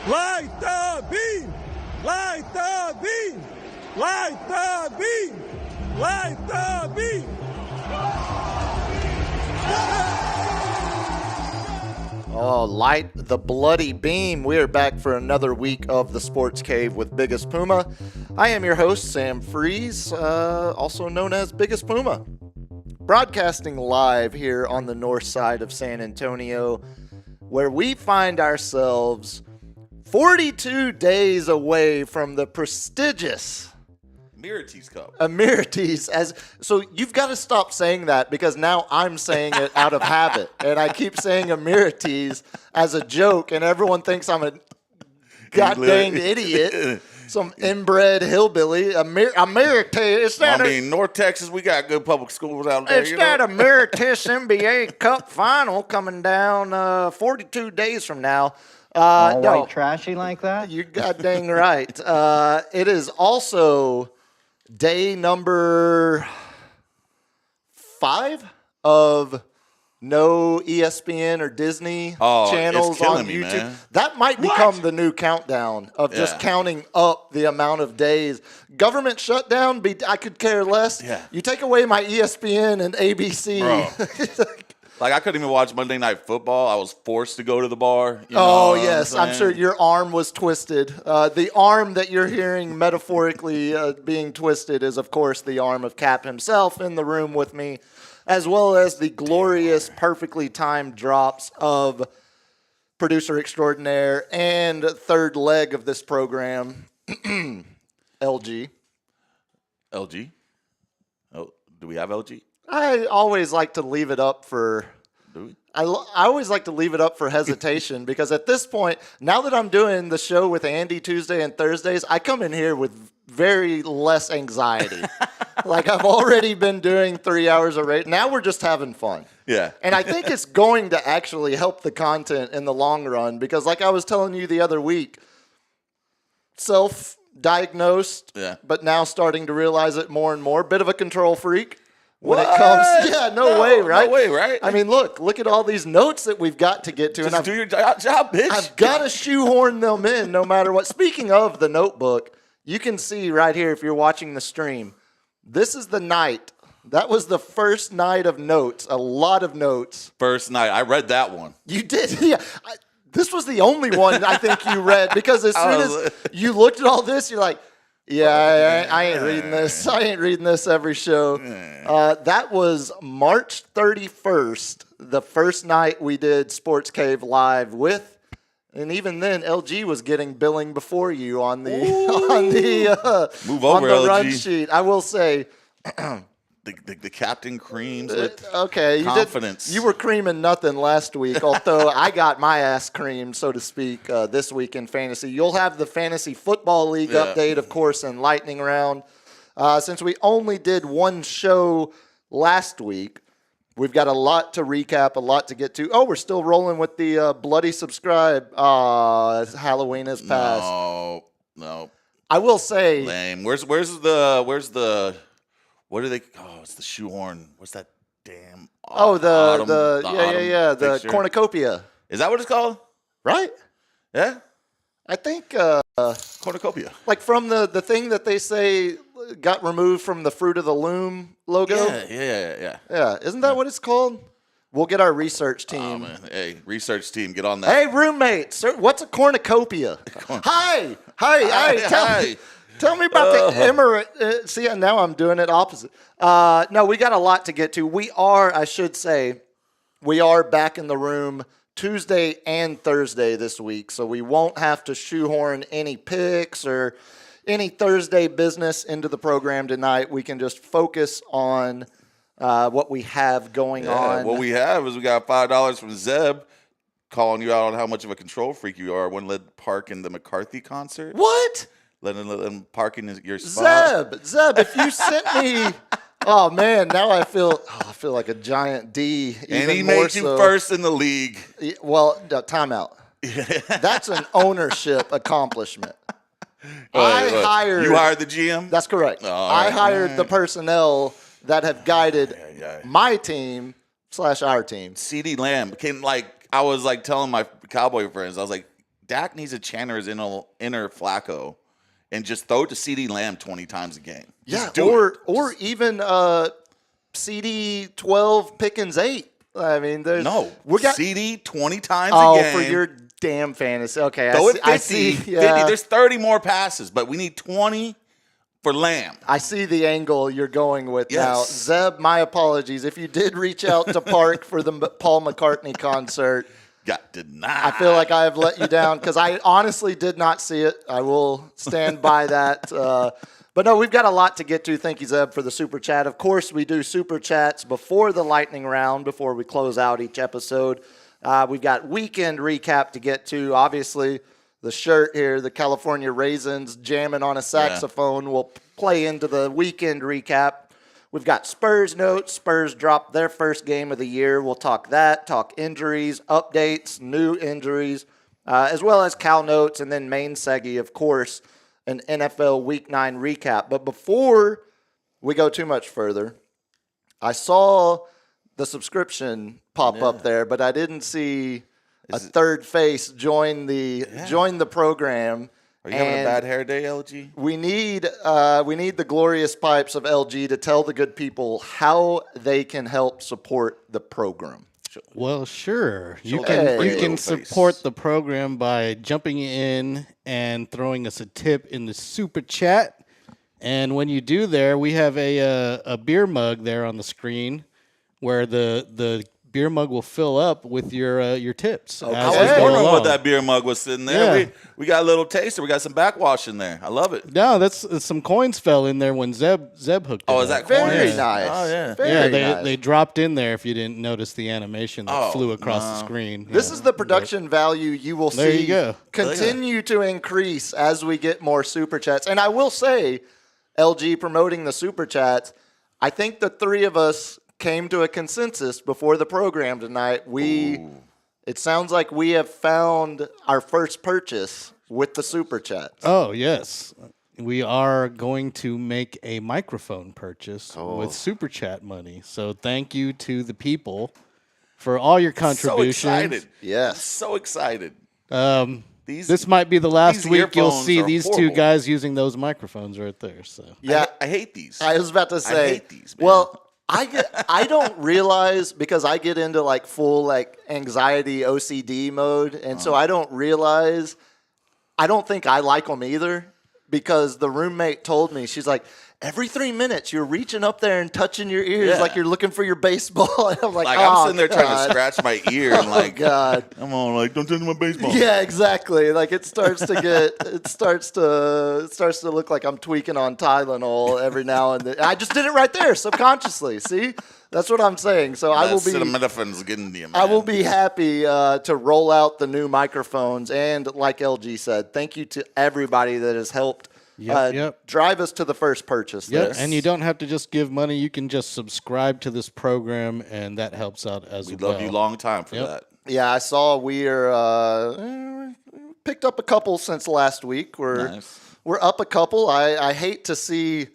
Light the beam! Light the beam! Light the beam! Light the beam! Oh, light the bloody beam. We are back for another week of the Sports Cave with Biggest Puma. I am your host, Sam Freeze, also known as Biggest Puma. Broadcasting live here on the north side of San Antonio, where we find ourselves 42 days away from the prestigious Emeritus Cup. Emeritus. So you've got to stop saying that, because now I'm saying it out of habit. And I keep saying Emeritus as a joke, and everyone thinks I'm a goddamn idiot. Some inbred hillbilly. Emeritus. North Texas, we got good public schools out there. It's that Emeritus NBA Cup final coming down 42 days from now. All white trashy like that? You're goddamn right. It is also day number 5 of no ESPN or Disney channels on YouTube. Man. That might become the new countdown of just counting up the amount of days. Government shutdown, I could care less. Yeah. You take away my ESPN and ABC. Bro. Like, I couldn't even watch Monday Night Football. I was forced to go to the bar. Yes. I'm sure your arm was twisted. The arm that you're hearing metaphorically being twisted is, of course, the arm of Cap himself in the room with me, as well as the glorious, perfectly timed drops of producer extraordinaire and third leg of this program, LG. LG? Oh, do we have LG? I always like to leave it up for... Do we? I always like to leave it up for hesitation because at this point, now that I'm doing the show with Andy Tuesday and Thursdays, I come in here with very less anxiety. Like, I've already been doing 3 hours of race. Now we're just having fun. Yeah. And I think it's going to actually help the content in the long run because, like I was telling you the other week, self-diagnosed, but now starting to realize it more and more. Bit of a control freak when it comes. Yeah, no way, right? No way, right? I mean, look at all these notes that we've got to get to. Just do your job, bitch. I've got to shoehorn them in no matter what. Speaking of the notebook, you can see right here if you're watching the stream, this is the night. That was the first night of notes, a lot of notes. First night. I read that one. You did? Yeah. This was the only one I think you read because as soon as you looked at all this, you're like, yeah, I ain't reading this. I ain't reading this every show. That was March 31st, the first night we did Sports Cave live with. And even then, LG was getting billing before you on the Move over, on the LG. run sheet. I will say, the captain creams with okay, confidence. You were creaming nothing last week, although I got my ass creamed, so to speak, this week in fantasy. You'll have the Fantasy Football League update, of course, and lightning round. Since we only did one show last week, we've got a lot to recap, a lot to get to. Oh, we're still rolling with the bloody subscribe. Halloween has passed. No. I will say, Lame. Where's the what do they? Oh, it's the shoehorn. What's that damn? the fixture? cornucopia, Is that what it's called? right? Yeah, I think cornucopia. like from the thing that they say got removed from the Fruit of the Loom logo. Yeah. Yeah, isn't that what it's called? We'll get our research Oh, team. man. Hey, research team, get on that. Hey, roommate, sir, what's a cornucopia? Hi. Tell me about the emirate. See, now I'm doing it opposite. No, we got a lot to get to. I should say, we are back in the room Tuesday and Thursday this week, so we won't have to shoehorn any picks or any Thursday business into the program tonight. We can just focus on what we have going on. What we have is we got $5 from Zeb calling you out on how much of a control freak you are. Wouldn't let park in the McCarthy concert. What? Letting them park in your spot. Zeb, if you sent me, oh man, now I feel like a giant D. And he more made you so. first in the league. Well, timeout. That's an ownership accomplishment. You hired the GM? That's correct. I hired the personnel that have guided my team / our team. CeeDee Lamb I was telling my Cowboy friends, I was like, Dak needs to channel his inner Flacco and just throw it to CeeDee Lamb 20 times a game. Or even CD 12 Pickens 8. I mean, we got CD 20 times a game. For your damn fantasy. Okay, throw it 50. I see. 50. There's 30 more passes, but we need 20 for Lamb. I see the angle you're going with Yes. now. Zeb, my apologies. If you did reach out to Park for the Paul McCartney concert, Got denied. I feel like I have let you down because I honestly did not see it. I will stand by that. But no, we've got a lot to get to. Thank you, Zeb, for the super chat. Of course, we do super chats before the lightning round, before we close out each episode. We've got weekend recap to get to. Obviously, the shirt here, the California Raisins jamming on a saxophone, will play into the weekend recap. We've got Spurs notes. Spurs dropped their first game of the year. We'll talk that, talk injuries, updates, new injuries, as well as Cal notes, and then main Segi, of course, an NFL Week 9 recap. But before we go too much further, I saw the subscription pop up there, but I didn't see a third face join the program. Are you having a bad hair day, LG? We need the glorious pipes of LG to tell the good people how they can help support the program. Well, sure. You Hey. can support the program by jumping in and throwing us a tip in the super chat. And when you do there, we have a beer mug there on the screen where the beer mug will fill up with your tips. I was wondering what that beer mug was sitting there. Yeah. We got a little taster. We got some backwash in there. I love it. No, that's some coins fell in there when Zeb hooked it. Oh, up. is that Very coins? nice. Oh, yeah. Very nice. They dropped in there if you didn't notice the animation that flew across the screen. This is the production value you will There see you go. continue to increase as we get more super chats. And I will say, LG promoting the Super Chats. I think the three of us came to a consensus before the program tonight. It sounds like we have found our first purchase with the Super Chats. Oh, yes. We are going to make a microphone purchase with Super Chat money. So thank you to the people for all your contributions. So excited. Yes. So excited. This might be the last week you'll see earphones are these two horrible. guys using those microphones right there. So Yeah, I hate these. I was about to say. hate these, man. Well, I don't realize because I get into like full like anxiety OCD mode, and so I don't realize. I don't think I like them either because the roommate told me, she's like, every 3 minutes you're reaching up there and touching your ears Yeah. like you're looking for your baseball. And I'm like, I'm sitting there trying to God. scratch my ear and like, God. I'm on like, don't touch my baseball. Yeah, exactly. Like it starts to look like I'm tweaking on Tylenol every now and then. I just did it right there subconsciously. See, that's what I'm saying. So I will be. Acetaminophen's getting to you, man. I will be happy to roll out the new microphones, and like LG said, thank you to everybody that has helped drive us to the first purchase. yeah, there. and you don't have to just give money. You can just subscribe to this program, and that helps out as We well. love you long time for Yep. that. Yeah, I saw we're picked up a couple since last week. We're up a couple. I hate to see.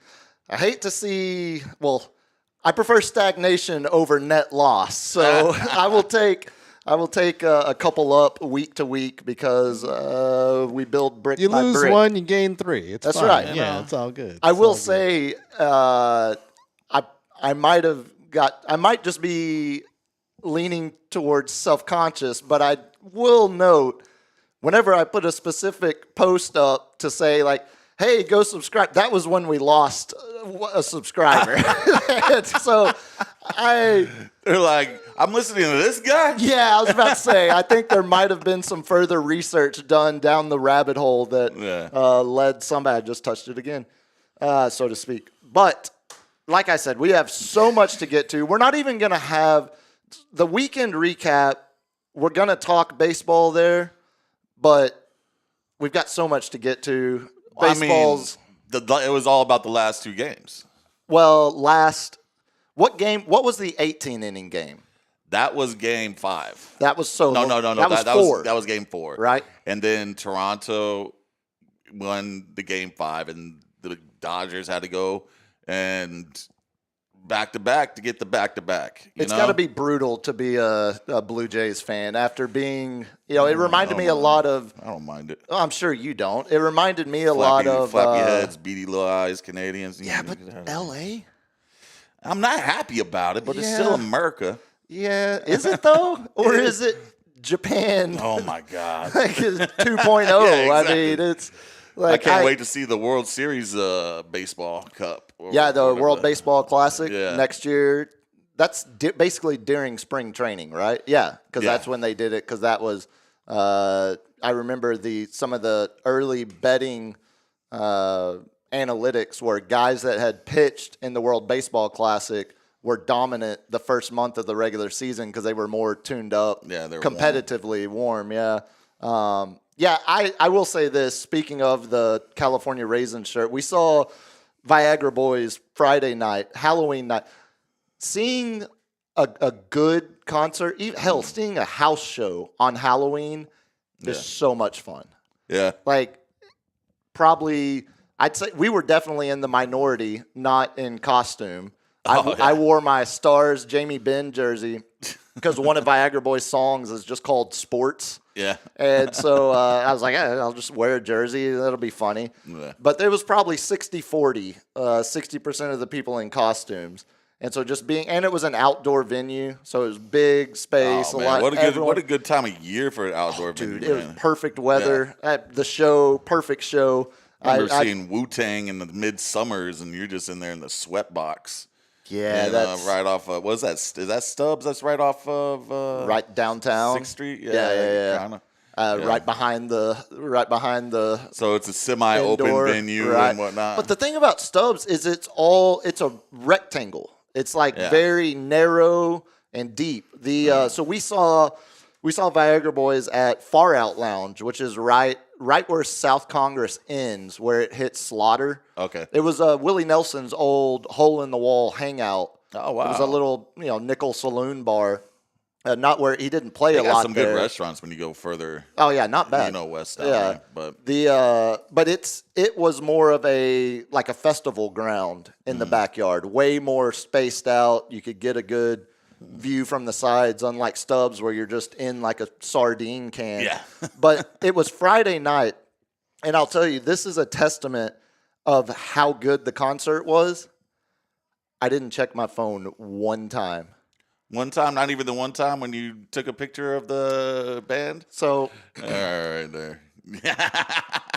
Well, I prefer stagnation over net loss. So I will take a couple up week to week because we build brick You by lose brick. one, you gain three. It's That's fine. right. Yeah, it's all good. I It's will all good. say I might just be leaning towards self-conscious, but I will note whenever I put a specific post up to say like, hey, go subscribe, that was when we lost a subscriber. And so They're like, I'm listening to this guy. yeah, I was about to say, I think there might have been some further research done down the rabbit hole that led somebody, I just touched it again, so to speak. But like I said, we have so much to get to. We're not even going to have the weekend recap. We're going to talk baseball there, but we've got so much to get to. Baseball's it was all about the last two games. what was the 18-inning game? That was game 5. That was so No. That was 4. That was game 4. Right. And then Toronto won the game 5, and the Dodgers had to go and back-to-back to get the back-to-back. It's got to be brutal to be a Blue Jays fan after being, it reminded me a lot of. I don't mind it. Oh, I'm sure you don't. It reminded me a lot of. Flappy heads, beady little eyes, Canadians. Yeah, but L.A. I'm not happy about it, but it's Yeah. still America. Yeah, is it though, or is it Japan? Oh my God! Like it's 2.0. Yeah, exactly. I mean, it's like I can't wait to see the World Series baseball cup. Yeah, the World Baseball Classic Yeah. next year. That's basically during spring training, right? Yeah, because Yeah. that's when they did it. Because that was, I remember some of the early betting analytics were guys that had pitched in the World Baseball Classic were dominant the first month of the regular season because they were more tuned up, Yeah, they were competitively warm. Yeah. I will say this. Speaking of the California Raisin shirt, we saw Viagra Boys Friday night, Halloween night. Seeing a good concert, seeing a house show on Halloween is so much fun. Yeah. Like, probably, I'd say we were definitely in the minority, not in costume. I wore my Stars Jamie Benn jersey because one of Viagra Boys' songs is just called Sports. Yeah. And so I was like, I'll just wear a jersey. That'll be funny. Yeah. But it was probably 60-40, 60% of the people in costumes. And so and it was an outdoor venue. So it was big space. Oh, a man. lot. What a good time of year for an outdoor venue, Dude, it was man. perfect weather. The show, perfect show. I remember seeing Wu-Tang in the mid-summers, and you're just in there in the sweat box. Yeah, And, that's right off of, what is that? Is that Stubbs? That's right off of right downtown. 6th Street? Yeah. Kinda. Right behind the So it's a semi-open indoor, venue right. and whatnot. But the thing about Stubbs is it's a rectangle. It's like very narrow and deep. So we saw Viagra Boys at Far Out Lounge, which is right right where South Congress ends, where it hits Slaughter. Okay. It was Willie Nelson's old hole-in-the-wall hangout. Oh, wow. It was a little, nickel saloon bar. Not where he didn't play They a got lot some there. good restaurants when you go further. Oh yeah, not bad. West down there, but but it was more of a festival ground in the backyard, way more spaced out. You could get a good view from the sides, unlike Stubbs where you're just in like a sardine can. Yeah. But it was Friday night, and I'll tell you, this is a testament of how good the concert was. I didn't check my phone one time. one time, not even the one time when you took a picture of the band. So All right, there.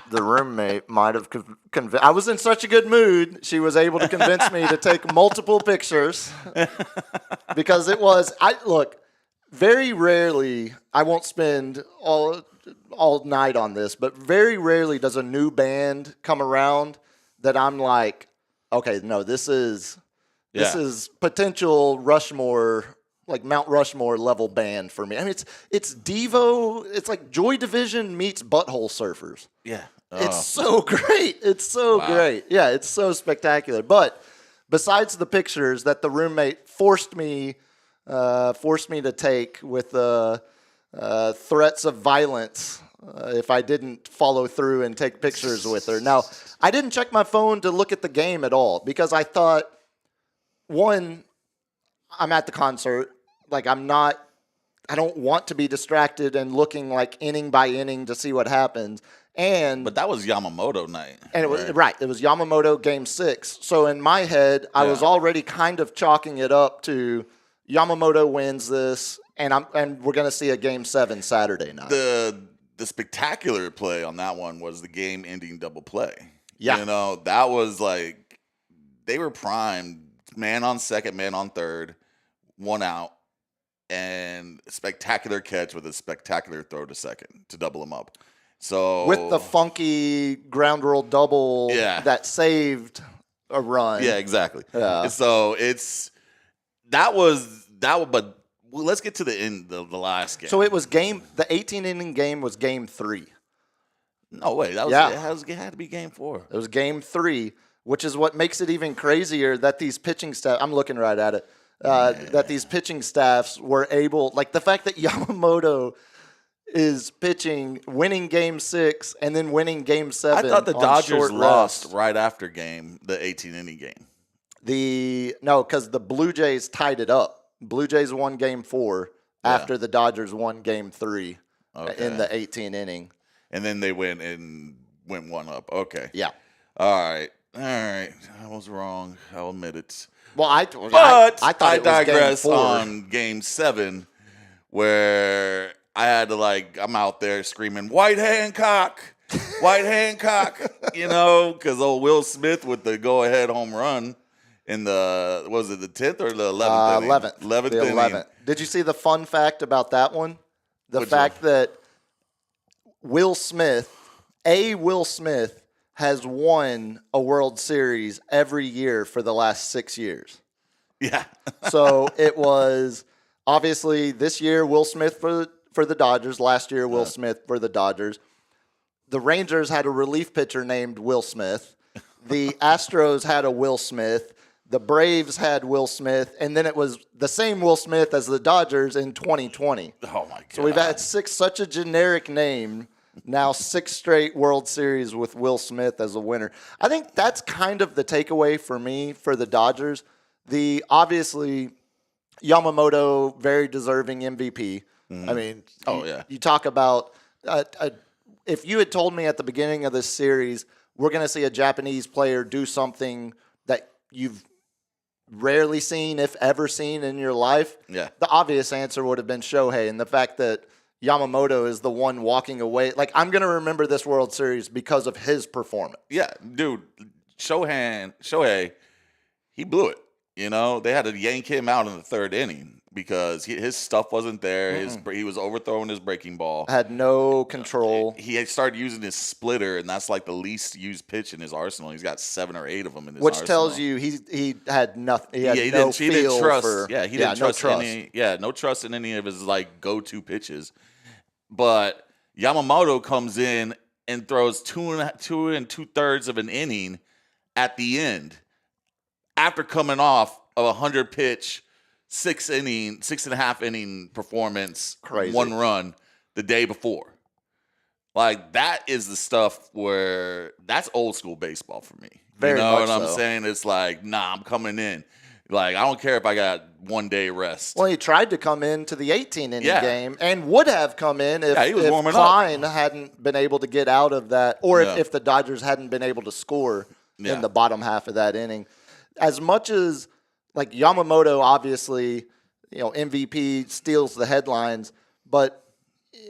the roommate might have convinced. I was in such a good mood, she was able to convince me to take multiple pictures because it was. Very rarely. I won't spend all night on this, but very rarely does a new band come around that I'm like, okay, no, this is potential Rushmore. Like Mount Rushmore level band for me. I mean, it's Devo. It's like Joy Division meets Butthole Surfers. Yeah. It's so great. It's so great. Yeah, it's so spectacular. But besides the pictures that the roommate forced me to take with threats of violence if I didn't follow through and take pictures with her. Now, I didn't check my phone to look at the game at all because I thought, one, I'm at the concert. Like, I don't want to be distracted and looking like inning by inning to see what happens. But that was Yamamoto night. And it was it was Yamamoto game 6. So in my head, I was already kind of chalking it up to Yamamoto wins this, and we're going to see a game 7 Saturday night. The spectacular play on that one was the game-ending double play. Yeah. That was like they were primed, man on second, man on third, one out, and spectacular catch with a spectacular throw to second to double him up. So with the funky ground roll double that saved a run. Yeah, exactly. Yeah. So that was, but let's get to the end, the last game. So it was the 18-inning game was game 3. No way. It had to be game 4. It was game 3, which is what makes it even crazier that these pitching staff, I'm looking right at it, that these pitching staffs were able, like the fact that Yamamoto is pitching, winning game 6, and then winning game 7. I thought the Dodgers lost rest. right after the 18-inning game. Because the Blue Jays tied it up. Blue Jays won game 4 after the Dodgers won game 3 in the 18 inning. And then they went 1 up. Okay. Yeah. All right. I was wrong. I'll admit it. Well, I thought I it was digress game 4. on game 7 where I had to I'm out there screaming, White Hancock, because old Will Smith with the go-ahead home run in the 10th or the 11th? 11th. Did you see the fun fact about that one? The fact that Will Smith has won a World Series every year for the last 6 years. Yeah. So it was obviously this year Will Smith for the Dodgers. Last year Will Smith for the Dodgers. The Rangers had a relief pitcher named Will Smith. The Astros had a Will Smith. The Braves had Will Smith. And then it was the same Will Smith as the Dodgers in 2020. Oh, my God. So we've had such a generic name. Now 6 straight World Series with Will Smith as a winner. I think that's kind of the takeaway for me for the Dodgers. Obviously Yamamoto, very deserving MVP. Mm-hmm. I mean, you talk about if you had told me at the beginning of this series we're going to see a Japanese player do something that you've rarely seen, if ever seen in your life, the obvious answer would have been Shohei, and the fact that Yamamoto is the one walking away. Like, I'm going to remember this World Series because of his performance. Yeah, dude, Shohei, he blew it. They had to yank him out in the 3rd inning because his stuff wasn't there. He was overthrowing his breaking ball. Had no control. He had started using his splitter, and that's like the least used pitch in his arsenal. He's got 7 or 8 of them in his arsenal. Which tells you he had nothing. He had he no didn't trust. for. He didn't trust any. Yeah, no trust in any of his go-to pitches. But Yamamoto comes in and throws two and 2/3 of an inning at the end after coming off of a 100-pitch, 6.5 inning performance, Crazy. 1 run the day before. Like, that is the stuff where that's old school baseball for me. Very you know much what I'm so. saying? It's like, nah, I'm coming in. Like, I don't care if I got 1 day rest. Well, he tried to come into the 18-inning Yeah. game and would have come in if, he was if warming up. Klein hadn't been able to get out of that, or Yeah. if the Dodgers hadn't been able to score Yeah. in the bottom half of that inning. As much as, like, Yamamoto, obviously, MVP steals the headlines, but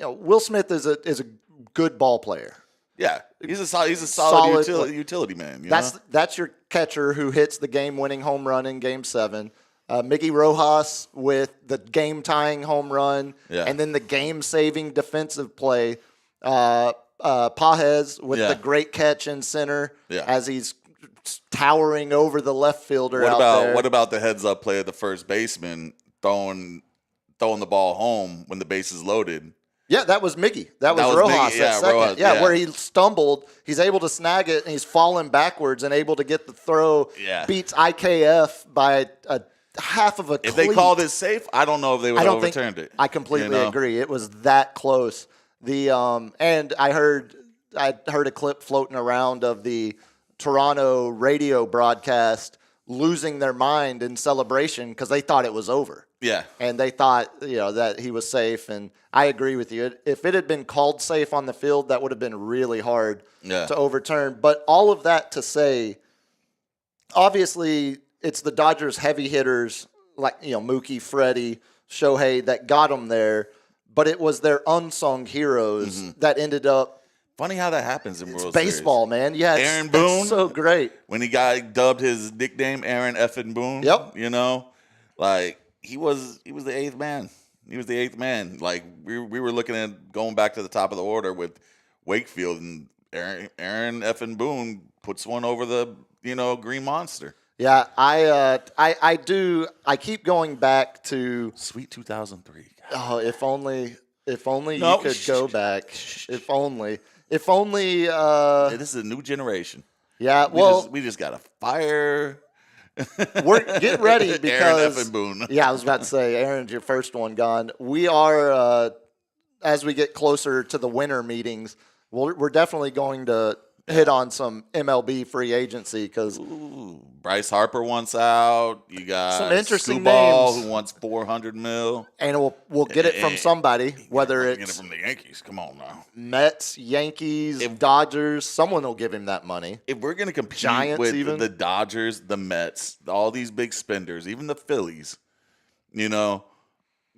Will Smith is a good ball player. Yeah, he's a solid utility man. That's your catcher who hits the game-winning home run in Game 7. Miggy Rojas with the game-tying home run, Yeah. and then the game-saving defensive play. Pajes with Yeah. the great catch in center Yeah. as he's towering over the left fielder out there. What about the heads-up play of the first baseman throwing the ball home when the base is loaded? Yeah, that was Miggy. That was was Rojas Miggy, at yeah, second. Rojas, yeah, where he stumbled. He's able to snag it, and he's falling backwards and able to get the throw. Yeah. Beats IKF by a half of a If cleat. they called it safe, I don't know if they would I have don't think overturned it. I completely you know? agree. It was that close. And I heard a clip floating around of the Toronto radio broadcast losing their mind in celebration because they thought it was over. Yeah. And they thought, that he was safe. And I agree with you. If it had been called safe on the field, that would have been really hard to overturn. But all of that to say, obviously, it's the Dodgers' heavy hitters like, Mookie, Freddie, Shohei that got them there. But it was their unsung heroes that ended up. Funny how that happens in World Baseball, man. Yeah, Aaron it's Boone? so great. Series. When he got dubbed his nickname Aaron Effin Boone. Yep. Like he was the eighth man. He was the eighth man. Like we were looking at going back to the top of the order with Wakefield, and Aaron Effin Boone puts one over the Green Monster. Yeah, I do. I keep going back to Sweet 2003. Oh, if only No. you could go back. If only. If only. This is a new generation. Yeah. We just got to fire. Get ready because Aaron Effin Boone. Yeah, I was about to say, Aaron's your first one gone. We are as we get closer to the winter meetings. We're definitely going to hit on some MLB free agency because Bryce Harper wants out. You got some interesting Skubal, names who wants $400 million. and we'll get it from somebody, whether Get it it's from the Yankees. Come on now. Mets, Yankees, Dodgers. Someone will give him that money. If we're gonna compete Giants with even? the Dodgers, the Mets, all these big spenders, even the Phillies, we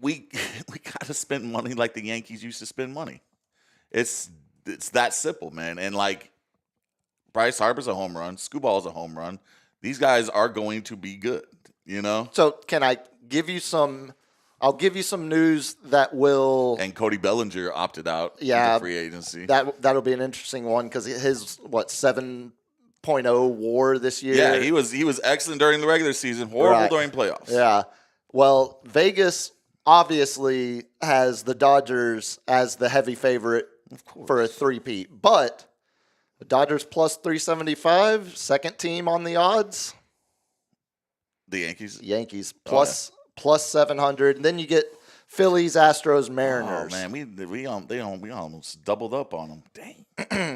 gotta spend money like the Yankees used to spend money. It's that simple, man. And like Bryce Harper's a home run, Skubal's a home run. These guys are going to be good, So can I give you some? I'll give you some news that will. And Cody Bellinger opted out Yeah, of free agency. That'll be an interesting one because his 7.0 WAR this year. Yeah, he was excellent during the regular season, horrible Right. during playoffs. Yeah. Well, Vegas obviously has the Dodgers as the heavy favorite for a three-peat, but the Dodgers plus 375, second team on the odds. The Yankees. Yankees plus 700, and then you get Phillies, Astros, Mariners. Oh man, we almost doubled up on them. Dang.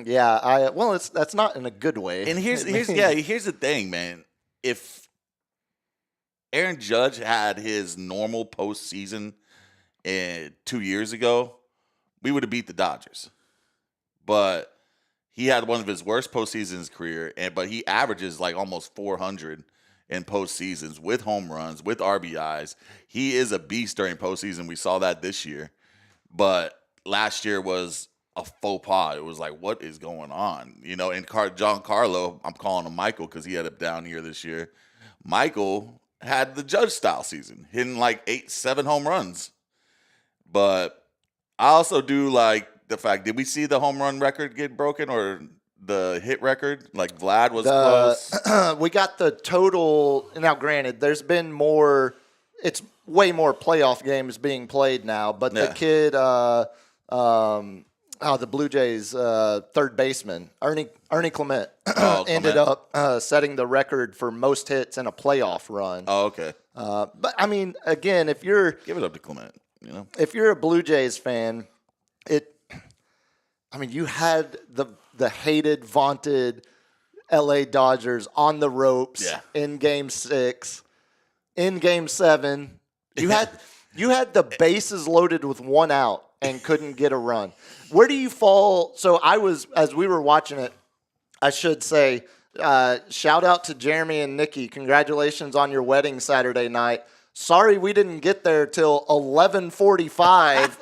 Yeah, that's not in a good way. And here's the thing, man. If Aaron Judge had his normal postseason 2 years ago, we would have beat the Dodgers. But he had one of his worst postseasons in his career, but he averages like almost 400 in postseasons with home runs, with RBIs. He is a beast during postseason. We saw that this year. But last year was a faux pas. It was like, what is going on? And Giancarlo, I'm calling him Michael because he had a down year this year. Michael had the Judge style season, hitting like 7 home runs. But I also do like the fact, did we see the home run record get broken or the hit record? Like Vlad was close. We got the total. Now, granted, there's been more. It's way more playoff games being played now. But the kid, the Blue Jays third baseman, Ernie Clement, ended Clement. up setting the record for most hits in a playoff run. Oh, okay. But I mean, again, if you're Give it up to Clement. if you're a Blue Jays fan, you had the hated, vaunted LA Dodgers on the ropes in Game 6. In Game 7, you had the bases loaded with one out and couldn't get a run. Where do you fall? So as we were watching it, I should say, shout out to Jeremy and Nikki. Congratulations on your wedding Saturday night. Sorry we didn't get there till 11:45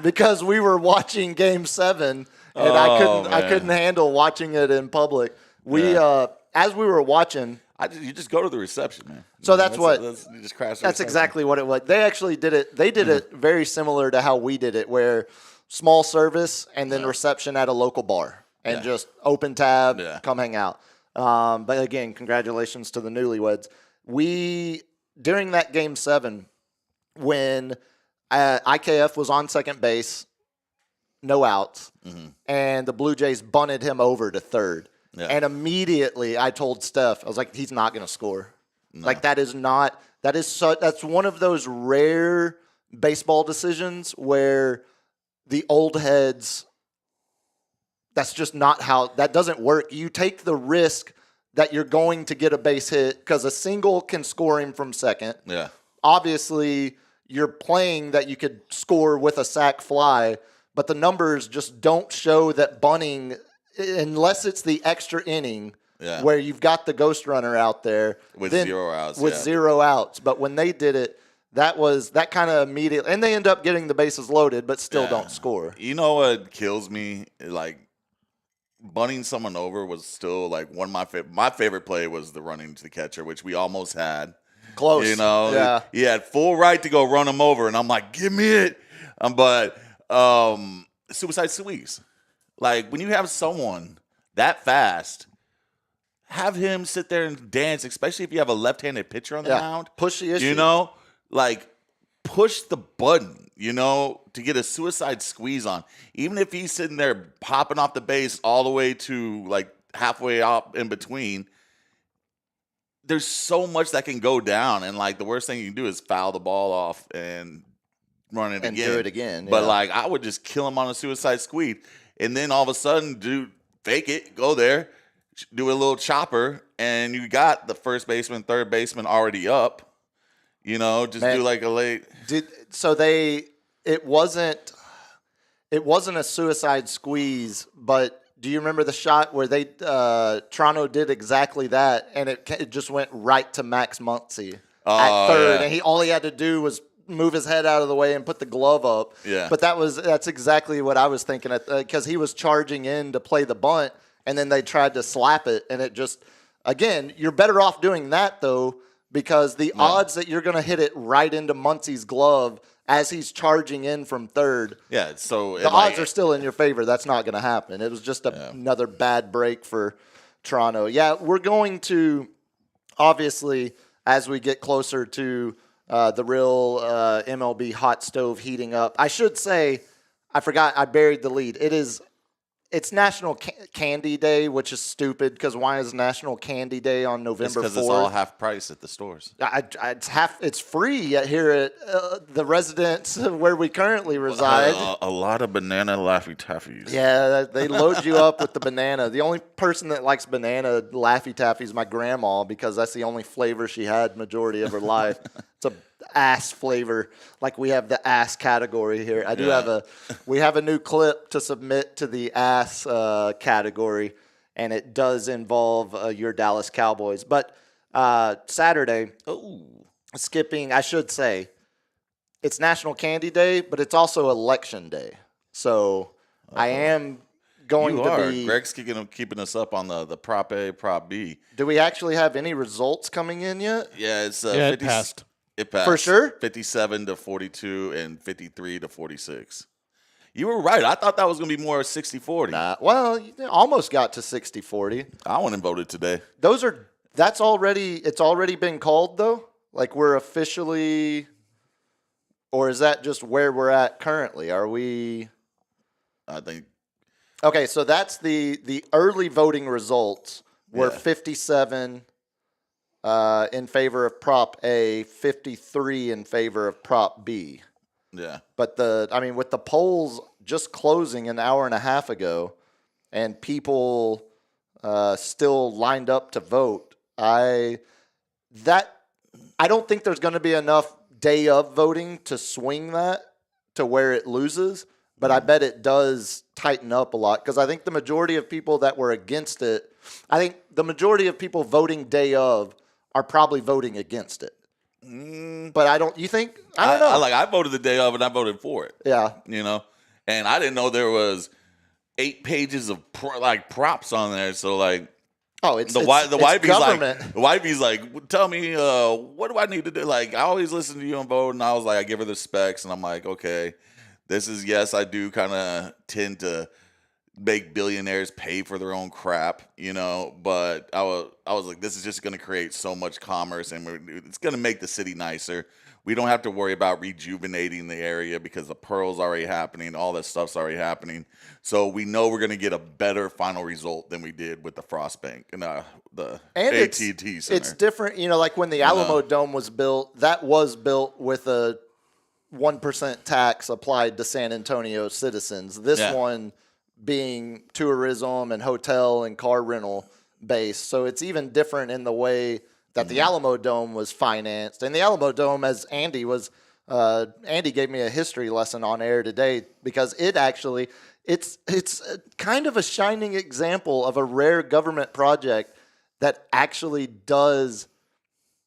because we were watching Game 7 and I couldn't handle watching it in public. As we were watching, You just go to the reception, man. So You just crash. That's exactly what it was. They actually did it. They did it very similar to how we did it, where small service and then reception at a local bar and just open tab, come hang out. But again, congratulations to the newlyweds. During that Game 7, when IKF was on second base, no outs, and the Blue Jays bunted him over to third. Yeah. And immediately I told Steph, I was like, he's not going to score. No. Like that's one of those rare baseball decisions where the old heads, that's just not how, that doesn't work. You take the risk that you're going to get a base hit because a single can score him from second. Yeah. Obviously, you're playing that you could score with a sac fly, but the numbers just don't show that bunting, unless it's the extra inning where you've got the ghost runner out there. With 0 outs. With 0 outs. But when they did it, that kind of immediately, and they end up getting the bases loaded, but still don't score. You know what kills me? Like, bunting someone over was still like one of my favorite play was the running to the catcher, which we almost had. Close. He had full right to go run him over, and I'm like, give me it. But suicide squeeze. Like, when you have someone that fast, have him sit there and dance, especially if you have a left-handed pitcher on the mound. Push the issue. Push the button, to get a suicide squeeze on. Even if he's sitting there popping off the base all the way to, like, halfway up in between, there's so much that can go down. And, like, the worst thing you can do is foul the ball off and run it again. And do it again. But, like, I would just kill him on a suicide squeeze. And then all of a sudden, fake it, go there, do a little chopper, and you got the first baseman, third baseman already up. Do like a late. It wasn't a suicide squeeze, but do you remember the shot where Toronto did exactly that, and it just went right to Max Muncy at third, and all he had to do was move his head out of the way and put the glove up. Yeah. But that's exactly what I was thinking, because he was charging in to play the bunt, and then they tried to slap it, and it just, again, you're better off doing that, though, because the odds that you're going to hit it right into Muncy's glove as he's charging in from third, so the odds are still in your favor. That's not going to happen. It was just another bad break for Toronto. Yeah, we're going to, obviously, as we get closer to the real MLB hot stove heating up. I should say, I forgot, I buried the lead. It's National Candy Day, which is stupid because why is National Candy Day on November 4th? Because it's all half price at the stores. It's free here at the residence where we currently reside. A lot of banana Laffy Taffies. Yeah, they load you up with the banana. The only person that likes banana Laffy Taffy is my grandma because that's the only flavor she had majority of her life. It's a ass flavor, like we have the ass category here. We have a new clip to submit to the ass category, and it does involve your Dallas Cowboys. But Saturday, skipping, I should say, it's National Candy Day, but it's also Election Day. So I am going to be. Greg's keeping us up on the Prop A, Prop B. Do we actually have any results coming in yet? Yeah, it's it passed. It passed. For sure? 57 to 42 and 53 to 46. You were right. I thought that was going to be more 60-40. Nah, well, you almost got to 60-40. I went and voted today. It's already been called, though? Like, we're officially, or is that just where we're at currently? Are we? I think Okay, so that's the early voting results were 57 in favor of Prop A, 53 in favor of Prop B. Yeah. But with the polls just closing an hour and a half ago, and people still lined up to vote, I don't think there's going to be enough day of voting to swing that to where it loses. But I bet it does tighten up a lot because I think the majority of people that were against it, I think the majority of people voting day of are probably voting against it. But I don't. You think? I don't know. I voted the day of, and I voted for it. Yeah. And I didn't know there was 8 pages of props on there. So it's wifey's government. the wifey's like, tell me what do I need to do? Like, I always listen to you and vote, and I was like, I give her the specs, and I'm like, okay, this is yes, I do kind of tend to make billionaires pay for their own crap, But I was like, this is just going to create so much commerce, and it's going to make the city nicer. We don't have to worry about rejuvenating the area because the Pearl's already happening, all this stuff's already happening. So we know we're going to get a better final result than we did with the Frost Bank and the AT&T Center. It's different, like when the Alamo Dome was built, that was built with a 1% tax applied to San Antonio citizens. This one being tourism and hotel and car rental based. So it's even different in the way that the Alamo Dome was financed. And the Alamo Dome, as Andy gave me a history lesson on air today, because it's kind of a shining example of a rare government project that actually does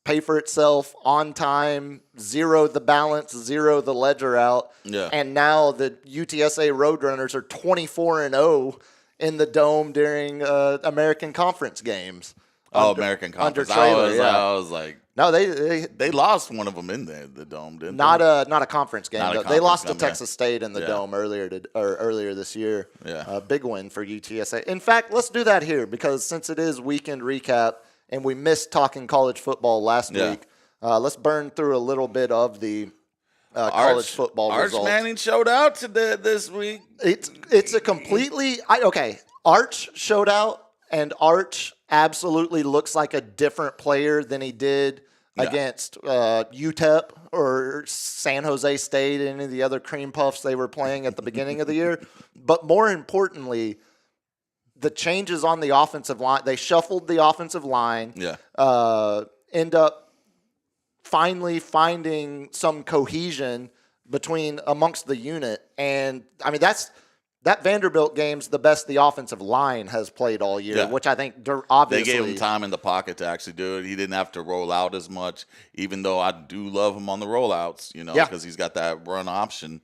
pay for itself on time, zero the balance, zero the ledger out. Yeah. And now the UTSA Roadrunners are 24-0 in the Dome during American Conference games. American Conference. I was like, no, they lost one of them in the Dome, didn't they? Not a conference game. Not a conference they lost game, to Texas State in the Dome earlier this year. Yeah. Big win for UTSA. In fact, let's do that here because since it is weekend recap and we missed talking college football last week, let's burn through a little bit of the college football results. Arch Manning showed out this week. It's a completely Arch showed out, and Arch absolutely looks like a different player than he did against UTEP or San Jose State and any of the other cream puffs they were playing at the beginning of the year. But more importantly, the changes on the offensive line, they shuffled the offensive line, end up finally finding some cohesion amongst the unit. And, that Vanderbilt game's the best the offensive line has played all year, which I think obviously. They gave him time in the pocket to actually do it. He didn't have to roll out as much, even though I do love him on the rollouts, because he's got that run option.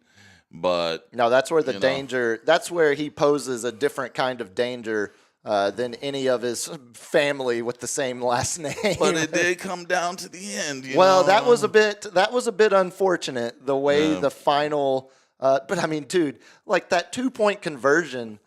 But no, that's where the danger. That's where he poses a different kind of danger than any of his family with the same last name. But it did come down to the end. That was a bit unfortunate the way the final. But dude, like that 2-point conversion.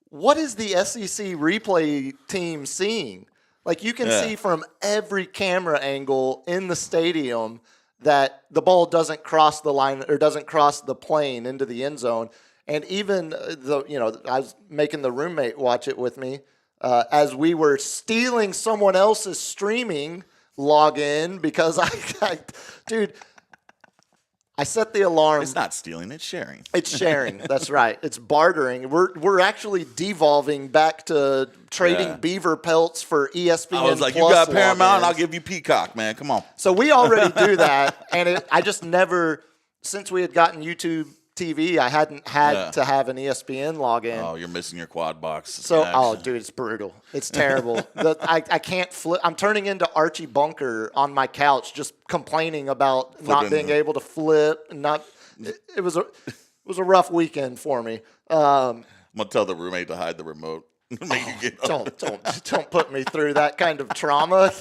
What is the SEC replay team seeing? Like you can see from every camera angle in the stadium that the ball doesn't cross the line or doesn't cross the plane into the end zone. And even I was making the roommate watch it with me as we were stealing someone else's streaming login because dude, I set the alarm. It's not stealing, it's sharing. It's sharing. That's right. It's bartering. We're actually devolving back to trading beaver pelts for ESPN. I was like, Plus you got Paramount, logins. I'll give you Peacock, man. Come on. So we already do that, and I just never, since we had gotten YouTube TV, I hadn't had to have an ESPN login. Oh, you're missing your quad box. So, dude, it's brutal. It's terrible. I can't flip. I'm turning into Archie Bunker on my couch, just complaining about not being able to flip. It was a rough weekend for me. I'm gonna tell the roommate to hide the remote. Make you get don't put me through that kind of trauma.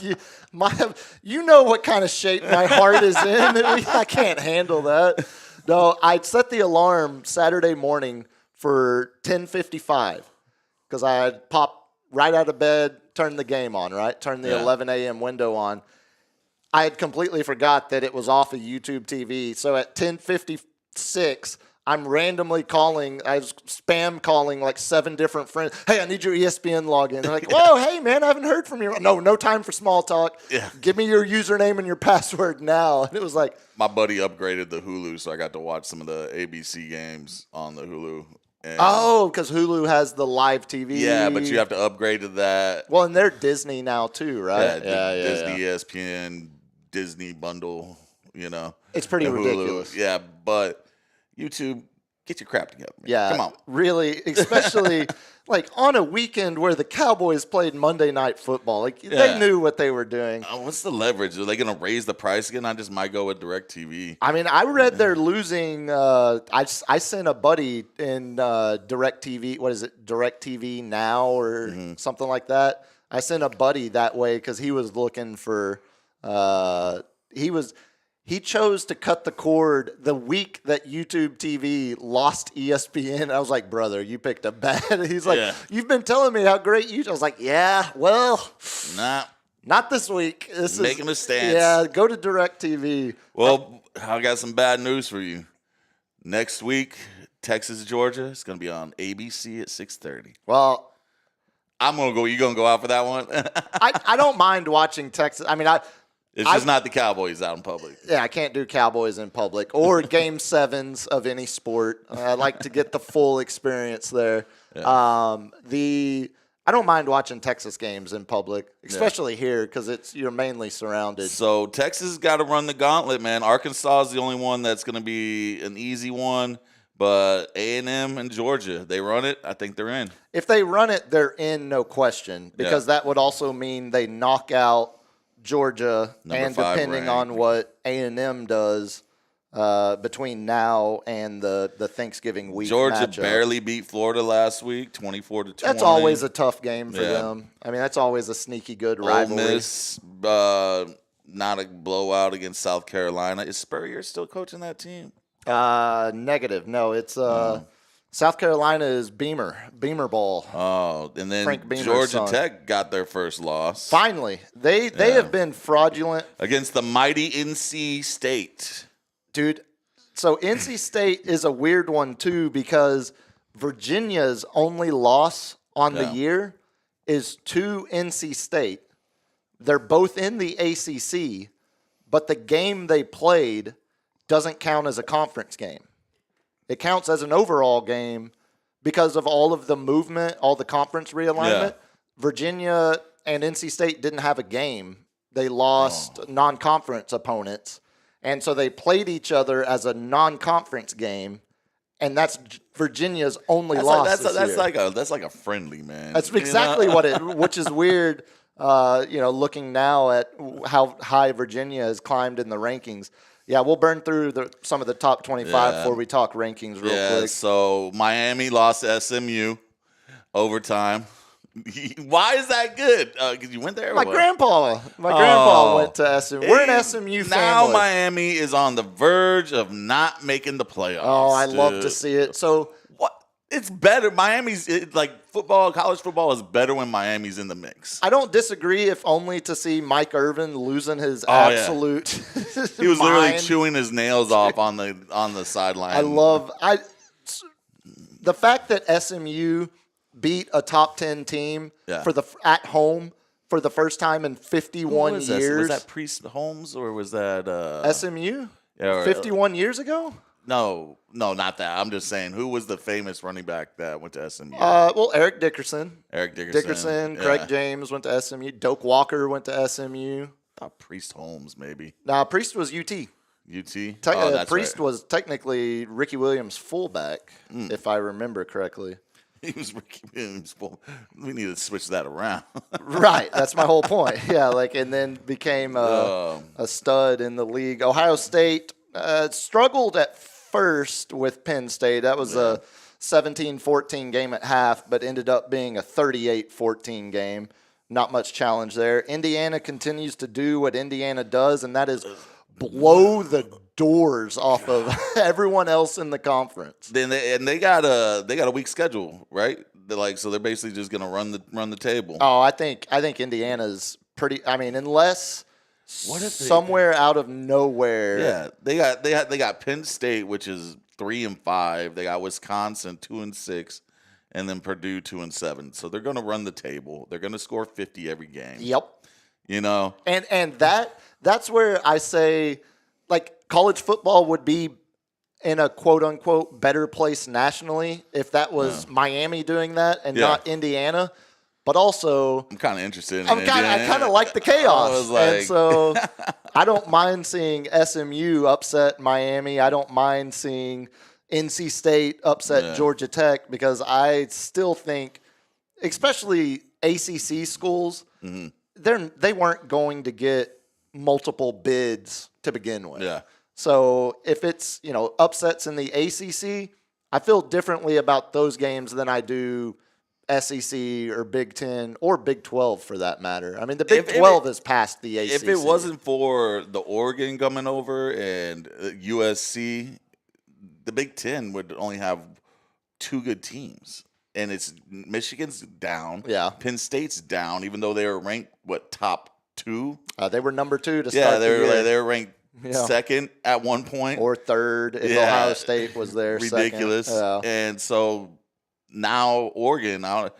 You know what kind of shape my heart is in. I can't handle that. No, I set the alarm Saturday morning for 10:55 because I had popped right out of bed, turned the game on, right? Turned the 11 a.m. window on. I had completely forgot that it was off of YouTube TV. So at 10:56, I'm randomly calling. I was spam calling like 7 different friends. Hey, I need your ESPN login. They're like, whoa, hey, man, I haven't heard from you. No time for small talk. Yeah. Give me your username and your password now. And it was like, My buddy upgraded the Hulu, so I got to watch some of the ABC games on the Hulu. And oh, because Hulu has the live TV. yeah, but you have to upgrade to that. Well, and they're Disney now too, right? Disney, ESPN, Disney bundle, you know. It's pretty the Hulu. ridiculous. Yeah, but YouTube, get your crap together, man. Yeah, Come on. really, especially like on a weekend where the Cowboys played Monday Night Football. Like Yeah. they knew what they were doing. What's the leverage? Are they going to raise the price again? I just might go with DirecTV. I mean, I read they're losing. I sent a buddy in DirecTV. What is it? DirecTV Now or something like that. I sent a buddy that way because he was looking for. He chose to cut the cord the week that YouTube TV lost ESPN. I was like, brother, you picked a bad. He's like, you've been telling me how great YouTube. I was like, yeah, well, Nah. not this week. This Making a stance. Yeah, go to DirecTV. Well, I got some bad news for you. Next week, Texas, Georgia. It's going to be on ABC at 6:30. Well, I'm going to go. You going to go out for that one? I don't mind watching Texas. I mean, It's just not the Cowboys out in public. Yeah, I can't do Cowboys in public or Game 7s of any sport. I like to get the full experience there. Yeah. I don't mind watching Texas games in public, especially here because you're mainly surrounded. So Texas got to run the gauntlet, man. Arkansas is the only one that's going to be an easy one, but A&M and Georgia, they run it. I think they're in. If they run it, they're in, no question, because that would also mean they knock out Georgia, Number and 5 depending ranked. on what A&M does between now and the Thanksgiving week Georgia matchup. barely beat Florida last week, 24-20. That's always a tough game for Yeah. them. I mean, that's always a sneaky good Ole rivalry. Miss, not a blowout against South Carolina. Is Spurrier still coaching that team? Negative. No, it's South Carolina is Beamer ball. Oh, and then Frank Beamer's Georgia son. Tech got their first loss Finally, they have been fraudulent, against the mighty NC State. dude. So NC State is a weird one too because Virginia's only loss on the year is to NC State. They're both in the ACC, but the game they played doesn't count as a conference game. It counts as an overall game because of all of the movement, all the conference realignment. Yeah. Virginia and NC State didn't have a game. They lost non-conference opponents. And so they played each other as a non-conference game, and that's Virginia's only loss this year. That's like a friendly, man. That's exactly what which is weird, looking now at how high Virginia has climbed in the rankings. Yeah, we'll burn through some of the top 25 before we talk rankings real quick. So Miami lost to SMU overtime. Why is that good? Because you went there. My grandpa went to SMU. We're an SMU family. Now Miami is on the verge of not making the playoffs. Oh, I love dude. to see it. So What? It's better. Football, college football is better when Miami's in the mix. I don't disagree, if only to see Mike Irvin losing his absolute He was literally mind. chewing his nails off on the sideline. The fact that SMU beat a top 10 team at home for the first time in 51 years. Was that Priest Holmes or was that SMU? Yeah, 51 years ago? No, not that. I'm just saying, who was the famous running back that went to SMU? Eric Dickerson. Eric Dickerson. Craig James went to SMU. Doak Walker went to SMU. I thought Priest Holmes, maybe. Nah, Priest was UT. UT? Priest right. was technically Ricky Williams' fullback, if I remember correctly. He was Ricky Williams. We need to switch that around. Right, that's my whole point. Yeah, and then became a stud in the league. Ohio State struggled at first with Penn State. That was a 17-14 game at half, but ended up being a 38-14 game. Not much challenge there. Indiana continues to do what Indiana does, and that is blow the doors off of everyone else in the conference. Then they got a weak schedule, right? They're basically just gonna run the table. Oh, I think Indiana's pretty. I mean, unless somewhere out of nowhere. Yeah, they got Penn State, which is 3-5. They got Wisconsin 2-6, and then Purdue 2-7. So they're going to run the table. They're going to score 50 every game. Yep. You know, And that's where I say, like, college football would be in a quote-unquote better place nationally if that was Miami doing that and not Indiana. But also, I'm kind of interested in I kind of like the chaos. like... And so I don't mind seeing SMU upset Miami. I don't mind seeing NC State upset Georgia Tech, because I still think, especially ACC schools, they weren't going to get multiple bids to begin with. Yeah. So if it's, upsets in the ACC, I feel differently about those games than I do SEC or Big 10 or Big 12 for that matter. I mean, the Big 12 is past the ACC. If it wasn't for the Oregon coming over and USC, the Big 10 would only have 2 good teams. And it's Michigan's down. Yeah. Penn State's down, even though they were ranked, top 2? They were number 2 to start the year. They were ranked second at one point. Or third if Ohio State was there. Ridiculous. Second. And so now Oregon, are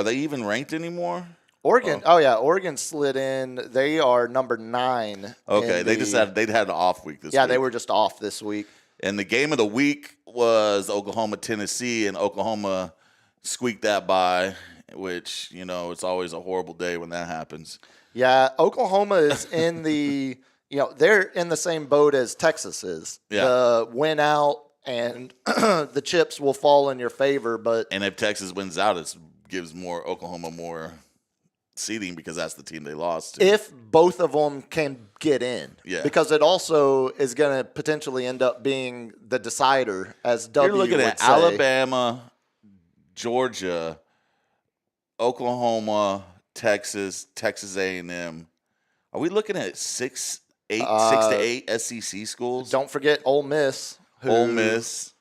they even ranked anymore? Oregon, Oregon slid in. They are number 9. Okay, they'd had an off week this week. Yeah, they were just off this week. And the game of the week was Oklahoma-Tennessee, and Oklahoma squeaked that by, which, it's always a horrible day when that happens. Yeah, Oklahoma is in the, they're in the same boat as Texas is. Yeah. The win out and the chips will fall in your favor. And if Texas wins out, it gives Oklahoma more seeding, because that's the team they lost to. If both of them can get in. Yeah. Because it also is going to potentially end up being the decider, as W You're looking would at say. Alabama, Georgia, Oklahoma, Texas A&M. Are we looking at 6 to 8 SEC schools? Don't forget Ole Miss. Ole Miss,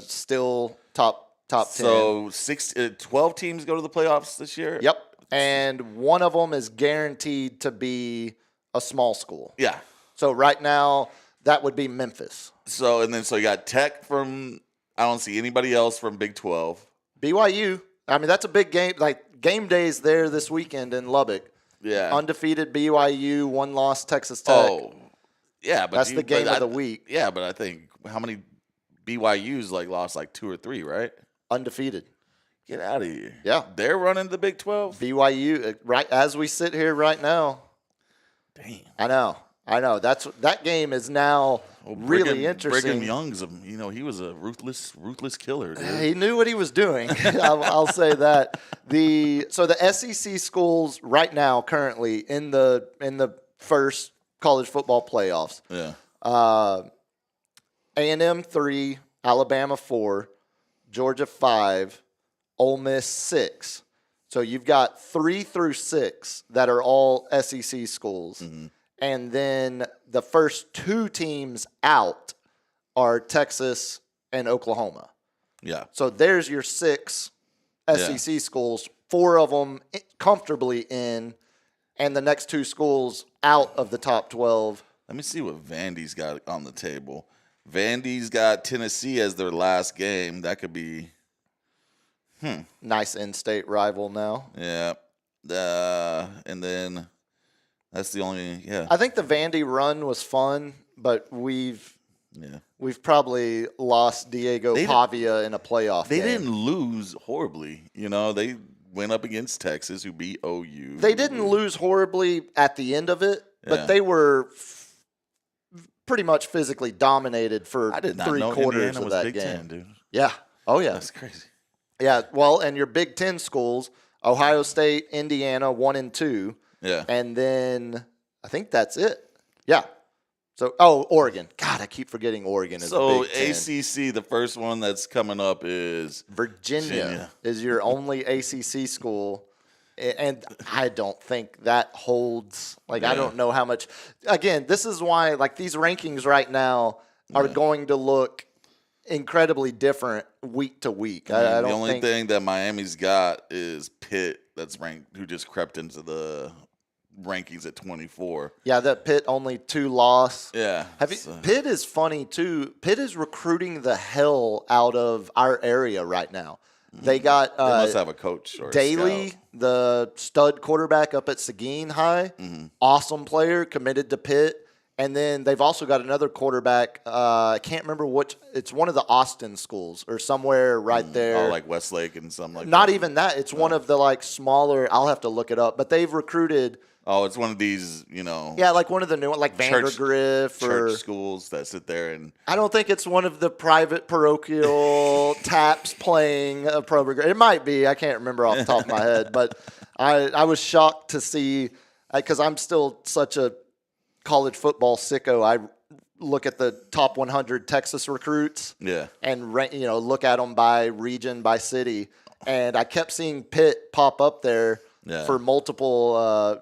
still top 10. So 12 teams go to the playoffs this year? Yep. And one of them is guaranteed to be a small school. Yeah. So right now, that would be Memphis. So you got Tech from, I don't see anybody else from Big 12. BYU. I mean, that's a big game. Like, game days there this weekend in Lubbock. Yeah. Undefeated BYU, 1-loss Texas Tech. Oh, yeah. But that's the game of the week. Yeah, but I think how many BYU's lost 2 or 3, right? Undefeated. Get out of here. Yeah. They're running the Big 12? BYU, right as we sit here right now. Damn. I know. That game is now really interesting. Brigham Young's, he was a ruthless killer, dude. He knew what he was doing. I'll say that. So the SEC schools right now, currently in the first college football playoffs. Yeah. A&M 3, Alabama 4, Georgia 5, Ole Miss 6. So you've got 3 through 6 that are all SEC schools. Mm-hmm. And then the first 2 teams out are Texas and Oklahoma. Yeah. So there's your 6 SEC schools, 4 of them comfortably in, and the next 2 schools out of the top 12. Let me see what Vandy's got on the table. Vandy's got Tennessee as their last game. That could be nice in-state rival now. Yeah. And then that's the only I think the Vandy run was fun, but we've probably lost Diego Pavia in a playoff game. They didn't lose horribly. They went up against Texas, who beat OU. They didn't lose horribly at the end of it, but they were pretty much physically dominated for 3 quarters of that Big game. 10, dude. Yeah. Oh, yeah. That's crazy. Yeah. Well, and your Big 10 schools, Ohio State, Indiana, 1 and 2. Yeah. And then I think that's it. Yeah. So, Oregon. God, I keep forgetting Oregon is a Big 10. ACC, the first one that's coming up is Virginia is your only ACC school. And I don't think that holds. I don't know how much. Again, this is why these rankings right now are going to look incredibly different week to week. I don't the only thing that Miami's got is Pitt, that's ranked, who just crept into the rankings at 24. Yeah, that Pitt only 2 loss. Yeah. Pitt is funny too. Pitt is recruiting the hell out of our area right now. They got They must have a coach or Daly, a scout. the stud quarterback up at Seguin High. Awesome player, committed to Pitt. And then they've also got another quarterback. I can't remember which. It's one of the Austin schools or somewhere right there. Oh, like Westlake and something like Not that. even that. It's one of the like smaller. I'll have to look it up. But they've recruited. Oh, it's one of these, Yeah, like one of the new, like Vandergriff or church schools that sit there and I don't think it's one of the private parochial taps playing a program. It might be. I can't remember off the top of my head, but I was shocked to see because I'm still such a college football sicko. I look at the top 100 Texas recruits, and look at them by region, by city, and I kept seeing Pitt pop up there for multiple,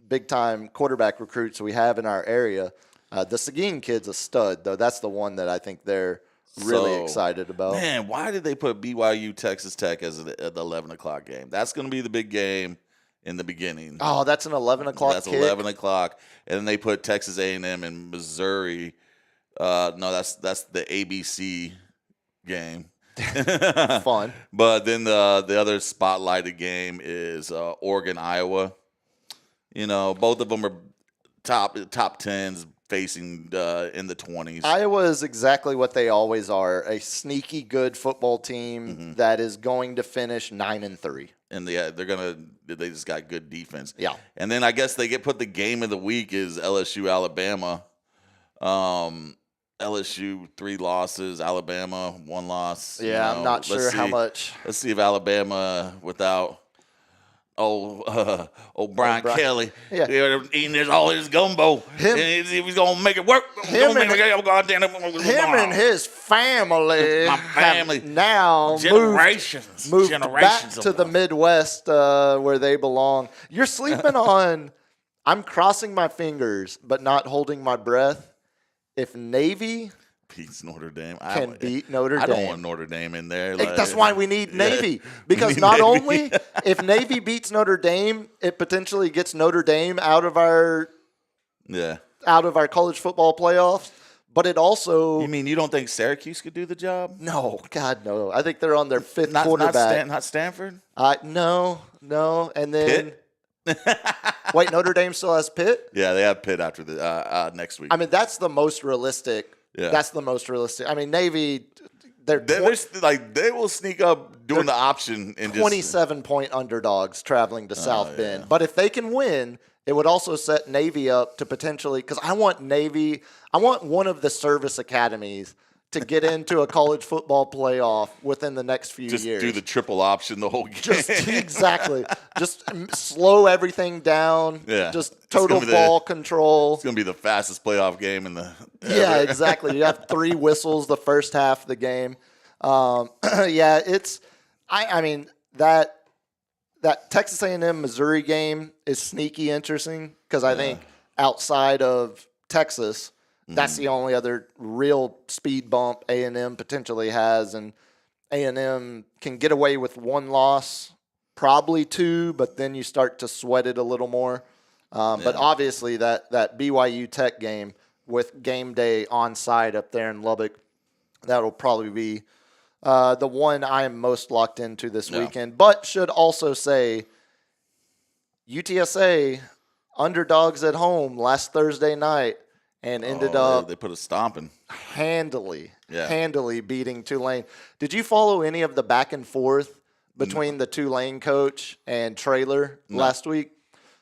big time quarterback recruits we have in our area. The Seguin kid's a stud, though. That's the one that I think they're really excited about. Man, why did they put BYU Texas Tech as the 11 o'clock game? That's going to be the big game in the beginning. Oh, that's an 11 o'clock That's kick? 11 o'clock. And then they put Texas A&M and Missouri. No, that's the ABC game. Fun. But then the other spotlighted game is Oregon, Iowa. Both of them are top 10s facing in the 20s. Iowa is exactly what they always are, a sneaky good football team that is going to finish 9-3. And they just got good defense. Yeah. And then I guess they put the game of the week is LSU, Alabama. LSU 3 losses, Alabama 1 loss. Yeah, I'm not sure how much. Let's see if Alabama without Brian Kelly eating all his gumbo. And see if he's gonna make it work. Him and his family, my family have now moved back to the Midwest where they belong. You're sleeping on. I'm crossing my fingers, but not holding my breath. If Navy beats Notre Dame, can beat Notre Dame. I don't want Notre Dame in there. That's why we need Navy. Because not only if Navy beats Notre Dame, it potentially gets Notre Dame out of our college football playoffs, but it also... You mean you don't think Syracuse could do the job? No, God, no. I think they're on their 5th quarterback. Not Stanford? No. And then... Pitt? Wait, Notre Dame still has Pitt? Yeah, they have Pitt after the next week. I mean, that's the most realistic. Yeah. That's the most realistic. I mean, Navy, they will sneak up doing the option and 27-point underdogs traveling to South Bend. But if they can win, it would also set Navy up to potentially, because I want one of the service academies to get into a college football playoff within the next few years. Just do the triple option the whole game. Exactly. Just slow everything down. Yeah. Just total ball control. It's going to be the fastest playoff game in the Yeah, exactly. You have 3 whistles the first half of the game. I mean, that Texas A&M Missouri game is sneaky interesting because I think outside of Texas, that's the only other real speed bump A&M potentially has, and A&M can get away with 1 loss, probably 2, but then you start to sweat it a little more. But obviously that BYU Tech game with game day on site up there in Lubbock, that'll probably be the one I am most locked into this weekend. But should also say UTSA underdogs at home last Thursday night. And ended up they put a stomping handily beating Tulane. Did you follow any of the back and forth between the Tulane coach and Traylor last week?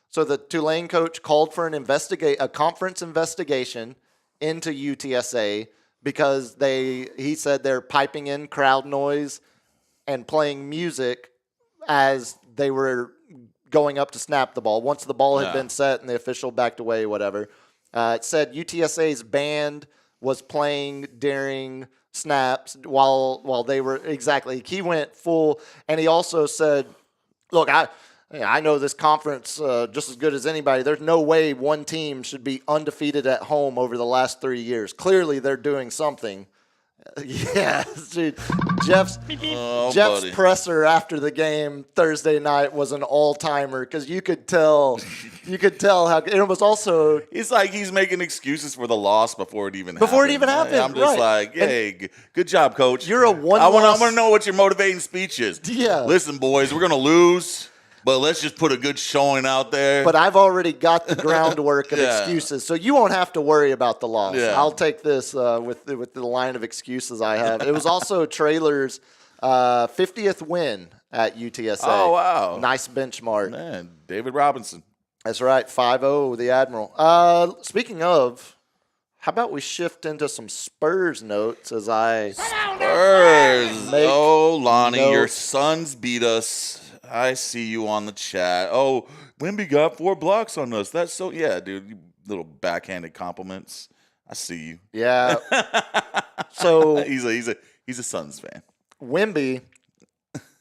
So the Tulane coach called for a conference investigation into UTSA because he said they're piping in crowd noise and playing music as they were going up to snap the ball. Once the ball had been set and the official backed away, whatever. It said UTSA's band was playing during snaps while they were he went full, and he also said, "Look, I know this conference just as good as anybody. There's no way one team should be undefeated at home over the last 3 years. Clearly, they're doing something." Yeah, dude. Jeff's buddy. presser after the game Thursday night was an all-timer because you could tell how it was. Also, It's like he's making excuses for the loss before it even happened. I'm just right. like, hey, good job, coach. You're a one. I want to know what your motivating speech is. Yeah. Listen, boys, we're gonna lose, but let's just put a good showing out there. But I've already got the groundwork of Yeah. excuses, so you won't have to worry about the loss. Yeah. I'll take this with the line of excuses I have. It was also Trailer's 50th win at UTSA. Oh, wow. Nice benchmark. Man, David Robinson. That's right, 5-0, the Admiral. Speaking of, how about we shift into some Spurs notes as I Spurs. Make Oh, Lonnie, your notes. Suns beat us. I see you on the chat. Oh, Wemby got 4 blocks on us. That's so, yeah, dude. You little backhanded compliments. I see you. yeah. So He's a Suns fan. Wemby,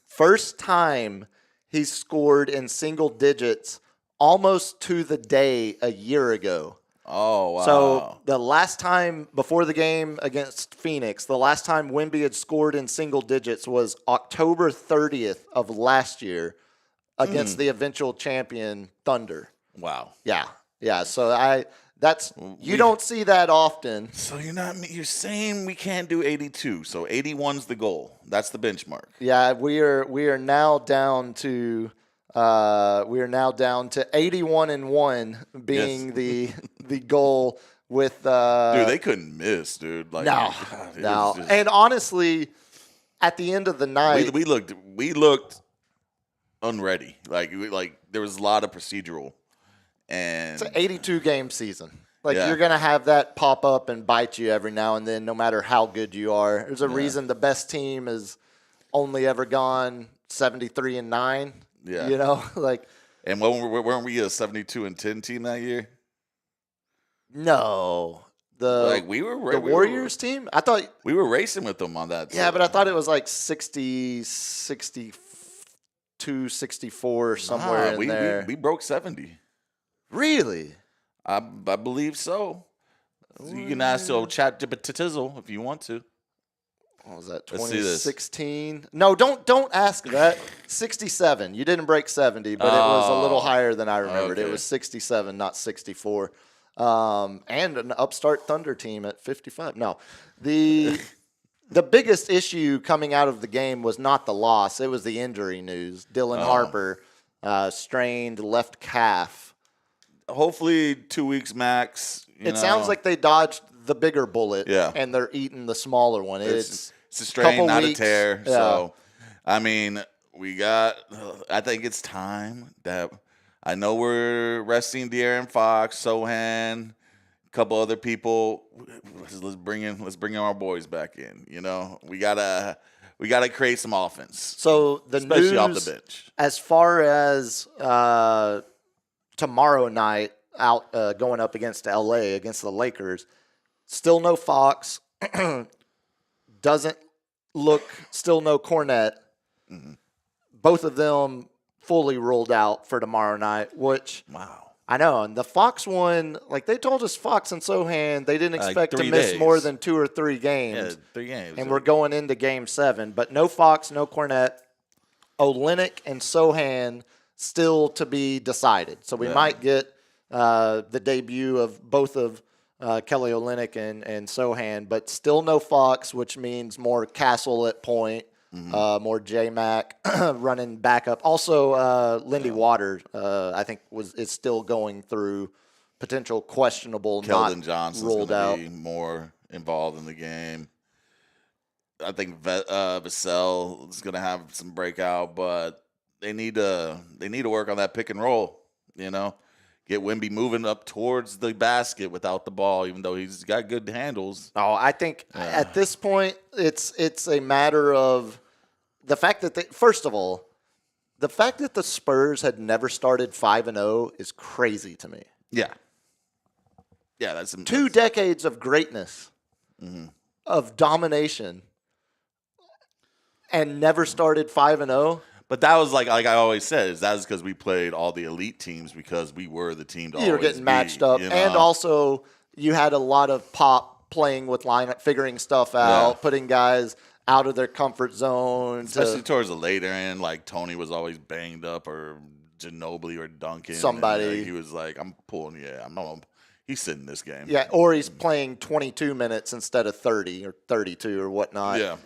first time he scored in single digits almost to the day a year ago. Oh, wow. So the last time before the game against Phoenix, the last time Wemby had scored in single digits was October 30th of last year against the eventual champion Thunder. Wow. Yeah. So you don't see that often. So you're saying we can't do 82. So 81's the goal. That's the benchmark. Yeah, we are now down to 81-1 being Yes. the goal with Dude, they couldn't miss, dude. Like, no. God, it No. was just- And honestly, at the end of the night, we looked unready. Like there was a lot of procedural, and it's an 82 game season. Like Yeah. you're going to have that pop up and bite you every now and then no matter how good you are. There's a reason the best team has only ever gone 73-9. Yeah. You know, like and weren't we a 72-10 team that year? no. Like we were The Warriors team? I thought we were racing with them on that. yeah, but I thought it was like 60 62 64 somewhere in there. We broke 70. Really? I believe so. You can ask old Chat Tizzle if you want to. What was that? Let's see this. 2016? No, don't ask that. 67. You didn't break 70, but it was a little higher than I remembered. It okay. was 67, not 64. And an upstart Thunder team at 55. No, the biggest issue coming out of the game was not the loss. It was the injury news. Dylan Harper strained left calf. Hopefully 2 weeks max. It sounds like they dodged the bigger bullet, Yeah. and they're eating the smaller one. It's a strain, couple not weeks, a tear. yeah. So, I mean, I think it's time that I know we're resting De'Aaron Fox, Sohan, a couple other people. Let's bring in our boys back in. You know, we gotta create some offense, So the especially news, off the bench. as far as tomorrow night out going up against LA against the Lakers, still no Fox, doesn't look, still no Cornette. Mm-hmm. Both of them fully ruled out for tomorrow night, which Wow. I know. And the Fox one, like they told us, Fox and Sohan, they didn't Like expect to 3 miss days. more than 2 or 3 games. Yeah, 3 games. And we're going into Game 7, but no Fox, no Cornette, Olynyk and Sohan still to be decided. So we might get the debut of both of Kelly Olynyk and Sohan, but still no Fox, which means more Castle at point, more J-Mac running backup. Also, Lindy Waters, I think, is still going through potential questionable, Keldon not Johnson's ruled going out. to be more involved in the game. I think Vassell is going to have some breakout, but they need to work on that pick and roll. You know, get Wemby moving up towards the basket without the ball, even though he's got good handles. Oh, I think at this point it's a matter of the fact that first of all, the fact that the Spurs had never started 5-0 is crazy to me. Yeah, that's 2 decades of greatness, of domination, and never started 5-0. But that was like I always said, that was because we played all the elite teams because we were the team to You were always getting matched beat, up, you know? and also you had a lot of pop playing with lineup, figuring stuff out, putting guys out of their comfort zone. Especially towards the later end, like Tony was always banged up, or Ginobili or Duncan. Somebody. And, he was like, I'm pulling, he's sitting this game. Yeah, or he's playing 22 minutes instead of 30 or 32 or whatnot. Yeah.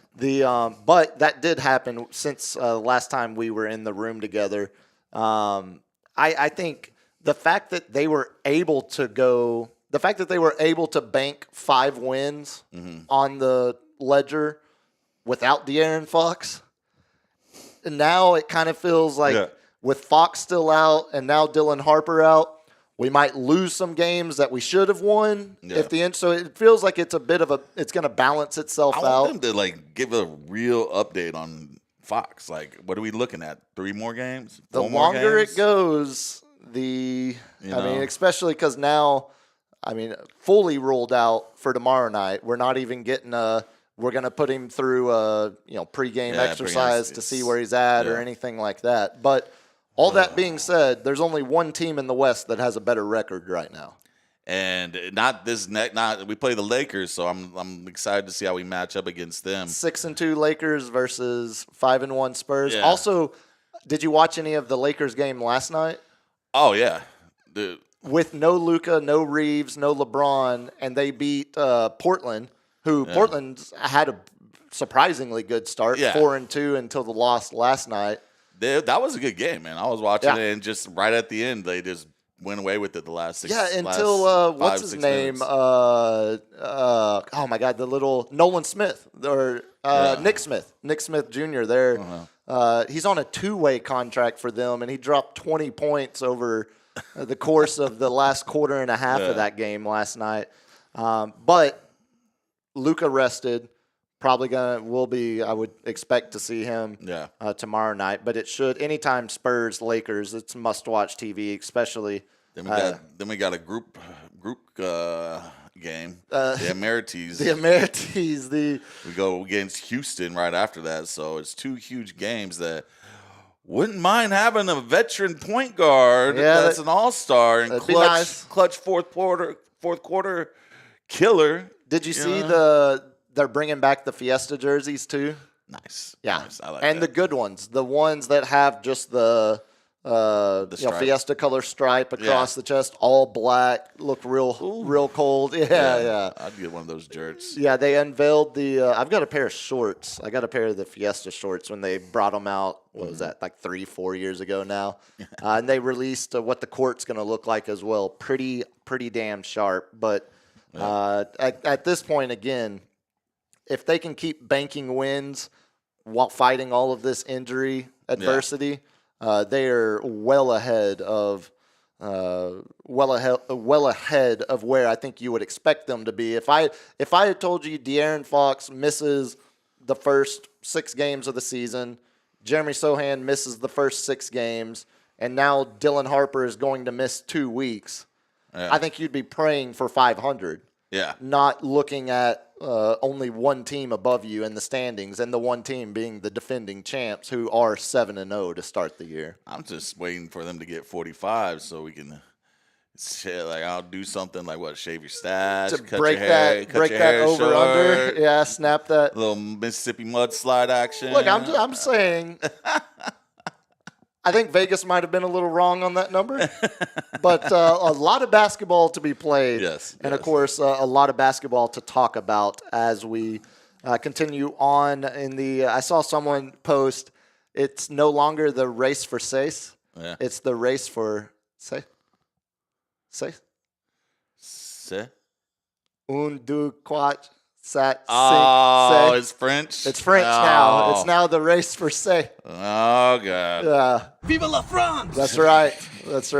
But that did happen since last time we were in the room together. I think the fact that they were able to bank 5 wins on the ledger without De'Aaron Fox, and now it kind of feels like with Fox still out and now Dylan Harper out, we might lose some games that we should have won. So it feels like it's it's going to balance itself out. I want them to give a real update on Fox. Like, what are we looking at? 3 more games? The longer it goes, especially because now, fully ruled out for tomorrow night. We're not even getting we're going to put him through a pregame exercise to see where he's at or anything like that. But all that being said, there's only one team in the West that has a better record right now. And we play the Lakers, so I'm excited to see how we match up against them. 6-2 Lakers versus 5-1 Spurs. Yeah. Also, did you watch any of the Lakers game last night? Oh yeah, with no Luka, no Reeves, no LeBron, and they beat Portland, who Portland's had a surprisingly good start, 4-2 until the loss last night. That was a good game, man. I was watching it, and just right at the end, they just went away with it the last 6 until what's his name? Oh my God, the little Nolan Smith or Nick Smith Jr. There, he's on a 2-way contract for them, and he dropped 20 points over the course of the last quarter and a half of that game last night. But Luka rested. Probably I would expect to see him tomorrow night. But it should, anytime Spurs, Lakers, it's must-watch TV, especially. Then we got a group game. The Amenities. The Amenities. We go against Houston right after that. So it's 2 huge games that wouldn't mind having a veteran point guard that's an all-star and clutch fourth quarter killer. Did you see they're bringing back the Fiesta jerseys too? Nice. Yeah. Nice. I like and that. The good ones. The ones that have just the Fiesta color stripe across the chest, all black, look real cold. Yeah. I'd get one of those jerseys. Yeah, they unveiled I've got a pair of shorts. I got a pair of the Fiesta shorts when they brought them out. What was that, like 3-4 years ago now? And they released what the court's going to look like as well. Pretty damn sharp. But at this point, again, if they can keep banking wins while fighting all of this injury adversity, they are well ahead of where I think you would expect them to be. If I had told you De'Aaron Fox misses the first 6 games of the season, Jeremy Sohan misses the first 6 games, and now Dylan Harper is going to miss 2 weeks, I think you'd be praying for 500. Yeah. Not looking at only one team above you in the standings, and the one team being the defending champs, who are 7-0 to start the year. I'm just waiting for them to get 45 so we can I'll do something like shave your stash, to cut break your hair, that over short, under, snap that little Mississippi mudslide action. Look, I'm saying. I think Vegas might have been a little wrong on that number, but a lot of basketball to be played. Yes. And, of course, a lot of basketball to talk about as we continue on in the I saw someone post, it's no longer the race for Seis. Yeah. It's the race for Seis. Un, deux, quatre, sept, Oh, cinq, it's French? It's French now. It's now the race for Seis. Oh, God. Yeah. Vive la France! That's right. Let's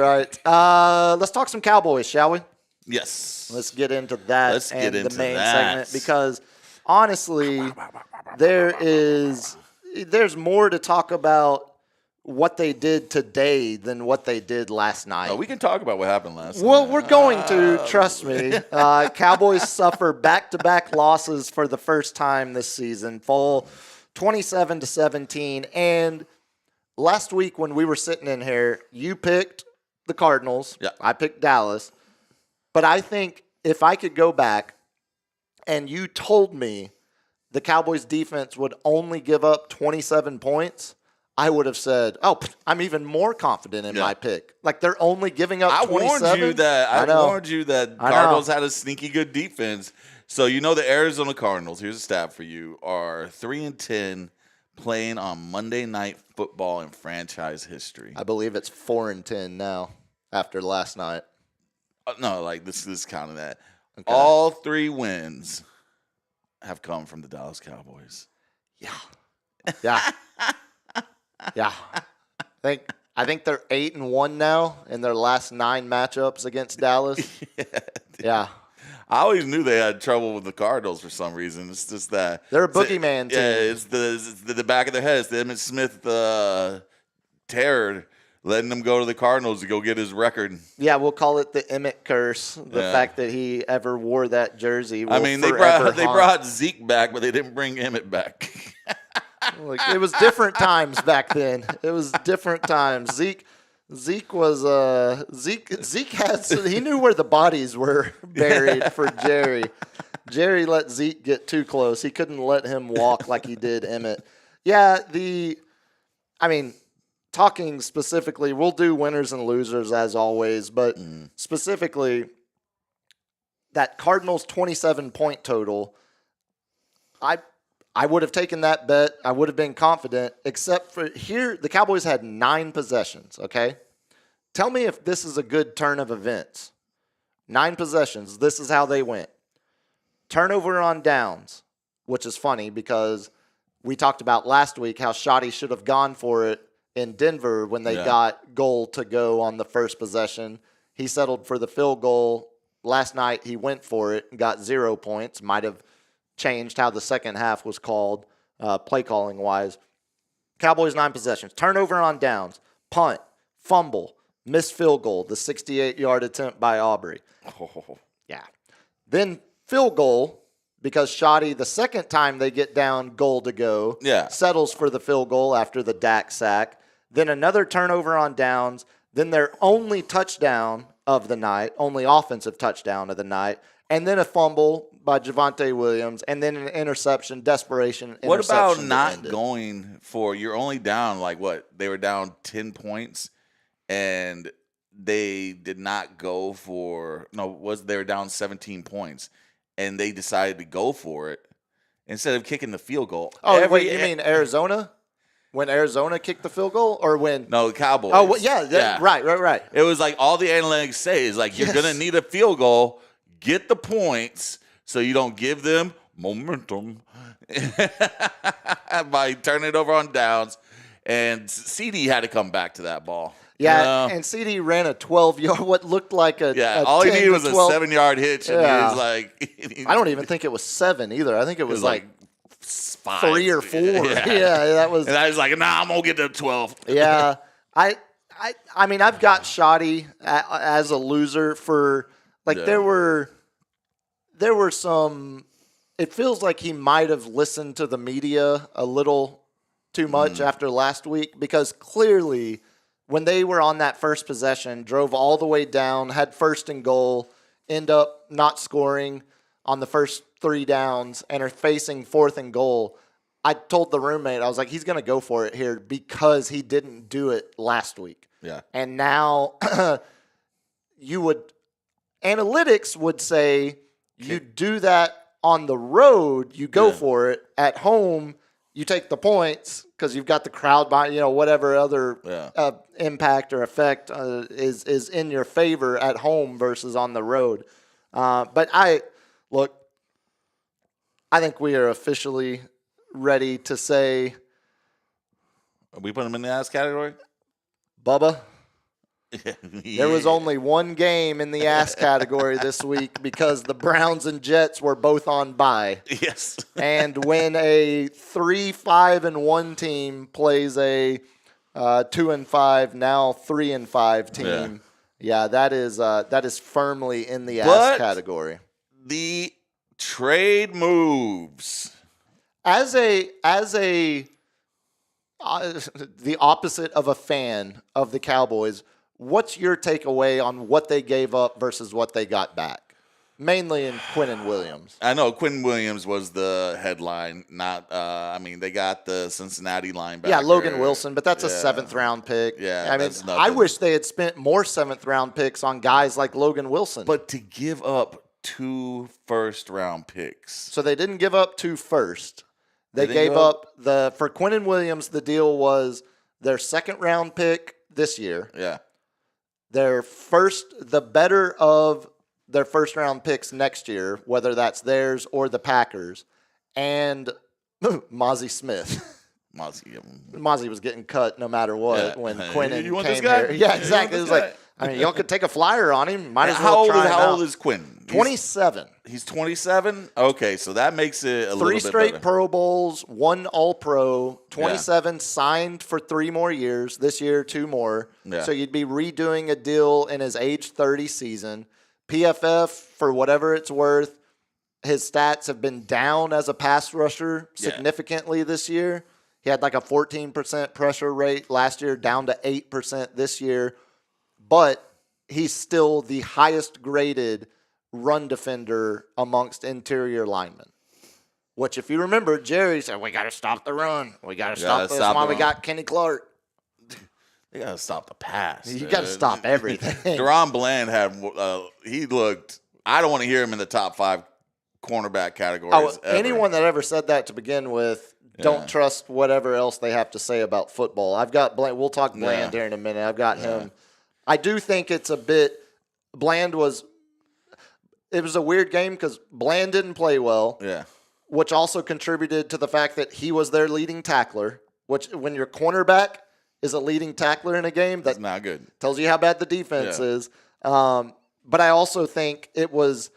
talk some Cowboys, shall we? Yes. Let's get into that the main that. segment, because honestly, there's more to talk about what they did today than what they did last night. Oh, we can talk about what happened last night. Well, we're going to, trust me. Cowboys suffer back-to-back losses for the first time this season, fall 27-17. And last week when we were sitting in here, you picked the Cardinals. Yeah. I picked Dallas. But I think if I could go back and you told me the Cowboys defense would only give up 27 points, I would have said, "Oh, I'm even more confident in my pick." Like they're only giving up 27. I warned you that Cardinals had a sneaky good defense. So the Arizona Cardinals, here's a stat for you, are 3-10 playing on Monday Night Football in franchise history. I believe it's 4-10 now after last night. No, like this is counting that. Okay. All 3 wins have come from the Dallas Cowboys. Yeah. Yeah. I think they're 8-1 now in their last 9 matchups against Dallas. Yeah. I always knew they had trouble with the Cardinals for some reason. It's just that they're a boogeyman team. Yeah, it's the back of their heads. The Emmitt Smith terror, letting them go to the Cardinals to go get his record. Yeah, we'll call it the Emmett curse. The fact that he ever wore that jersey. I mean, they brought Zeke back, but they didn't bring Emmett back. Like, it was different times back then. It was different times. Zeke he knew where the bodies were buried for Jerry. Jerry let Zeke get too close. He couldn't let him walk like he did Emmett. Yeah, talking specifically, we'll do winners and losers as always, but specifically that Cardinals 27-point total, I would have taken that bet. I would have been confident, except for here, the Cowboys had 9 possessions, okay? Tell me if this is a good turn of events. 9 possessions. This is how they went. Turnover on downs, which is funny because we talked about last week how Shoddy should have gone for it in Denver when they got goal to go on the first possession. He settled for the field goal. Last night he went for it and got 0 points. Might have changed how the second half was called, play calling wise. Cowboys 9 possessions. Turnover on downs, punt, fumble, missed field goal, the 68-yard attempt by Aubrey. Oh. Yeah. Then field goal, because Shoddy, the second time they get down goal to go, settles for the field goal after the Dak sack. Then another turnover on downs. Then their only touchdown of the night, only offensive touchdown of the night. And then a fumble by Javonte Williams, and then an interception, desperation interception. What about not going for, you're only down, they were down 10 points, and they did not go for, they were down 17 points, and they decided to go for it instead of kicking the field goal. Oh, you mean Arizona? When Arizona kicked the field goal, or when? No, the Cowboys. Oh, well, yeah. Right. It was like all the analytics say is you're going to need a field goal, get the points, so you don't give them momentum by turning it over on downs. And CD had to come back to that ball. Yeah, and CD ran a 12-yard, what looked like a all he needed was a 7-yard hitch. And yeah. He was like, I don't even think it was 7 either. I think it was like 5. 3 or 4. Yeah, that was. And I was like, I'm gonna get to 12. Yeah, I mean, I've got Shoddy as a loser for there were some. It feels like he might have listened to the media a little too much after last week, because clearly when they were on that first possession, drove all the way down, had first and goal, end up not scoring on the first 3 downs, and are facing 4th and goal. I told the roommate, I was like, he's going to go for it here because he didn't do it last week. Yeah. And now analytics would say you do that on the road, you go for it. At home, you take the points because you've got the crowd behind, whatever other impact or effect is in your favor at home versus on the road. But I think we are officially ready to say. Are we putting them in the ass category? Bubba, there was only one game in the ass category this week because the Browns and Jets were both on bye. Yes. And when a 3-5-1 team plays a 2-5, now 3-5 team, that is firmly in the ass category. The trade moves. As the opposite of a fan of the Cowboys, what's your takeaway on what they gave up versus what they got back? mainly in Quinnen Williams. I know Quinn Williams was the headline. Not, they got the Cincinnati linebacker. Yeah, Logan Wilson, but that's a Yeah. 7th-round pick. Yeah, I mean, that's I nothing. wish they had spent more 7th-round picks on guys like Logan Wilson. But to give up 2 first-round picks. So they didn't give up 2 first. They They gave didn't give up for Quinnen Williams, the deal was their 2nd-round pick this year, Yeah. the better of their 1st-round picks next year, whether that's theirs or the Packers, and Mozzie Smith. Mozzie was getting cut no matter what Yeah. when Hey, Quinnen you want came this guy? here. Yeah, You exactly. It want was this like, y'all could take a flyer on him. Might as How well try him how out. old is Quinn? 27. He's 27? Okay, so that makes it a 3 little bit straight better. Pro Bowls, 1 All-Pro, 27 signed for 3 more years. This year, 2 more. Yeah. So you'd be redoing a deal in his age 30 season. PFF, for whatever it's worth, his stats have been down as a pass rusher Yeah. significantly this year. He had like a 14% pressure rate last year, down to 8% this year. But he's still the highest graded run defender amongst interior linemen. Which, if you remember, Jerry said, we got to stop the run. We got to stop this. That's why we got Kenny Clark. You got to stop the pass. You got to stop everything. Deron Bland he looked, I don't want to hear him in the top 5 cornerback categories ever. Anyone that ever said that to begin with, don't Yeah. trust whatever else they have to say about football. I've got Bland. We'll talk Bland here in a minute. I've got him. I do think it's a bit. Bland was. It was a weird game because Bland didn't play well, Yeah. which also contributed to the fact that he was their leading tackler. Which, when your cornerback is a leading tackler in a game, that That's not good. tells you how bad the defense Yeah. is. But I also think it was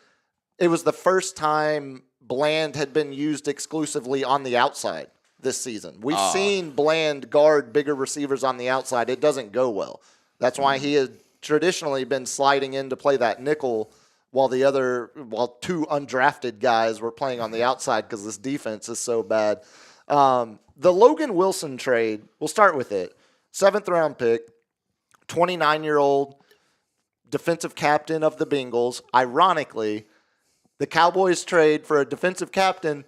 the first time Bland had been used exclusively on the outside this season. We've seen Bland guard bigger receivers on the outside. It doesn't go well. That's why he had traditionally been sliding in to play that nickel while 2 undrafted guys were playing on the outside because this defense is so bad. The Logan Wilson trade, we'll start with it. 7th-round pick, 29-year-old defensive captain of the Bengals. Ironically, the Cowboys trade for a defensive captain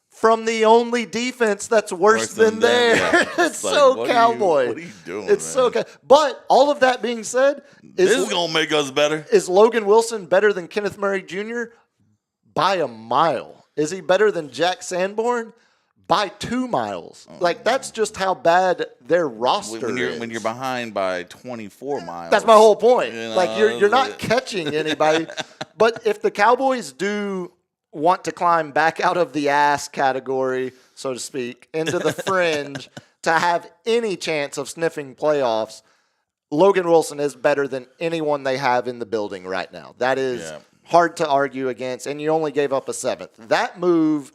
from the only defense that's worse than them, theirs. yeah. It's It's like, so what are Cowboy. what are you doing, It's man? so But all of that being said, This is going to make us better. is Logan Wilson better than Kenneth Murray Jr.? By a mile. Is he better than Jack Sanborn? By 2 miles. That's just how bad their roster is. When you're behind by 24 miles. That's my whole point. You know, You're not catching anybody. But if the Cowboys do want to climb back out of the ass category, so to speak, into the fringe to have any chance of sniffing playoffs, Logan Wilson is better than anyone they have in the building right now. That is hard to argue against, and you only gave up a 7th. That move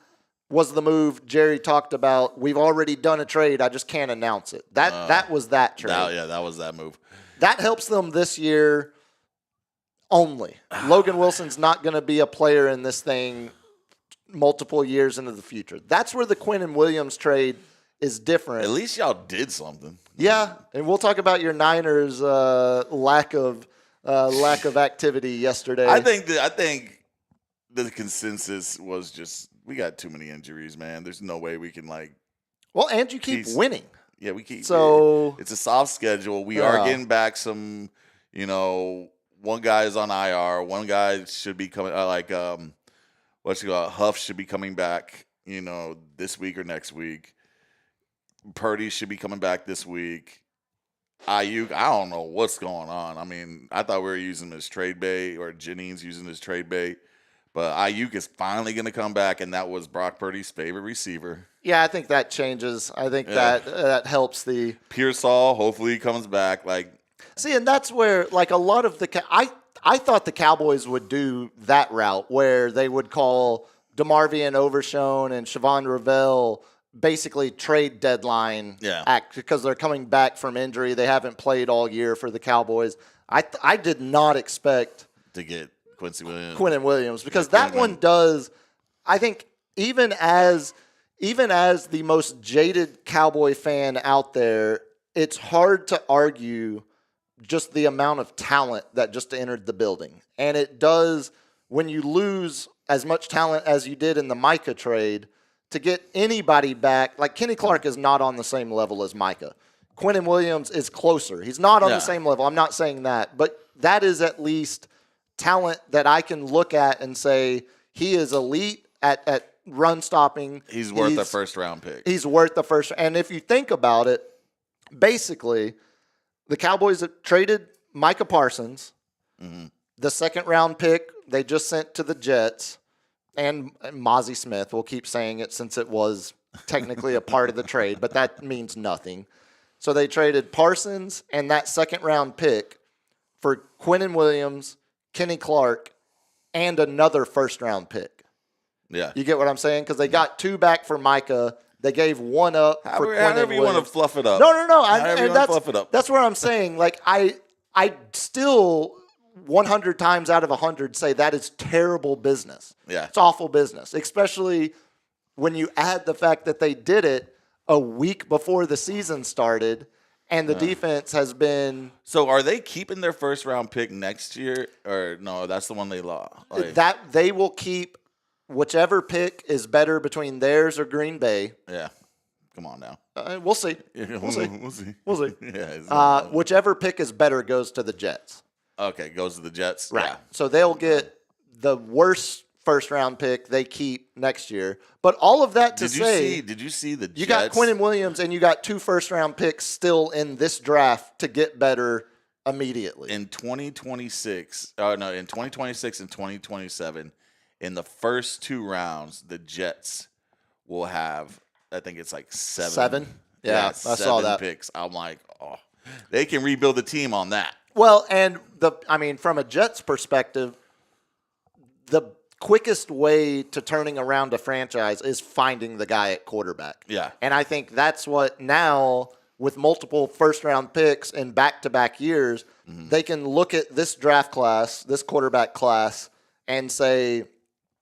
was the move Jerry talked about. We've already done a trade. I just can't announce it. That was that trade. That was that move. That helps them this year only. Logan Wilson's not going to be a player in this thing multiple years into the future. That's where the Quinnen Williams trade is different. At least y'all did something. Yeah, and we'll talk about your Niners' lack of activity yesterday. I think the consensus was just we got too many injuries, man. There's no way we can Well, and you keep winning. Yeah, we keep. So it's a soft schedule. We are getting back some. One guy is on IR. One guy should be coming. Huff should be coming back. This week or next week. Purdy should be coming back this week. Ayuk, I don't know what's going on. I mean, I thought we were using him as trade bait, or Jennings using his trade bait. But Ayuk is finally going to come back, and that was Brock Purdy's favorite receiver. Yeah, I think that changes. I think that helps the Pearsall, hopefully he comes back. See, and that's where a lot of I thought the Cowboys would do that route where they would call DeMarvion Overshone and Siobhan Ravel basically trade deadline act because they're coming back from injury. They haven't played all year for the Cowboys. I did not expect to get Quinnen Williams because that one does. I think even as the most jaded Cowboy fan out there, it's hard to argue just the amount of talent that just entered the building. And it does when you lose as much talent as you did in the Micah trade, to get anybody back, like Kenny Clark is not on the same level as Micah. Quinnen Williams is closer. He's not on the same level. I'm not saying that. But that is at least talent that I can look at and say he is elite at run stopping. He's worth a first-round pick. He's worth the first. And if you think about it, basically, the Cowboys have traded Micah Parsons, the second-round pick they just sent to the Jets, and Mozzie Smith. We'll keep saying it since it was technically a part of the trade, but that means nothing. So they traded Parsons and that second-round pick for Quinnen Williams, Kenny Clark, and another first-round pick. Yeah. You get what I'm saying? Because they got 2 back for Micah. They gave 1 up for Quinnen Williams. However you want to fluff it up. No. Fluff it up. That's what I'm saying. Like, I still 100 times out of 100 say that is terrible business. Yeah. It's awful business, especially when you add the fact that they did it a week before the season started, and the defense has been. So are they keeping their first-round pick next year? Or no, that's the one they lost. That they will keep whichever pick is better between theirs or Green Bay. Yeah. Come on now. We'll see. We'll see. We'll see. Yeah. Whichever pick is better goes to the Jets. Okay, goes to the Jets. Right. Yeah. So they'll get the worst first-round pick they keep next year. But all of that to say, did you see the Jets? You got Quinnen Williams and you got 2 first-round picks still in this draft to get better immediately. In 2026 and 2027, in the first 2 rounds, the Jets will have, I think it's like 7. 7? Yeah, I saw 7 that. picks. I'm like, oh, they can rebuild the team on that. Well, and from a Jets perspective, the quickest way to turning around a franchise is finding the guy at quarterback. Yeah. And I think that's what now, with multiple first-round picks in back-to-back years, they can look at this draft class, this quarterback class, and say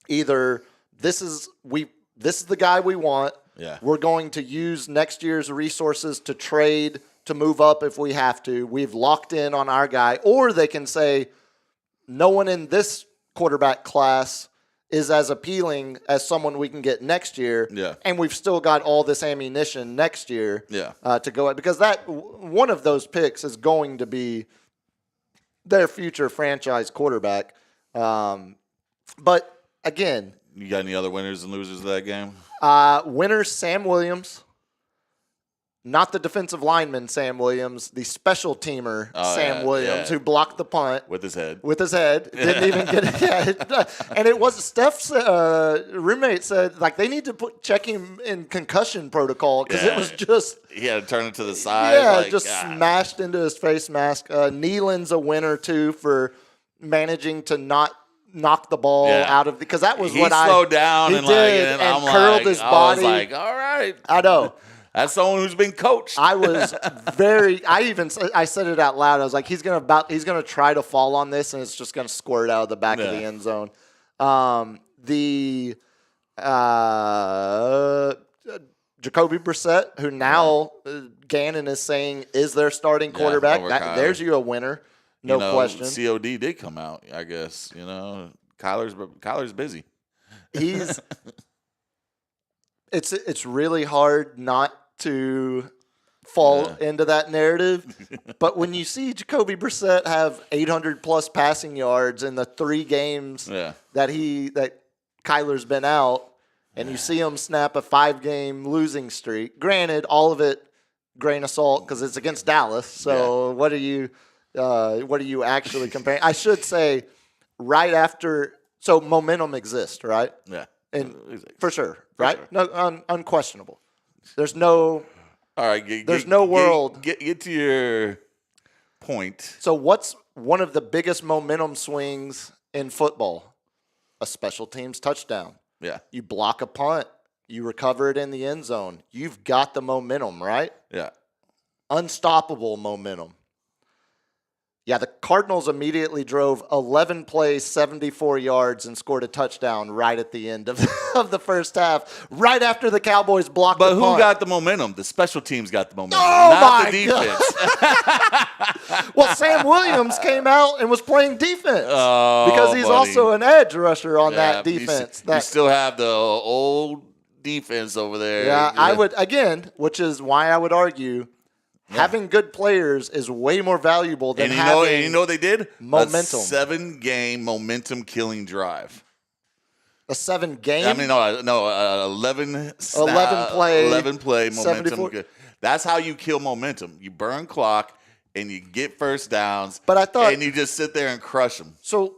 either this is the guy we want. Yeah. We're going to use next year's resources to trade to move up if we have to. We've locked in on our guy. Or they can say, no one in this quarterback class is as appealing as someone we can get next year. Yeah. And we've still got all this ammunition next year to go at. Because one of those picks is going to be their future franchise quarterback. But, again. You got any other winners and losers of that game? Winner, Sam Williams. Not the defensive lineman, Sam Williams. The special teamer, Sam Williams, who blocked the punt. With his head. Didn't even get it. Yeah, and it was Steph's roommate said, like, they need to check him in concussion protocol because it was just. He had to turn it to the side. Yeah, just smashed into his face mask. Nealon's a winner, too, for managing to not knock the ball out of because that was he what slowed down he and did, and I'm curled his body. I was like, all right. I know. That's someone who's been coached. I was I said it out loud. I was like, he's gonna try to fall on this, and it's just gonna squirt out of the back of the end zone. Jacoby Brissett, who now Gannon is saying is their starting quarterback. There's you a winner, no question. COD did come out, I guess. Kyler's busy. It's really hard not to fall into that narrative. But when you see Jacoby Brissett have 800-plus passing yards in the 3 games that Kyler's been out, and you see him snap a 5-game losing streak, granted, all of it grain of salt because it's against Dallas. So what are you actually comparing? I should say right after – so momentum exists, right? Yeah. And for sure, right? Sure. No, unquestionable. There's no. All right. There's no world. Get to your point. So, what's one of the biggest momentum swings in football? A special teams touchdown. Yeah. You block a punt. You recover it in the end zone. You've got the momentum, right? Yeah. Unstoppable momentum. Yeah, the Cardinals immediately drove 11 plays, 74 yards, and scored a touchdown right at the end of the first half, right after the Cowboys blocked the punt. But who got the momentum? The special teams got the momentum, not the defense. Well, But Sam Williams came out and was playing defense Oh, because he's buddy. also an edge rusher on that you defense. You still have the old defense over there. Yeah, I would, again, which is why I would argue having good players is way more valuable than And having you know what they did? momentum. A 7-game momentum-killing drive. A 7-game. I mean, no, 11 play, 11 play 74. momentum. That's how you kill momentum. You burn clock and you get first downs. But I thought, and you just sit there and crush them. So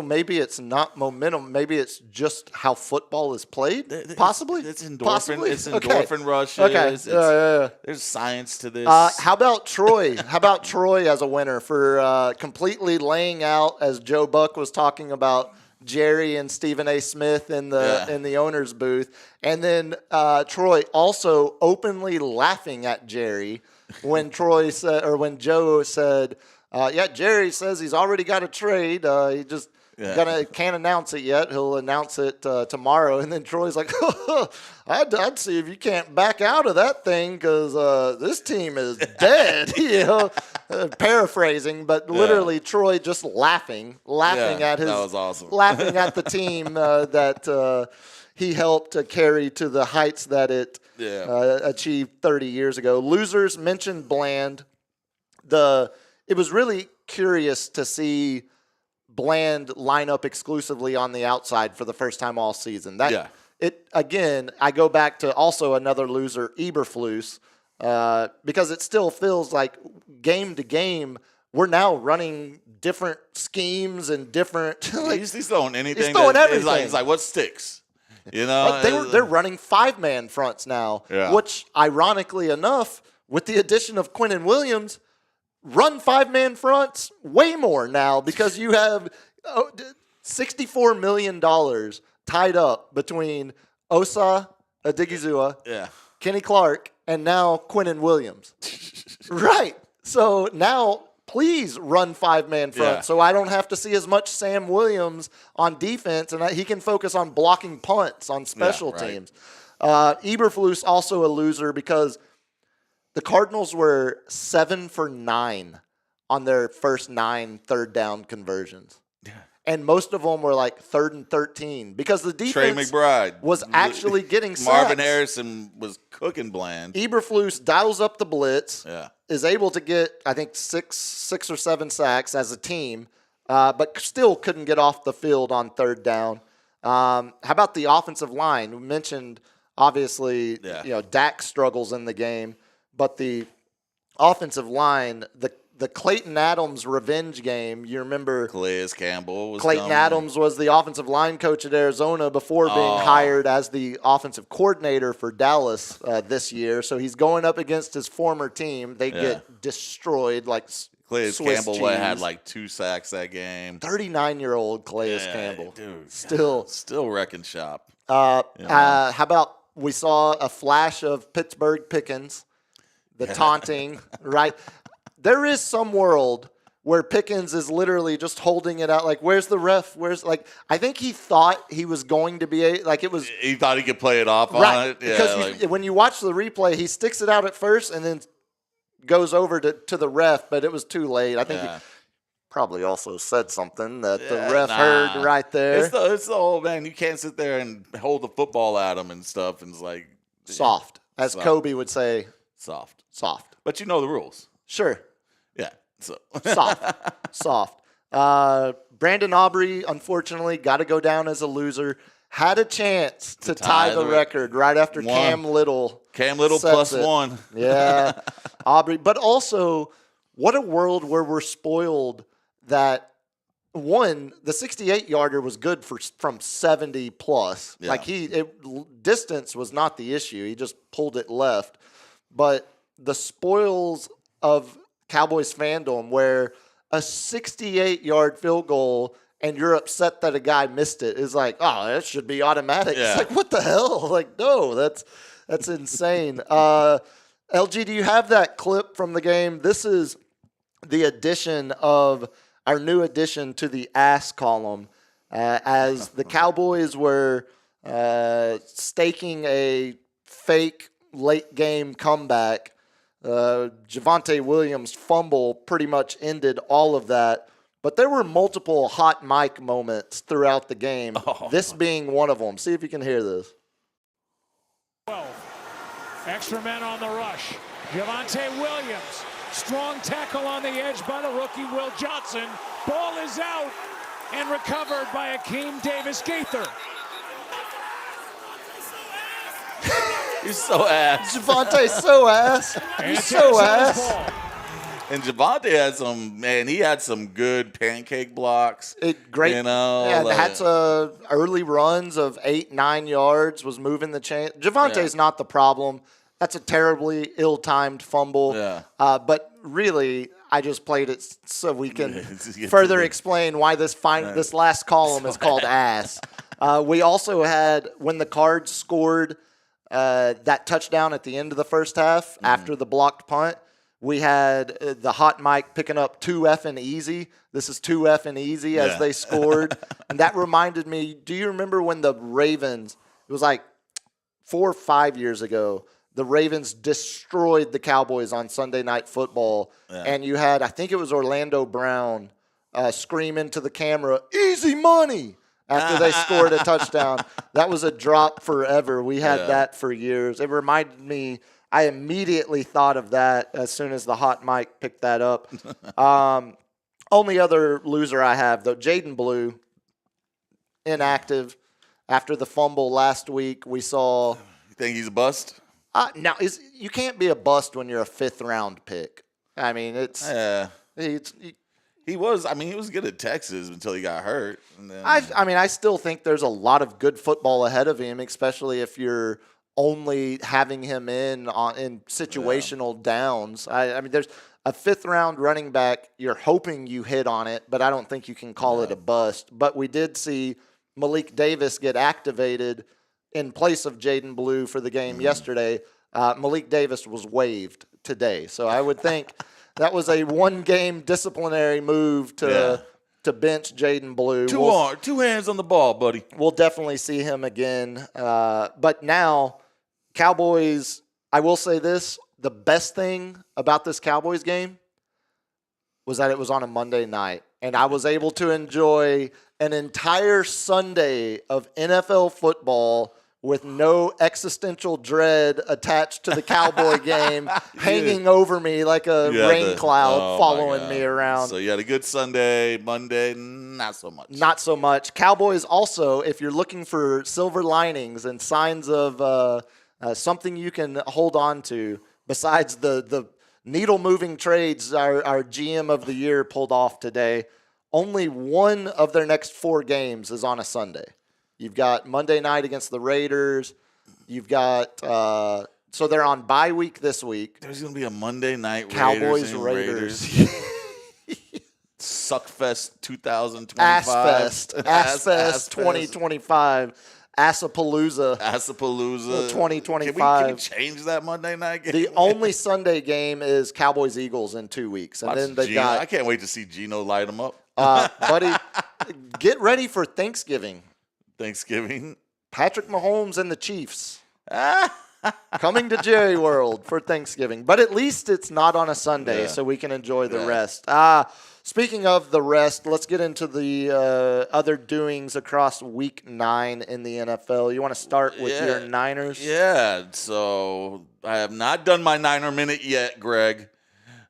maybe it's not momentum. Maybe it's just how football is played. Possibly. It's endorphin. Possibly? It's Okay. endorphin rushes. Okay. It's, There's science to this. How about Troy? How about Troy as a winner for completely laying out, as Joe Buck was talking about, Jerry and Stephen A. Smith in the owner's booth, and then Troy also openly laughing at Jerry when Troy said, or when Joe said, Jerry says he's already got a trade. He just can't announce it yet. He'll announce it tomorrow. And then Troy's like, I'd see if you can't back out of that thing because this team is dead. Paraphrasing, but literally Troy just laughing at his. That was awesome. Laughing at the team that he helped carry to the heights that it achieved 30 years ago. Losers mentioned Bland. It was really curious to see Bland line up exclusively on the outside for the first time all season. Again, I go back to also another loser, Eberflus, because it still feels like game to game we're now running different schemes and different. He's throwing anything. He's throwing everything. It's like what sticks. They're running 5-man fronts now, which ironically enough, with the addition of Quinnen Williams, run 5-man fronts way more now because you have $64 million tied up between Osa Odighizuwa, Kenny Clark, and now Quinnen Williams. Right. So now please run 5-man front so I don't have to see as much Sam Williams on defense and he can focus on blocking punts on special teams. Eberflus also a loser because the Cardinals were 7 for 9 on their first 9 third down conversions. Yeah. And most of them were like 3rd and 13 because the defense Trey McBride was actually getting sacks. Marvin Harrison was cooking Bland. Eberflus dials up the blitz, is able to get, I think, 6 or 7 sacks as a team, but still couldn't get off the field on third down. How about the offensive line? We mentioned, obviously, Dak struggles in the game. But the offensive line, the Clayton Adams revenge game, you remember Calais Campbell was Clayton Adams was the offensive line coach at Arizona before being hired as the offensive coordinator for Dallas this year. So he's going up against his former team. They get destroyed like Calais Swiss Campbell cheese. Had like 2 sacks that game. 39-year-old Calais Campbell. Dude, Still wrecking shop. How about we saw a flash of Pittsburgh Pickens. The taunting, right? There is some world where Pickens is literally just holding it out. Like, where's the ref? I think he thought he was going to be He thought he could play it off on it. Yeah, because when you watch the replay, he sticks it out at first and then goes over to the ref, but it was too late. I think he probably also said something that the ref heard right there. It's the old man. You can't sit there and hold the football at him and stuff. And it's like soft, as Kobe would say. Soft. But you know the rules. Sure. Yeah. So Soft. Brandon Aubrey, unfortunately, got to go down as a loser. Had a chance to tie the record right after Cam Little. Cam Little plus 1. Yeah. Aubrey. But also, what a world where we're spoiled that, one, the 68-yarder was good from 70 plus. Yeah. Distance was not the issue. He just pulled it left. But the spoils of Cowboys fandom where a 68-yard field goal and you're upset that a guy missed it is like, oh, that should be automatic. Yeah. It's like, what the hell? Like, no, that's insane. LG, do you have that clip from the game? This is the addition of our new addition to the ass column as the Cowboys were staking a fake late game comeback. Javonte Williams' fumble pretty much ended all of that. But there were multiple hot mic moments throughout the game, this being one of them. See if you can hear this. 12. Extra men on the rush. Javonte Williams. Strong tackle on the edge by the rookie Will Johnson. Ball is out and recovered by Akeem Davis-Gaither. He's so ass. Javonte's so ass. He's so ass. And Javonte had some good pancake blocks. Great. You know, yeah, had some early runs of 8-9 yards, was moving the chain. Javonte's not the problem. That's a terribly ill-timed fumble. Yeah. But really, I just played it so we can further explain why this last column is called ass. We also had, when the Cards scored that touchdown at the end of the first half after the blocked punt, we had the hot mic picking up too effing easy. This is too effing easy as they scored. And that reminded me, do you remember when the Ravens, it was like 4 or 5 years ago, the Ravens destroyed the Cowboys on Sunday Night Football. And you had, I think it was Orlando Brown, scream into the camera, "Easy money," after they scored a touchdown. That was a drop forever. We had that for years. It reminded me, I immediately thought of that as soon as the hot mic picked that up. Only other loser I have, though, Jaden Blue, inactive after the fumble last week. We saw. You think he's a bust? Now, you can't be a bust when you're a 5th-round pick. I mean, he was good at Texas until he got hurt. And then, I still think there's a lot of good football ahead of him, especially if you're only having him in situational downs. I mean, there's a 5th-round running back. You're hoping you hit on it, but I don't think you can call it a bust. But we did see Malik Davis get activated in place of Jaden Blue for the game yesterday. Malik Davis was waived today. So I would think that was a one-game disciplinary move to bench Jaden Blue. Two hands on the ball, buddy. We'll definitely see him again. But now, Cowboys, I will say this, the best thing about this Cowboys game was that it was on a Monday night. And I was able to enjoy an entire Sunday of NFL football with no existential dread attached to the Cowboy game, hanging over me like a rain cloud following me around. So you had a good Sunday, Monday, not so much. Not so much. Cowboys also, if you're looking for silver linings and signs of something you can hold on to, besides the needle-moving trades our GM of the year pulled off today, only one of their next 4 games is on a Sunday. You've got Monday night against the Raiders. You've got so they're on bye week this week. There's going to be a Monday night Raiders. Suckfest 2025. Assfest 2025. Assapalooza 2025. Can we change that Monday night game? The only Sunday game is Cowboys-Eagles in 2 weeks. And then they got. I can't wait to see Geno light them up. Buddy, get ready for Thanksgiving. Patrick Mahomes and the Chiefs coming to Jerry World for Thanksgiving. But at least it's not on a Sunday, so we can enjoy the rest. Speaking of the rest, let's get into the other doings across Week 9 in the NFL. You want to start with your Niners? Yeah, so I have not done my Niner Minute yet, Greg.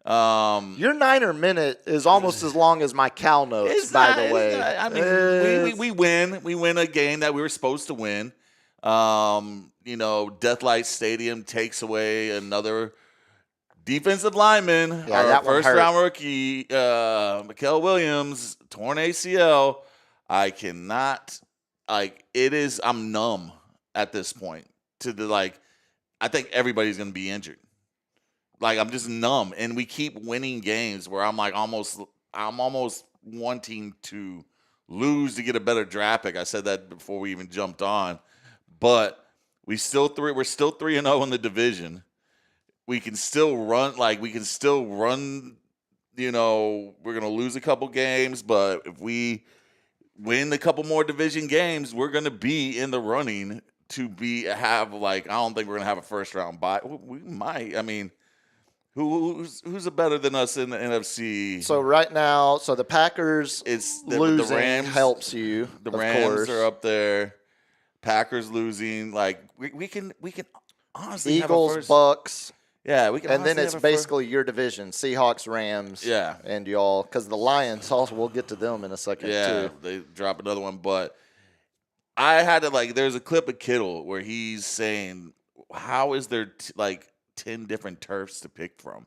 Your Niner Minute is almost as long as my Cal Notes, by the way. I mean, we win. We win a game that we were supposed to win. Deathlight Stadium takes away another defensive lineman. Our first-round rookie, Mikael Williams, torn ACL. I cannot, I'm numb at this point I think everybody's going to be injured. I'm just numb, and we keep winning games where I'm almost wanting to lose to get a better draft pick. I said that before we even jumped on, but we're still 3-0 in the division. We can still run. We're gonna lose a couple games, but if we win a couple more division games, we're gonna be in the running to I don't think we're gonna have a first round bye. We might. I mean. Who's better than us in the NFC? So right now, the Packers It's losing the Rams helps you. The of Rams course. are up there. Packers losing. Like we can honestly have a Eagles, first, Bucks. Yeah, we can. And then honestly it's have a first- basically your division: Seahawks, Rams, Yeah. and y'all. Because the Lions, also, we'll get to them in a second Yeah, too. they drop another one. But I had to there's a clip of Kittle where he's saying, how is there 10 different turfs to pick from?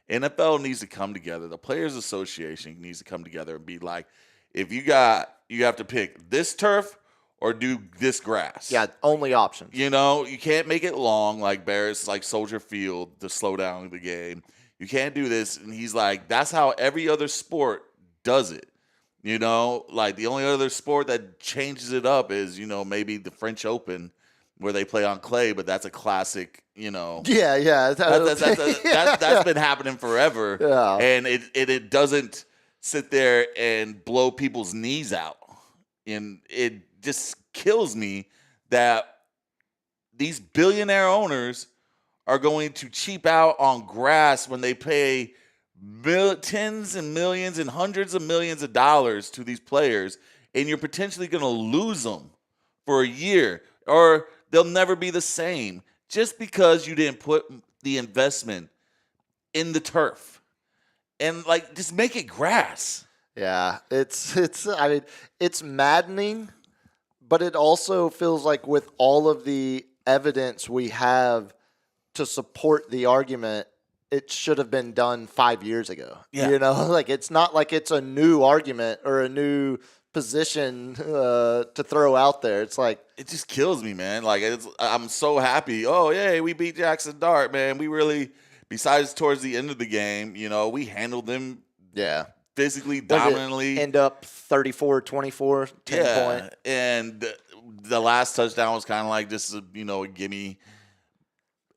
NFL needs to come together. The Players Association needs to come together and be like, if you have to pick this turf or do this grass. Yeah, only options. You know, you can't make it long like Bears, like Soldier Field to slow down the game. You can't do this. And he's like, that's how every other sport does it. You know, like the only other sport that changes it up is, maybe the French Open where they play on clay, but that's a classic, Yeah. That's been happening forever. Yeah. And it doesn't sit there and blow people's knees out. And it just kills me that these billionaire owners are going to cheap out on grass when they pay tens and millions and hundreds of millions of dollars to these players, and you're potentially going to lose them for a year, or they'll never be the same just because you didn't put the investment in the turf. And just make it grass. Yeah, it's maddening, but it also feels like with all of the evidence we have to support the argument, it should have been done 5 years ago. Yeah. It's not like it's a new argument or a new position to throw out there. It's like, it just kills me, man. I'm so happy. Oh, yay, we beat Jackson Dart, man. We really, besides towards the end of the game, we handled them yeah, physically, dominantly. end up 34-24, 10 point. And the last touchdown was kind of like just a gimme.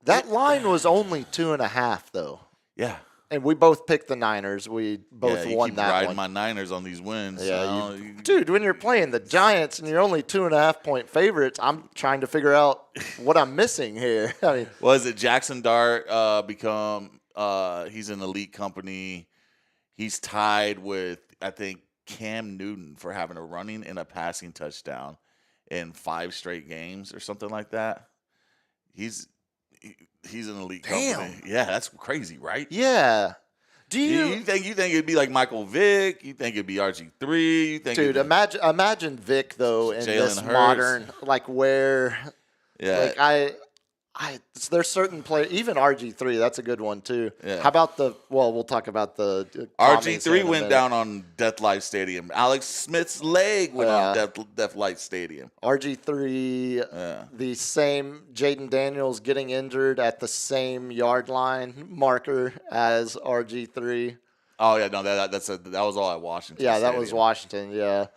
That line was only 2.5 though. Yeah. And we both picked the Niners. We both you won keep that riding one. my Niners on these wins. Yeah, so, dude, when you're playing the Giants and you're only 2.5 point favorites, I'm trying to figure out what I'm missing here. I mean, was it Jackson Dart he's an elite company. He's tied with, I think, Cam Newton for having a running and a passing touchdown in 5 straight games or something like that. He's an elite company. Yeah, that's crazy, right? yeah. Do You think it'd be like Michael Vick? You think it'd be RG3? You think dude? Imagine Vic though in Jalen this Hurts. modern where Yeah. there's certain players, even RG3. That's a good one too. Yeah. How about we'll talk about the RG3 went down on Death Life Stadium. Alex Smith's leg went on Death Life Stadium. RG3, the same Jaden Daniels getting injured at the same yard line marker as RG3. Oh yeah, no, that was all at Washington. Yeah, that Stadium. was Washington. Yeah,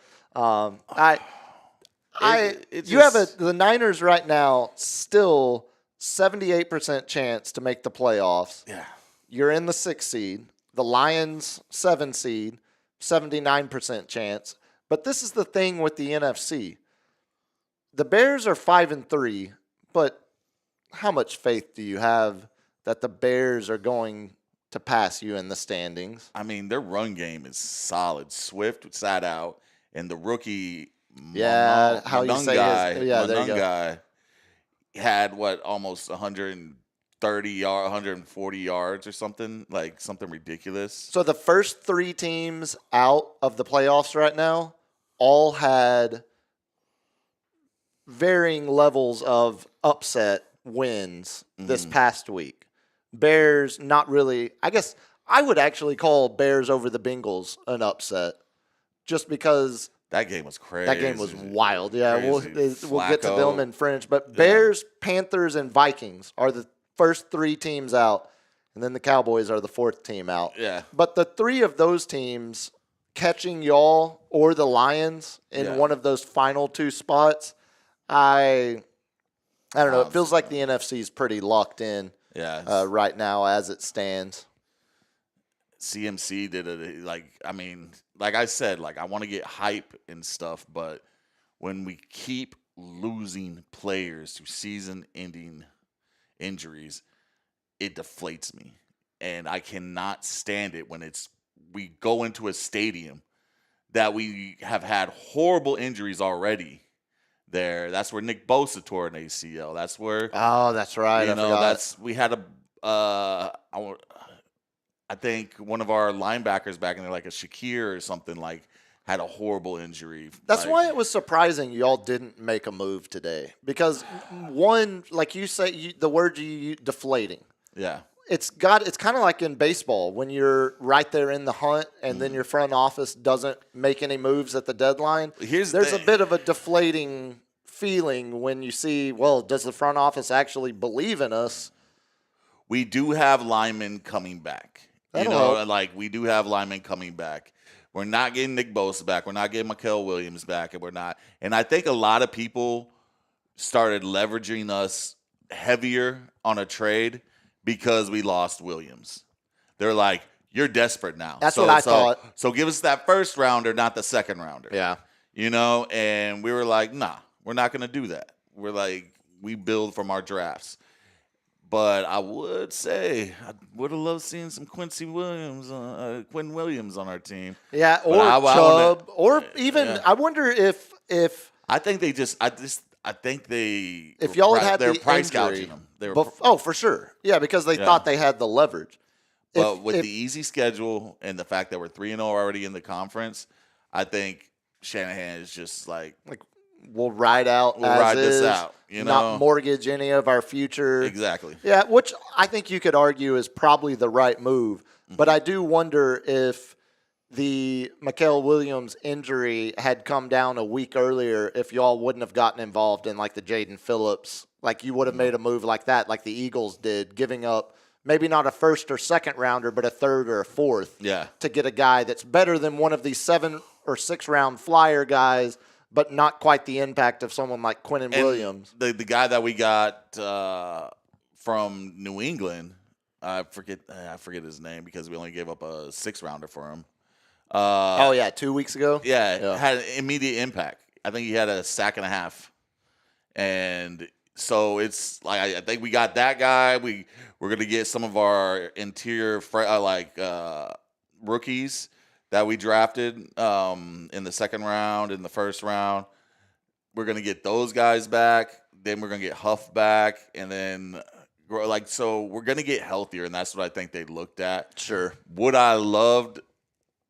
the Niners right now still 78% chance to make the playoffs. Yeah. You're in the 6th seed. The Lions 7 seed, 79% chance. But this is the thing with the NFC. The Bears are 5-3, but how much faith do you have that the Bears are going to pass you in the standings? I mean, their run game is solid. Swift sat out, and the rookie Yeah, how you Monung say guy, his, yeah, there you Monung go. guy had almost 130 yards, 140 yards or something, something ridiculous. So the first 3 teams out of the playoffs right now all had varying levels of upset wins this past week. Bears, not really. I guess I would actually call Bears over the Bengals an upset just because That game was crazy. that game was wild. Yeah, we'll get to Flacco. them in French. But Bears, Panthers, and Vikings are the first 3 teams out, and then the Cowboys are the 4th team out. Yeah. But the 3 of those teams catching y'all or the Lions in one of those final 2 spots, I don't know. It feels like the NFC is pretty locked in right now as it stands. CMC did it like I said, I want to get hype and stuff, but when we keep losing players to season-ending injuries, it deflates me. and I cannot stand it when we go into a stadium that we have had horrible injuries already there. That's where Nick Bosa tore an ACL. That's where Oh, that's right. I forgot. we had I think one of our linebackers back in there, like a Shakir or something, like had a horrible injury. That's why it was surprising y'all didn't make a move today. Because one, like you say, the word you use, deflating. Yeah. It's kind of like in baseball when you're right there in the hunt and then your front office doesn't make any moves at the deadline. There's a bit of a deflating feeling when you see, well, does the front office actually believe in us? We do have linemen coming back. That'll help. Like we do have linemen coming back. We're not getting Nick Bosa back. We're not getting Mikael Williams back, and we're not. And I think a lot of people started leveraging us heavier on a trade because we lost Williams. They're like, you're desperate now. That's what I thought. So give us that first rounder, not the second rounder. Yeah. And we were like, nah, we're not going to do that. We're like, we build from our drafts. But I would say I would have loved seeing some Quinn Williams on our team. Yeah, or Chubb, or even I wonder if I think they just I think they if y'all had they're the price injury, gouging them. for sure, yeah, because they thought they had the leverage. But with the easy schedule and the fact that we're 3-0 already in the conference, I think Shanahan is just like we'll ride this out, not mortgage any of our future. Exactly. Yeah, which I think you could argue is probably the right move. Mm-hmm. But I do wonder if the Mikael Williams injury had come down a week earlier, if y'all wouldn't have gotten involved in like the Jaden Phillips, like you would have made a move like that, like the Eagles did, giving up maybe not a first or second rounder, but a third or a fourth to get a guy that's better than one of these 7 or 6 round flyer guys, but not quite the impact of someone like Quinnen Williams. The guy that we got from New England, I forget his name because we only gave up a 6 rounder for him. 2 weeks ago? Yeah, had an immediate impact. I think he had a sack and a half. And so it's like I think we got that guy. We're going to get some of our interior rookies that we drafted in the second round, in the first round. We're going to get those guys back. Then we're going to get Huff back. And then, so we're going to get healthier, and that's what I think they looked at. Sure. What I loved,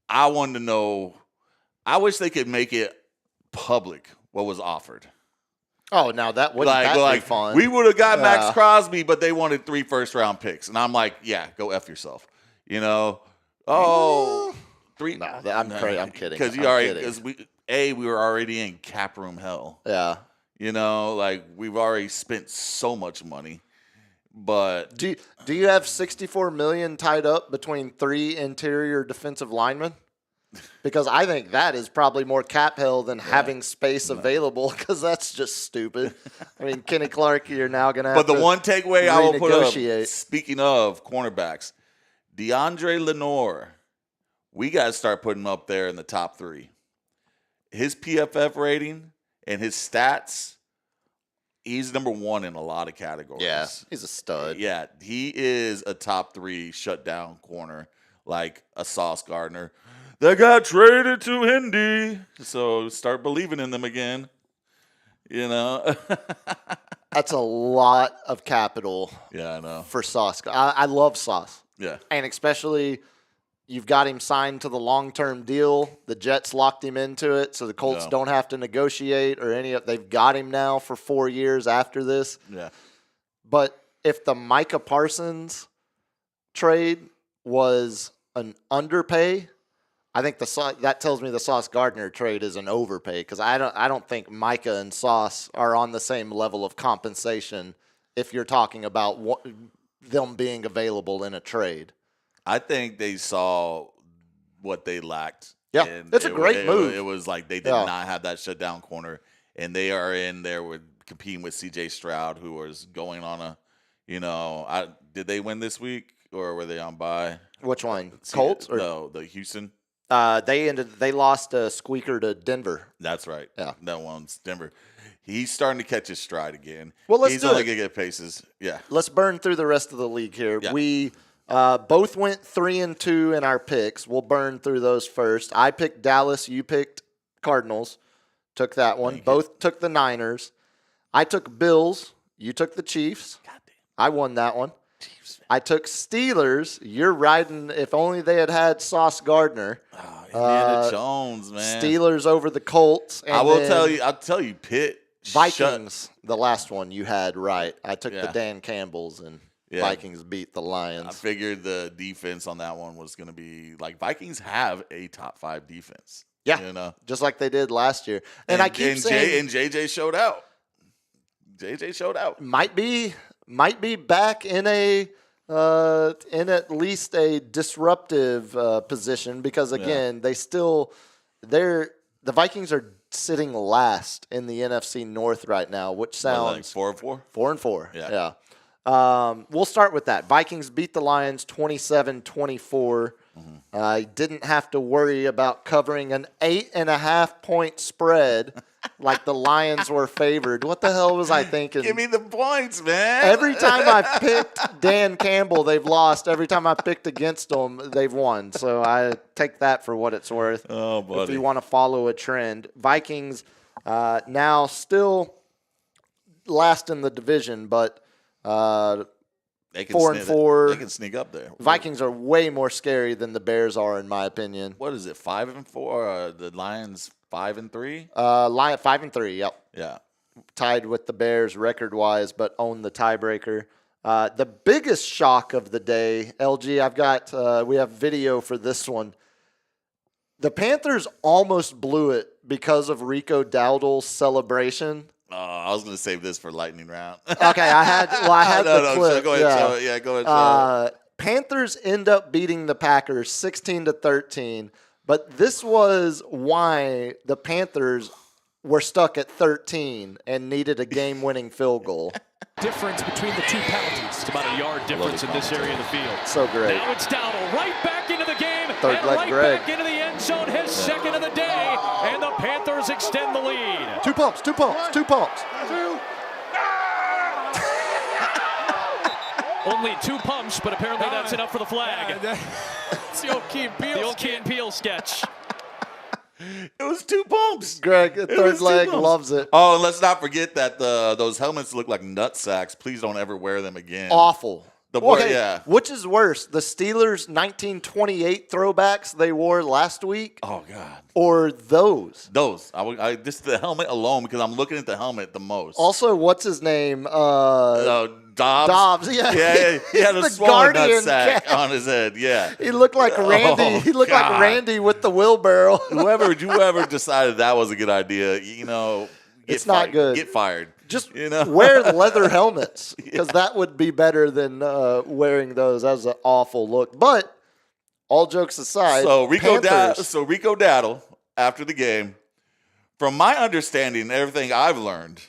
I wanted to know, I wish they could make it public what was offered. Oh, now that wouldn't be fun. We would have got Max Crosby, but they wanted 3 first-round picks. And I'm like, yeah, go F yourself. Oh, 3. No, I'm kidding. Because we were already in cap room hell. Yeah. We've already spent so much money. But do you have $64 million tied up between 3 interior defensive linemen? Because I think that is probably more cap hell than having space available, because that's just stupid. I mean, Kenny Clark, you're now going to have to But the one takeaway I will put up, renegotiate. Speaking of cornerbacks, DeAndre Lenore, we got to start putting him up there in the top 3. His PFF rating and his stats, he's number 1 in a lot of categories. Yeah, he's a stud. Yeah, he is a top 3 shutdown corner, like a Sauce Gardner. They got traded to Indy, so start believing in them again. That's a lot of capital. Yeah, I know. For Sauce. I love Sauce. Yeah. And especially you've got him signed to the long-term deal. The Jets locked him into it, so the Colts don't have to negotiate or any of. They've got him now for 4 years after this. Yeah. But if the Micah Parsons trade was an underpay, I think that tells me the Sauce Gardner trade is an overpay, because I don't think Micah and Sauce are on the same level of compensation if you're talking about them being available in a trade. I think they saw what they lacked. Yeah, it's a great move. It was like they did not have that shutdown corner, and they are in there competing with C.J. Stroud, who was going on a, did they win this week or were they on bye? Which one? Colts? No, the Houston. They lost a squeaker to Denver. That's right. Yeah. That one's Denver. He's starting to catch his stride again. Well, He's only going to get paces. Yeah. Let's burn through the rest of the league here. Yeah. We Both went 3-2 in our picks. We'll burn through those first. I picked Dallas. You picked Cardinals. Took that one. Both took the Niners. I took Bills. You took the Chiefs. I won that one. I took Steelers. You're riding. If only they had Sauce Gardner. Oh, Indiana Jones, man. Steelers over the Colts. And I'll tell you, Pitt. Vikings. The last one you had right. I took the Dan Campbells and Vikings beat the Lions. I figured the defense on that one was going to be like Vikings have a top 5 defense. Yeah, you know, just like they did last year. And I keep saying, JJ showed out. JJ showed out. Might be back in at least a disruptive position because again, the Vikings are sitting last in the NFC North right now, which sounds like 4-4. 4-4. Yeah. We'll start with that. Vikings beat the Lions 27-24. I didn't have to worry about covering an 8.5 point spread like the Lions were favored. What the hell was I thinking? Give me the points, man. Every time I picked Dan Campbell, they've lost. Every time I picked against them, they've won. So I take that for what it's worth. Oh, buddy. If you want to follow a trend. Vikings now still last in the division, but 4-4. They can sneak up there. Vikings are way more scary than the Bears are, in my opinion. What is it? 5-4. The Lions 5-3. Lion 5-3. Yep. Yeah. Tied with the Bears record-wise, but own the tiebreaker. The biggest shock of the day, LG. We have video for this one. The Panthers almost blew it because of Rico Dowdle's celebration. I was going to save this for lightning round. Okay, I had the clip. So go ahead. Go ahead. Panthers end up beating the Packers 16-13, but this was why the Panthers were stuck at 13 and needed a game-winning field goal. Difference between the two penalties. It's about a yard difference in this area of the field. So great. Now it's Dowdle right back into the game. Third and leg right Greg. back into the end zone. His second of the day. And the Panthers extend the lead. Two pumps. Only 2 pumps, but apparently that's enough for the flag. It's the old Key and Peele. The old Key and Peele sketch. It was 2 pumps. Greg, It third was 2 leg, pumps. loves it. Oh, and let's not forget that those helmets look like nut sacks. Please don't ever wear them again. Awful. Yeah. Which is worse, the Steelers 1928 throwbacks they wore last week, Oh God. or those? Those. Just the helmet alone because I'm looking at the helmet the most. Also, what's his name? Dobbs. Dobbs, yeah. Yeah, he had a The smaller Guardian nut sack cat. on his head. Yeah. He looked like Randy. Oh, He looked like God. Randy with the wheelbarrow. Whoever decided that was a good idea, get It's not fired. good. Get fired. Just You know? wear leather helmets because that would be better than wearing those. That was an awful look. But all jokes aside, So Rico Panthers, Dowdle after the game, from my understanding and everything I've learned,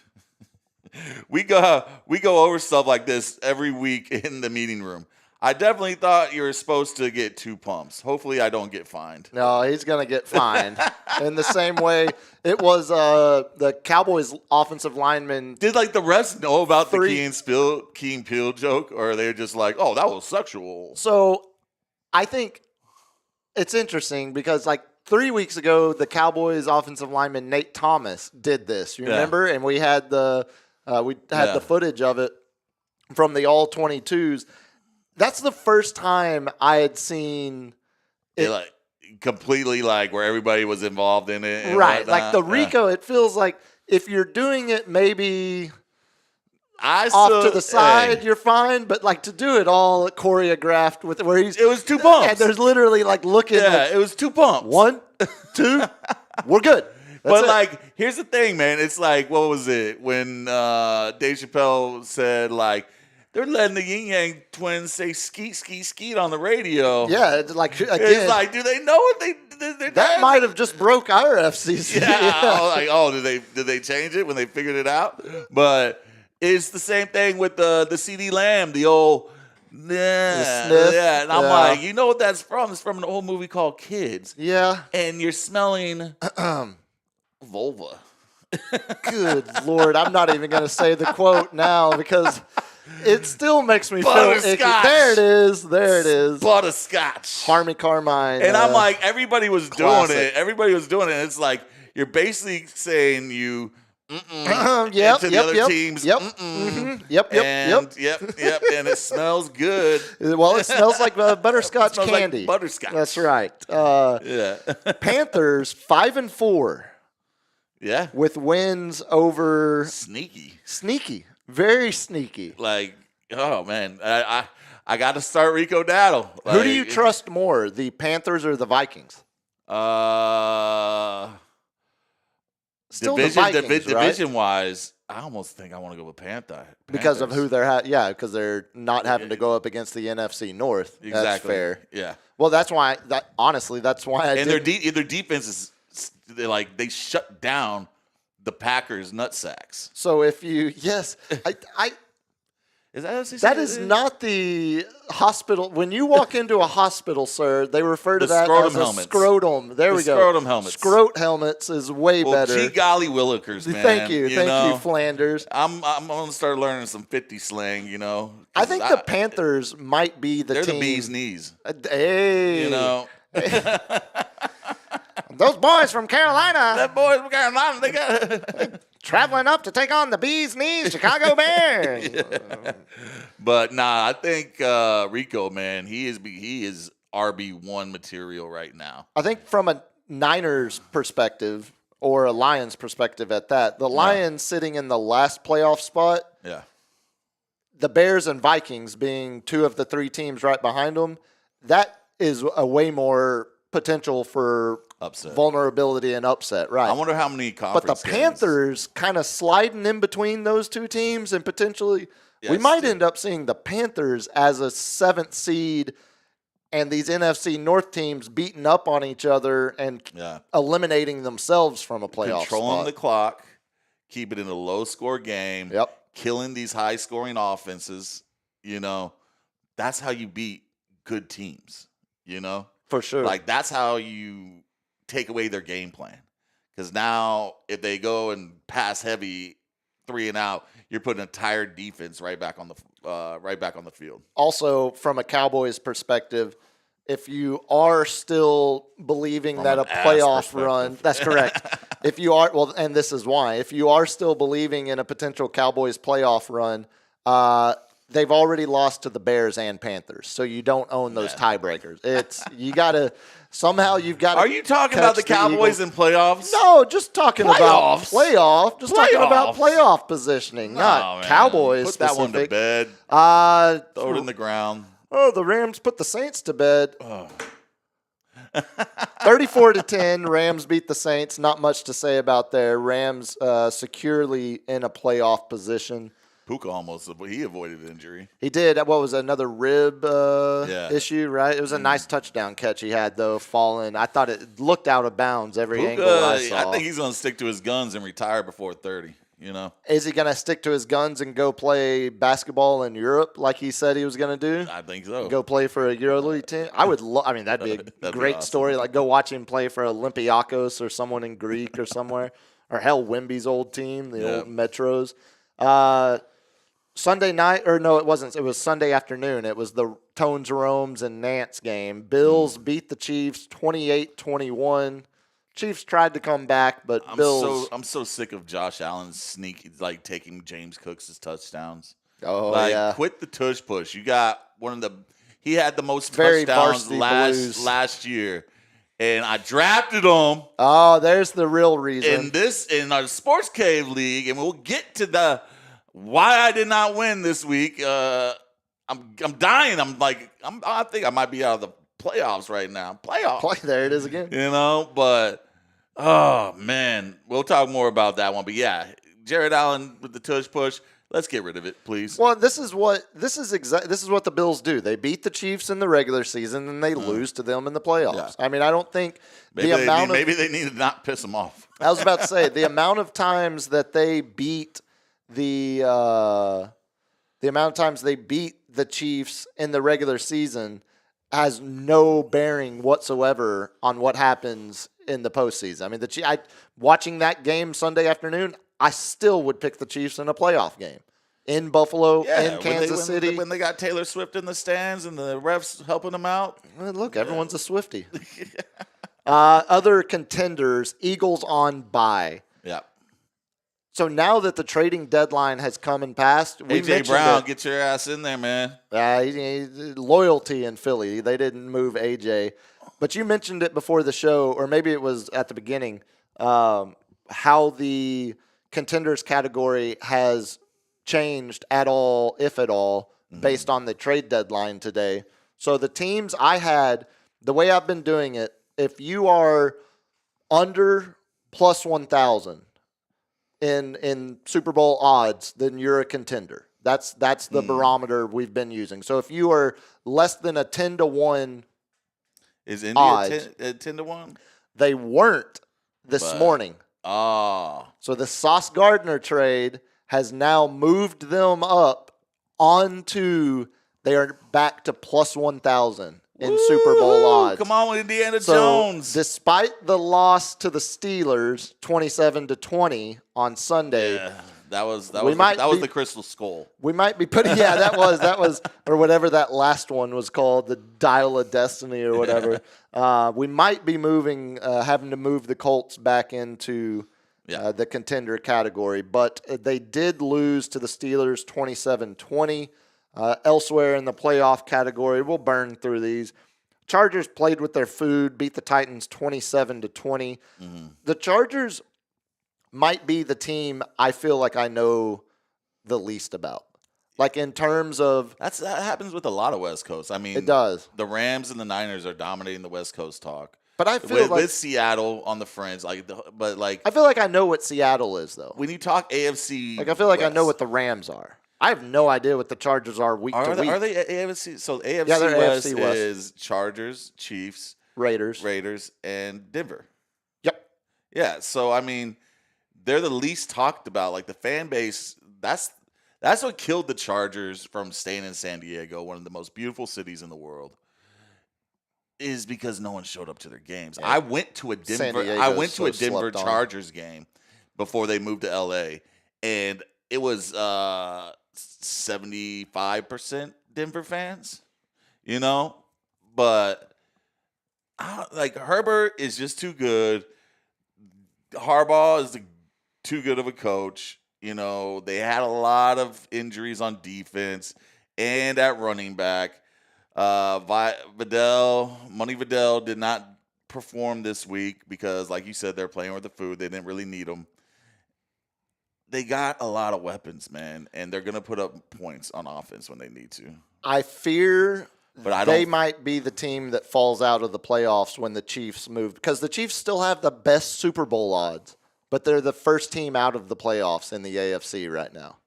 we go over stuff like this every week in the meeting room. I definitely thought you were supposed to get 2 pumps. Hopefully, I don't get fined. no, he's going to get fined. In the same way, it was the Cowboys offensive lineman. Did the rest know about the 3 Key and Peele joke, or are they just like, oh, that was sexual? So I think it's interesting because 3 weeks ago, the Cowboys offensive lineman Nate Thomas did this. You remember? And we had the footage of it from the all 22s. That's the first time I had seen it. Completely where everybody was involved in it. And Right. whatnot. Like the Rico, it feels like if you're doing it maybe off off to the side, you're fine. But to do it all choreographed with where he's. It was 2 pumps. And there's literally looking it was 2 pumps. 1, 2, we're good. That's But it. here's the thing, man. It's what was it when Dave Chappelle said they're letting the Yin Yang twins say skeet, skeet, skeet on the radio. Yeah, it's again, It's do they know what they're that might have just broke our FCC. Yeah. Did they change it when they figured it out? But it's the same thing with the CD Lamb, the old sniff. yeah. And I'm Yeah. like, you know what that's from? It's from an old movie called Kids. Yeah. And you're smelling vulva. Good Lord. I'm not even going to say the quote now because It still makes me feel icky. There it is. Butterscotch. Harmy Carmine. And I'm like, everybody was classic. doing it. Everybody was doing it. And it's like, you're basically saying you Yep. to the other teams. Yep. And Yep. And it smells good. Well, it smells like butterscotch Smells like candy. butterscotch. That's right. Yeah. Panthers 5-4 Yeah. with wins over Sneaky. very sneaky. Like, oh man, I got to start Rico Dowdle. Who do you trust more, the Panthers or the Vikings? Still the Vikings, right? Division wise, I almost think I want to go with Panthers Because of who they're because they're not having to go up against the NFC North. Exactly. That's fair. Yeah. Well, that's why. That's why I. And their defense is they shut down the Packers nutsacks. So if you I Is that that is not the hospital. When you walk into a hospital, sir, they refer to The that scrotum as a helmets. scrotum. There The we go. scrotum helmets. Scrot helmets is way Well, better. gee golly willikers, man. Thank you, know? Flanders. I'm gonna start learning some 50 slang. I think the Panthers might be the they're team. the bee's knees. Hey, those boys from Carolina. That boys from Carolina, they got. Traveling up to take on the bee's knees Chicago Bears. But nah, I think Rico, man, he is RB1 material right now. I think from a Niners perspective or a Lions perspective at that, the Lions sitting in the last playoff spot, Yeah. the Bears and Vikings being two of the three teams right behind them, that is a way more potential for Upset. vulnerability and upset, right? I wonder how many conference But the games- Panthers kind of sliding in between those two teams and potentially we Yes, might dude. end up seeing the Panthers as a 7th seed and these NFC North teams beating up on each other and eliminating themselves from a playoff controlling spot. the clock, keep it in a low-score game, killing these high-scoring offenses. That's how you beat good teams. For sure. Like that's how you take away their game plan. Because now if they go and pass heavy 3 and out, you're putting a tired defense right back on the field. Also, from a Cowboys perspective, if you are still believing that a playoff run, that's correct. If you are, and this is why, if you are still believing in a potential Cowboys playoff run, they've already lost to the Bears and Panthers, so you don't own those tiebreakers. You've got to. Are you talking about the Cowboys in playoffs? No, just talking about playoff. Just talking about Playoffs? playoff positioning, not man. Cowboys. Put that one to bed. Throw it in the ground. Oh, the Rams put the Saints to bed. 34-10, Rams beat the Saints. Not much to say about there. Rams securely in a playoff position. Puka he avoided injury. He did. What was it, another rib issue, right? It was a nice touchdown catch he had, though, falling. I thought it looked out of bounds every angle I saw. I think he's going to stick to his guns and retire before 30, Is he going to stick to his guns and go play basketball in Europe like he said he was going to do? I think so. Go play for a EuroLeague team? I would that'd be a great awesome. story. Like, go watch him play for Olympiakos or someone in Greek or somewhere. Or, hell, Wemby's old team, the old Metros. Sunday night, or no, it wasn't. It was Sunday afternoon. It was the Tones, Romes, and Nance game. Bills beat the Chiefs 28-21. Chiefs tried to come back, but Bills. I'm so sick of Josh Allen taking James Cook's touchdowns. Oh, quit the tush push. You got he had the most Very touchdowns varsity blues. last year. And I drafted him. Oh, there's the real reason. In our Sports Cave League, and we'll get to why I did not win this week. I'm dying. I think I might be out of the playoffs right now. There it is again. But oh man, we'll talk more about that one. But yeah, Jared Allen with the tush push. Let's get rid of it, please. Well, this is what the Bills do. They beat the Chiefs in the regular season, and they lose to them in the playoffs. Yeah. I mean, I don't think maybe they need to not piss them off. I was about to say the amount of times that they beat the amount of times they beat the Chiefs in the regular season has no bearing whatsoever on what happens in the postseason. I mean, watching that game Sunday afternoon, I still would pick the Chiefs in a playoff game. in Buffalo Yeah, and Kansas City. When they got Taylor Swift in the stands and the refs helping them out. Well, look, everyone's a Swiftie. Other contenders, Eagles on bye. Yeah. So now that the trading deadline has come and passed, we AJ mentioned Brown, it. get your ass in there, man. Loyalty in Philly. They didn't move AJ. But you mentioned it before the show, or maybe it was at the beginning, how the contenders category has changed at all, if at all, based on the trade deadline today. So the teams I had, the way I've been doing it, if you are under plus 1,000 in Super Bowl odds, then you're a contender. That's the barometer we've been using. So if you are less than a 10-1 Is Indy odds, a 10-1? they weren't this morning. Oh. So the Sauce Gardner trade has now moved them up onto, they are back to plus 1,000 in Super Bowl odds. Come on, Indiana So Jones. despite the loss to the Steelers 27-20 on Sunday, Yeah, that was the Crystal Skull. we might be putting, that was, or whatever that last one was called, the Dial of Destiny or whatever. We might be having to move the Colts back into the contender category, but they did lose to the Steelers 27-20. Elsewhere in the playoff category, we'll burn through these. Chargers played with their food, beat the Titans 27-20. The Chargers might be the team I feel like I know the least about. Like in terms of That happens with a lot of West Coast. I mean, it does. The Rams and the Niners are dominating the West Coast talk. But I feel with Seattle on the fringe, I feel like I know what Seattle is though. when you talk AFC, Like I feel like I West, know what the Rams are. I have no idea what the Chargers are week to week. Are they AFC? So AFC Yeah, they're West AFC West. is Chargers, Chiefs, Raiders. and Denver. Yep. Yeah, so I mean, they're the least talked about. Like the fan base, that's what killed the Chargers from staying in San Diego, one of the most beautiful cities in the world, is because no one showed up to their games. Yeah. I went to a Denver so slept on. Chargers game before they moved to LA, and it was 75% Denver fans, but Herbert is just too good. Harbaugh is too good of a coach. They had a lot of injuries on defense and at running back. Vidal did not perform this week because, like you said, they're playing with the food. They didn't really need them. They got a lot of weapons, man, and they're going to put up points on offense when they need to. I fear But they might be the team that falls out of the playoffs when the Chiefs move, because the Chiefs still have the best Super Bowl odds, but they're the first team out of the playoffs in the AFC right now.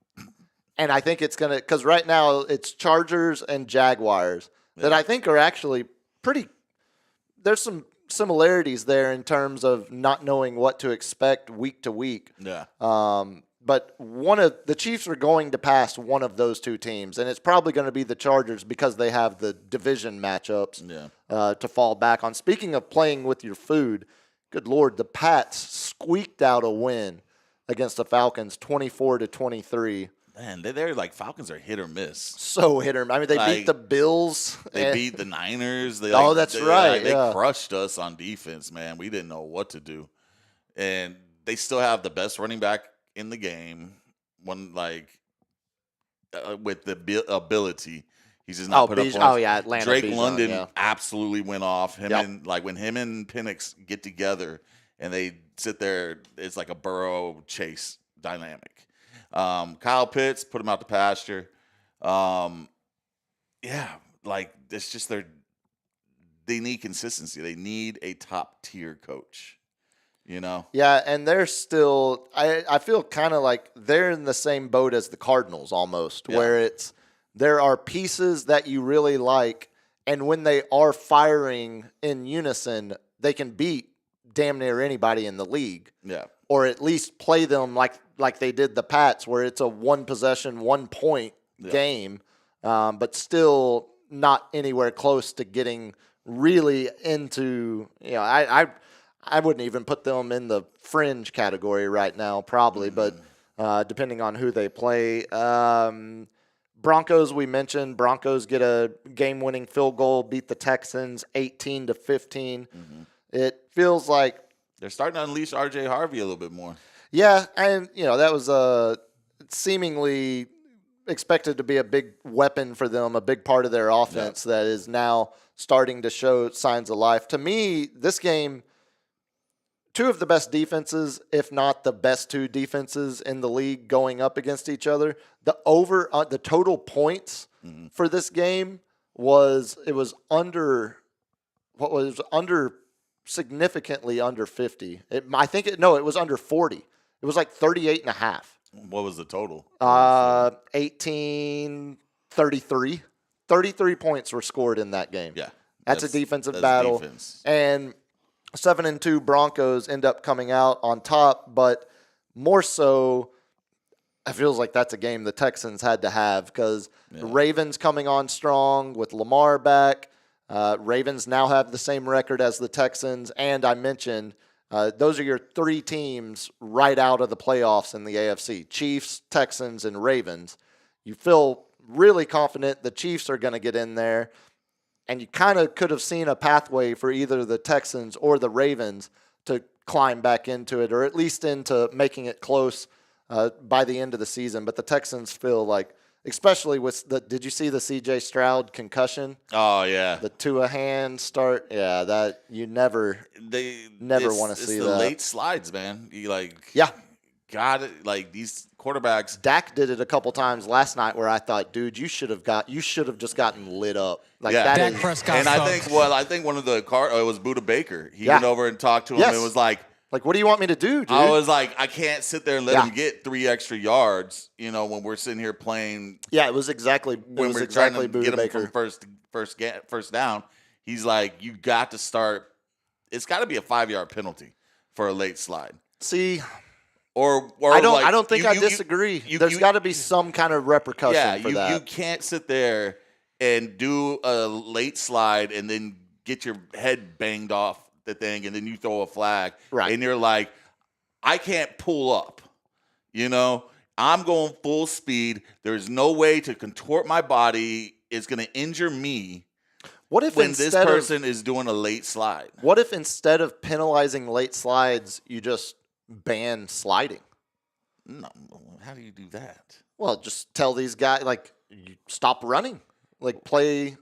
And I think it's going to – because right now it's Chargers and Jaguars that I think are actually pretty – there's some similarities there in terms of not knowing what to expect week to week. Yeah. But the Chiefs are going to pass one of those two teams, and it's probably going to be the Chargers because they have the division matchups to fall back on. Speaking of playing with your food, good Lord, the Pats squeaked out a win against the Falcons 24-23. Man, they're like Falcons are hit or miss. So hit or miss. I mean, they beat the Bills. They beat the Niners. They crushed us on defense, man. We didn't know what to do. And they still have the best running back in the game. With the ability. He's just not put up points. Atlanta. Drake Bijan, London absolutely went off. When him and Penix get together and they sit there, it's like a Burrow Chase dynamic. Kyle Pitts put him out to pasture. It's just they need consistency. They need a top tier coach. Yeah, and they're still I feel kind of like they're in the same boat as the Cardinals almost, where there are pieces that you really like, and when they are firing in unison, they can beat damn near anybody in the league. Yeah. Or at least play them like they did the Pats, where it's a 1 possession, 1 point game, but still not anywhere close to getting really into. I wouldn't even put them in the fringe category right now, probably, but depending on who they play. Broncos, we mentioned. Broncos get a game-winning field goal, beat the Texans 18-15. Mm-hmm. It feels like they're starting to unleash R.J. Harvey a little bit more. Yeah, and that was seemingly expected to be a big weapon for them, a big part of their offense that is now starting to show signs of life. To me, this game, two of the best defenses, if not the best two defenses in the league going up against each other. The total points for this game was significantly under 50. It was under 40. It was like 38.5. What was the total? 18-33. 33 points were scored in that game. Yeah. That's a defensive battle. Defense. And 7-2 Broncos end up coming out on top, but more so, it feels like that's a game the Texans had to have because the Ravens coming on strong with Lamar back. Ravens now have the same record as the Texans, and I mentioned those are your three teams right out of the playoffs in the AFC: Chiefs, Texans, and Ravens. You feel really confident the Chiefs are going to get in there, and you kind of could have seen a pathway for either the Texans or the Ravens to climb back into it, or at least into making it close by the end of the season. But the Texans feel like, especially with did you see the C.J. Stroud concussion? Oh, yeah. The Tua hand start. Yeah, that you never want to see that. It's the late slides, man. You got it. Like these quarterbacks. Dak did it a couple times last night where I thought, dude, you should have just gotten lit up. Dak Prescott. And I think one of the it was Budda Baker. He went over and talked to him and was like, what do you want me to do, dude? I was like, I can't sit there and let him get 3 extra yards, when we're sitting here playing. Yeah, it was exactly trying to Budda get him Baker. from first down. He's like, you got to start. It's got to be a 5-yard penalty for a late slide. See, or I don't think I disagree. There's got to be some kind of repercussion for that. You can't sit there and do a late slide and then get your head banged off the thing, and then you throw a flag, and you're like, I can't pull up. I'm going full speed. There's no way to contort my body. It's going to injure me. What if when this person is doing a late slide? What if instead of penalizing late slides, you just ban sliding? No, how do you do that? Well, just tell these guys you stop running, play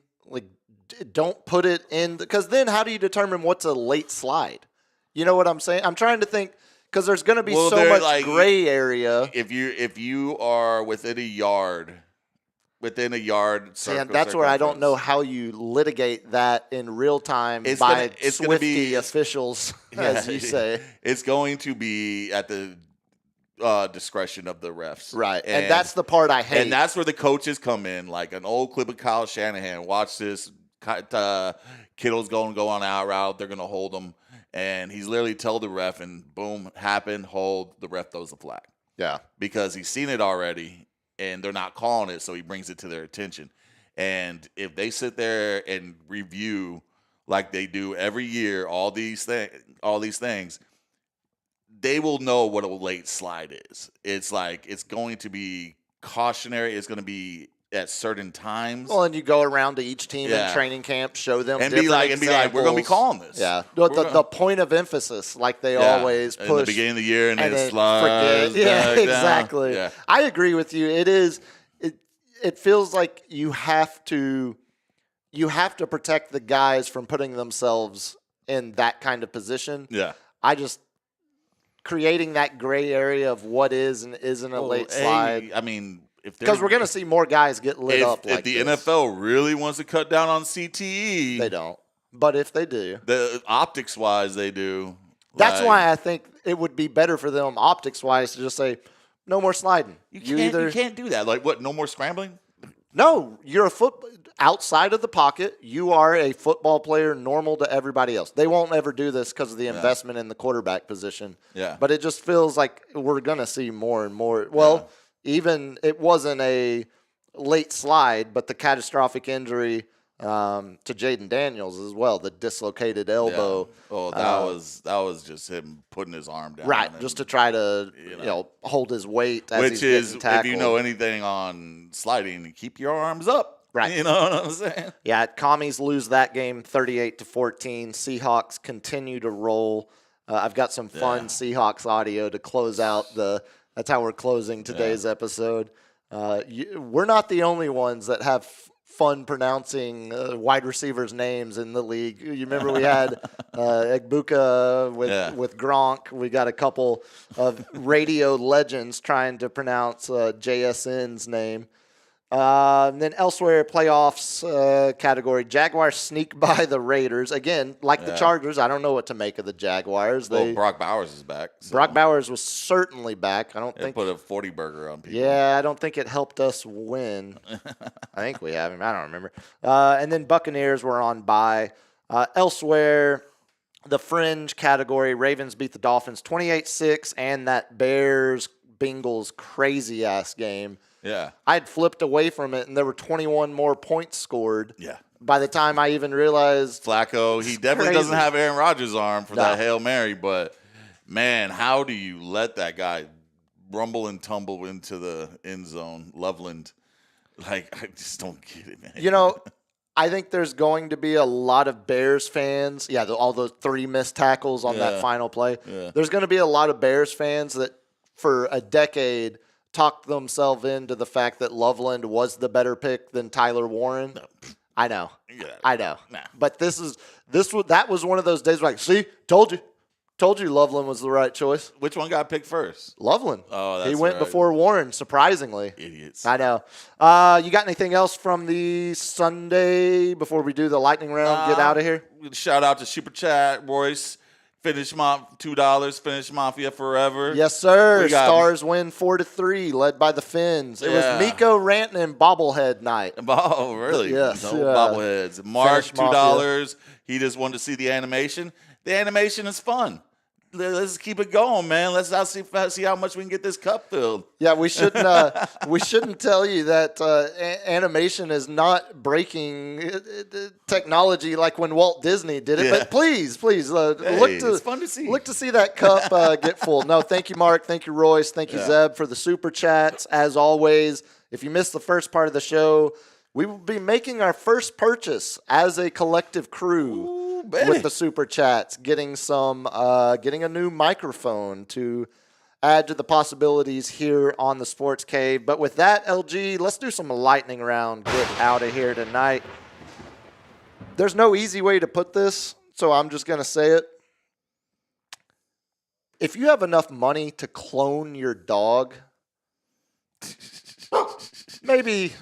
don't put it in, because then how do you determine what's a late slide? You know what I'm saying? I'm trying to think, because there's going to be so much gray area. If you are within a yard circle, that's where I don't know how you litigate that in real time by Swifty officials, as you say. It's going to be at the discretion of the refs. Right, and that's the part I hate. And that's where the coaches come in, like an old clip of Kyle Shanahan. Watch this. Kittle's going to go on out route. They're going to hold him. And he's literally tell the ref, and boom, happen, hold, the ref throws the flag. Yeah. Because he's seen it already, and they're not calling it, so he brings it to their attention. And if they sit there and review like they do every year, all these things, they will know what a late slide is. It's going to be cautionary. It's going to be at certain times. Well, and you go around to each team in training camp, show them and different be like, we're going to be calling this. Yeah, the point of emphasis, they always push in the beginning of the year, and then forget. Yeah, exactly. Yeah. I agree with you. It is. It feels like you have to protect the guys from putting themselves in that kind of position. Yeah. Creating that gray area of what is and isn't a late slide. Because we're going to see more guys get lit up if the NFL really wants to cut down on CTE. They don't. But if they do. Optics-wise, they do. That's why I think it would be better for them optics-wise to just say, no more sliding. You can't do that. No more scrambling? No. You're outside of the pocket. You are a football player normal to everybody else. They won't ever do this because of the investment in the quarterback position. Yeah. But it just feels like we're going to see more and more. Well, even it wasn't a late slide, but the catastrophic injury to Jaden Daniels as well, the dislocated elbow. Yeah. Oh, that was just him putting his arm down. Right, and, just to try to hold his weight as which he's is, getting tackled. if you know anything on sliding, keep your arms up. Right. You know what I'm saying? Yeah, Commies lose that game 38-14. Seahawks continue to roll. I've got some fun Seahawks audio to close out that's how we're closing today's episode. We're not the only ones that have fun pronouncing wide receivers' names in the league. You remember we had Egbuka with Gronk. We got a couple of radio legends trying to pronounce JSN's name. And then elsewhere, playoffs category, Jaguars sneak by the Raiders. Again, like the Chargers, I don't know what to make of the Jaguars. Well, Brock Bowers is back. So. Brock Bowers was certainly back. I don't think put a 40 burger on people. Yeah, I don't think it helped us win. I think we have him. I don't remember. And then Buccaneers were on bye. Elsewhere, the fringe category, Ravens beat the Dolphins 28-6, and that Bears-Bengals crazy-ass game. Yeah. I had flipped away from it, and there were 21 more points scored. Yeah. By the time I even realized. Flacco, he definitely doesn't have Aaron Rodgers' arm for that Hail Mary, but, man, how do you let that guy rumble and tumble into the end zone? Loveland. I just don't get it, man. I think there's going to be a lot of Bears fans. Yeah, all those 3 missed tackles on that final play. Yeah. There's going to be a lot of Bears fans that for a decade – talked themselves into the fact that Loveland was the better pick than Tyler Warren. No. I know. Yeah. I know. Nah. But that was one of those days where see, told you Loveland was the right choice. Which one got picked first? Loveland. Oh, that's he went right. before Warren, surprisingly. Idiots. I know. You got anything else from the Sunday before we do the lightning round? Get out of here. Shout out to Super Chat, Royce. $2. Finish Mafia forever. Yes, sir. Stars win 4-3, led by the Fins. It was Miko Rantanen bobblehead night. Oh, really? Yes. No bobbleheads. Mark, $2. He just wanted to see the animation. The animation is fun. Let's keep it going, man. Let's see how much we can get this cup filled. Yeah, we shouldn't tell you that animation is not breaking technology like when Walt Disney did it. Yeah. But please, it's fun to see. Look to see that cup get full. No, thank you, Mark. Thank you, Royce. Thank you, Zeb, for the super chats. As always, if you missed the first part of the show, we will be making our first purchase as a collective crew. With the super chats, getting a new microphone to add to the possibilities here on the Sports Cave. But with that, LG, let's do some lightning round. Get out of here tonight. There's no easy way to put this, so I'm just gonna say it. If you have enough money to clone your dog, maybe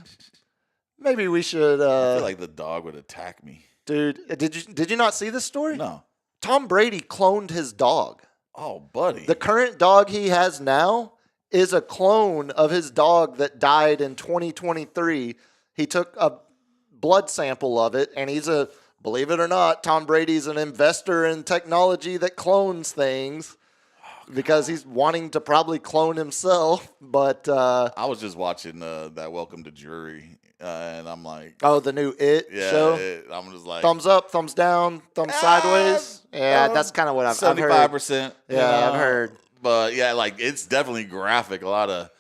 we should. I feel like the dog would attack me. Dude, did you not see this story? No. Tom Brady cloned his dog. Oh, buddy. The current dog he has now is a clone of his dog that died in 2023. He took a blood sample of it, and believe it or not, Tom Brady's an investor in technology that clones things because he's wanting to probably clone himself. But I was just watching that Welcome to Jury. And I'm like, oh, the new show? I'm just like, thumbs up, thumbs down, thumbs sideways. Yeah, that's kind of what I've heard. 75%. Yeah, I've heard. But yeah, it's definitely graphic. A lot of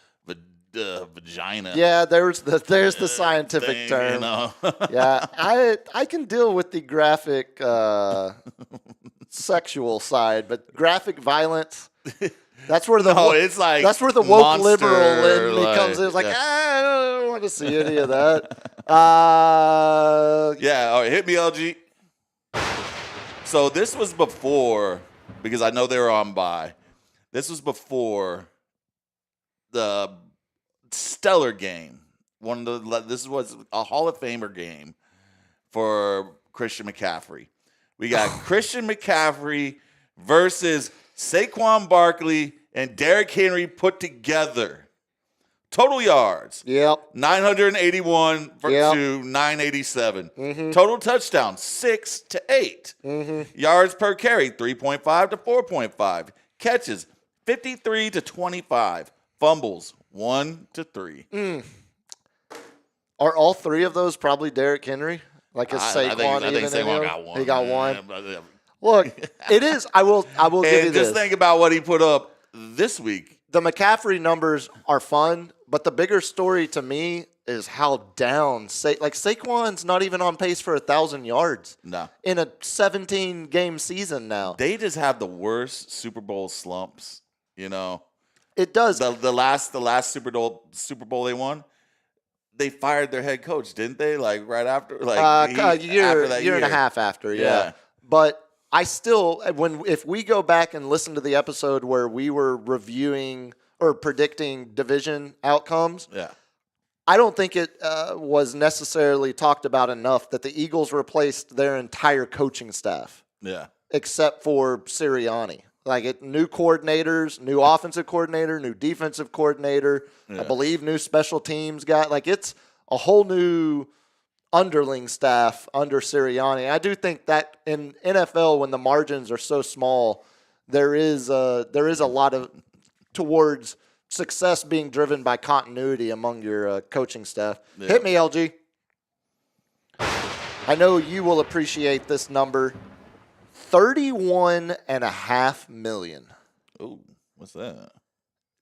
vagina. Yeah, there's the scientific term. Yeah, I can deal with the graphic sexual side, but graphic violence. That's where the that's where the woke liberal in me comes in. It's like, I don't want to see any of that. All right, hit me, LG. So this was before, because I know they were on bye. This was before the stellar game. This was a Hall of Famer game for Christian McCaffrey. We got Christian McCaffrey versus Saquon Barkley and Derrick Henry put together. Total yards. Yep. 981 to 987. Mm-hmm. Total touchdowns, 6 to 8. Mm-hmm. Yards per carry, 3.5 to 4.5. Catches, 53 to 25. Fumbles, 1 to 3. Are all 3 of those probably Derrick Henry? Like is I Saquon think even in Saquon here? got one. He got one. Yeah. Look, it is. I will give you And this. just think about what he put up this week. The McCaffrey numbers are fun, but the bigger story to me is how down Saquon's not even on pace for 1,000 yards. No. In a 17-game season now. They just have the worst Super Bowl slumps, you know. It does. The last Super Bowl they won, they fired their head coach, didn't they? Like right after, like a year and a half after, yeah. But I still, if we go back and listen to the episode where we were reviewing or predicting division outcomes, yeah, I don't think it was necessarily talked about enough that the Eagles replaced their entire coaching staff. Yeah. Except for Sirianni. Like new coordinators, new offensive coordinator, new defensive coordinator, I believe new special teams guy. Like it's a whole new underling staff under Sirianni. I do think that in NFL, when the margins are so small, there is a lot of towards success being driven by continuity among your coaching staff. Yeah. Hit me, LG. I know you will appreciate this number. $31.5 million. Oh, what's that?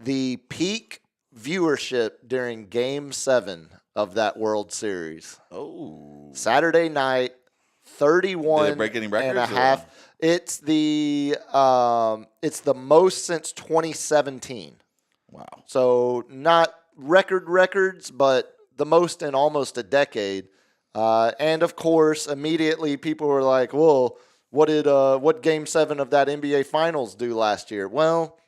The peak viewership during Game 7 of that World Series. Oh. Saturday night, 31 Did it break any records, and a half. Or? It's the most since 2017. Wow. So not records, but the most in almost a decade. And of course, immediately people were like, "Well, what Game 7 of that NBA Finals do last year?" Well,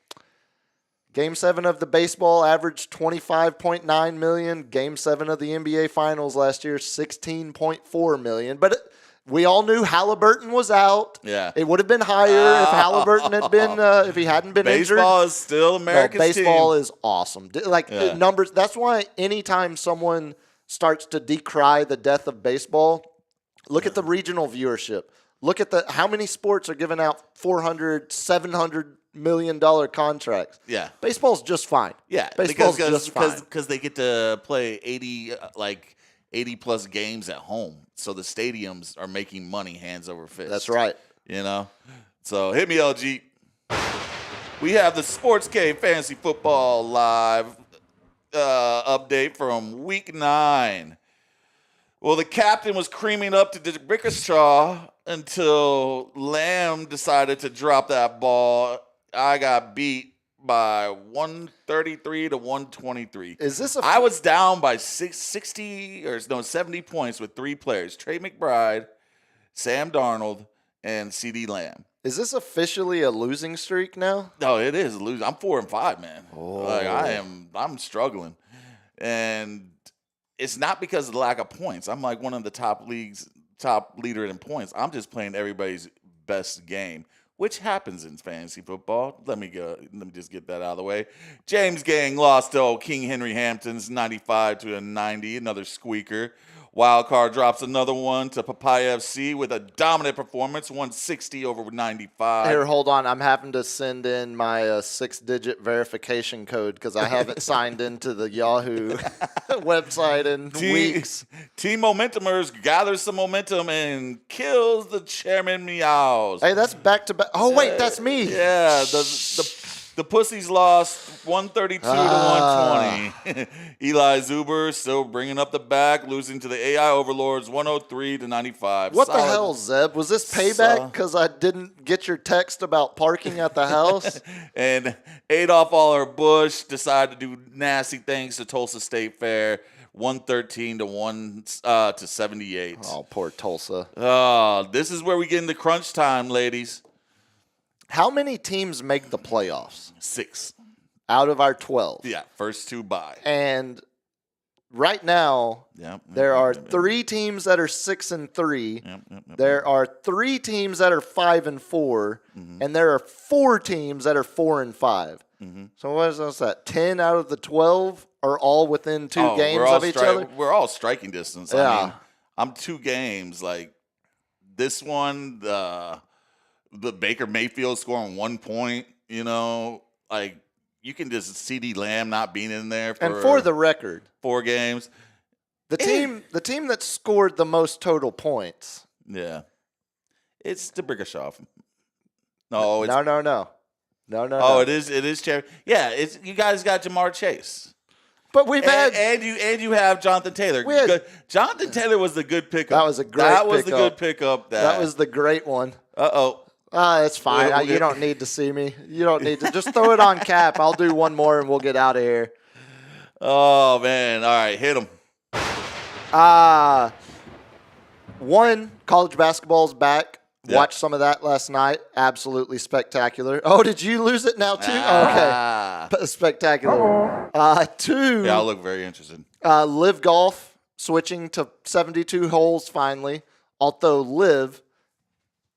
Game 7 of the baseball averaged 25.9 million. Game 7 of the NBA Finals last year, 16.4 million. But we all knew Halliburton was out. Yeah, it would have been higher if Halliburton had been if he hadn't been injured. Baseball is still America's baseball team. Is awesome. Numbers. That's why anytime someone starts to decry the death of baseball, look at the regional viewership. Look at how many sports are giving out $400, $700 million contracts. Yeah. Baseball's just fine. Yeah. Baseball's just fine. Because they get to play 80 plus games at home. So the stadiums are making money hands over fist. That's right. You know? So hit me, LG. We have the Sports Cave Fantasy Football Live update from Week 9. Well, the captain was creaming up to Dickershaw until Lamb decided to drop that ball. I got beat by 133 to 123. I was down by 70 points with 3 players: Trey McBride, Sam Darnold, and CeeDee Lamb. Is this officially a losing streak now? No, it is losing. I'm 4-5, man. Oh. Like I'm struggling, and it's not because of the lack of points. I'm like one of the top leader in points. I'm just playing everybody's best game, which happens in fantasy football. Let me just get that out of the way. James Gang lost to King Henry Hamptons 95-90, another squeaker. Wildcard drops another one to Papaya FC with a dominant performance, 160 over 95. Here, hold on. I'm having to send in my 6-digit verification code because I haven't signed into the Yahoo website in weeks. Team Momentumers gathers some momentum and kills the Chairman Meows. Hey, that's back-to-back. Oh, wait, that's me. Yeah, the Pussies lost 132 to 120. Eli Zuber still bringing up the back, losing to the AI Overlords 103 to 95. What the hell, Zeb? Was this payback because I didn't get your text about parking at the house? And Adolph Aller-Busch decided to do nasty things to Tulsa State Fair, 113 to 78. Oh, poor Tulsa. This is where we get into crunch time, ladies. How many teams make the playoffs? 6. Out of our 12. Yeah, first 2 bye. And right now, there are 3 teams that are 6-3. There are 3 teams that are 5-4, and there are 4 teams that are 4-5. So what is that? 10 out of the 12 are all within 2 games of each other? We're all striking distance. Yeah. I mean, I'm 2 games. Like this one, the Baker Mayfield scoring 1 point, like you can just CeeDee Lamb not being in there for the record, 4 games. The team that scored the most total points. Yeah. It's D'Brickashaw. No, it's No. Oh, it is Cherry. Yeah, you guys got Jamar Chase. But we've had and you have Jonathan Taylor. Jonathan Taylor was the good pickup. That was a great That was pickup. the good pickup. That was the great one. Uh-oh. It's fine. You don't need to see me. You don't need to. Just throw it on Cap. I'll do one more and we'll get out of here. Oh, man. All right, hit him. One, college basketball's back. Yep. Watched some of that last night. Absolutely spectacular. Oh, did you lose it now too? Okay. Spectacular. Two. Yeah, I look very interested. Live Golf switching to 72 holes finally. Although Live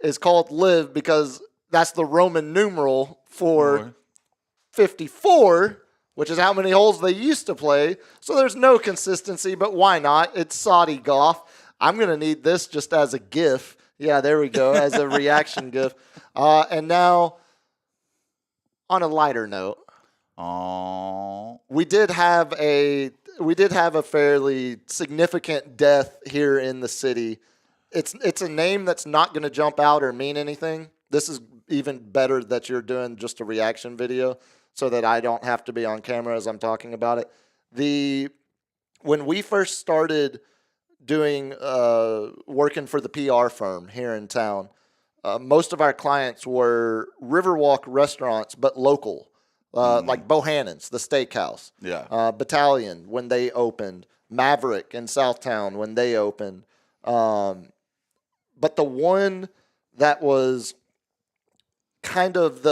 is called Live because that's the Roman numeral for 54, which is how many holes they used to play. So there's no consistency, but why not? It's Saudi golf. I'm going to need this just as a GIF. Yeah, there we go, as a reaction GIF. And now, on a lighter note, we did have a fairly significant death here in the city. It's a name that's not going to jump out or mean anything. This is even better that you're doing just a reaction video so that I don't have to be on camera as I'm talking about it. When we first started doing working for the PR firm here in town, most of our clients were Riverwalk restaurants, but local, like Bohannon's, the steakhouse, Battalion when they opened, Maverick in Southtown when they opened. But the one that was kind of